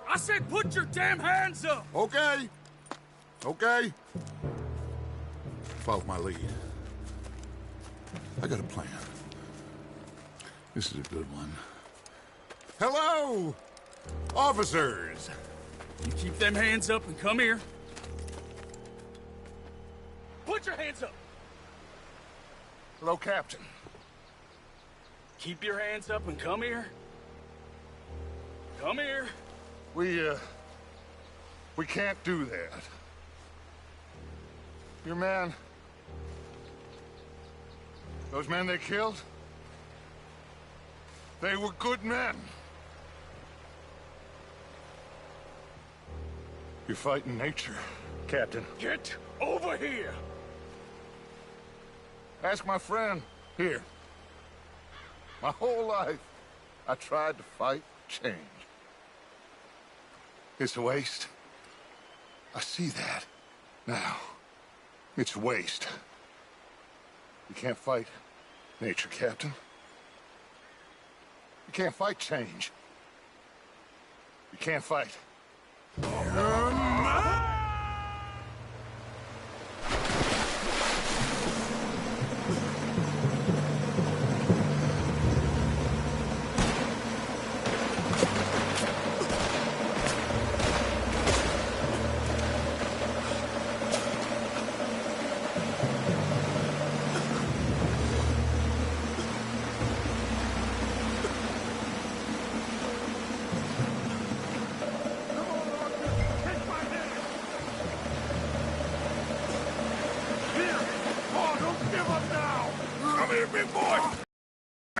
I said put your damn hands up! Okay. Okay. Follow my lead. I got a plan. This is a good one. Hello, officers! You keep them hands up and come here. Put your hands up! Hello, Captain. Keep your hands up and come here. Come here. We can't do that. Your man... Those men they killed? They were good men. You're fighting nature, Captain. Get over here! Ask my friend here. My whole life, I tried to fight change. It's a waste. I see that now. It's waste. You can't fight nature, Captain. You can't fight change. You can't fight. Come here, big boy!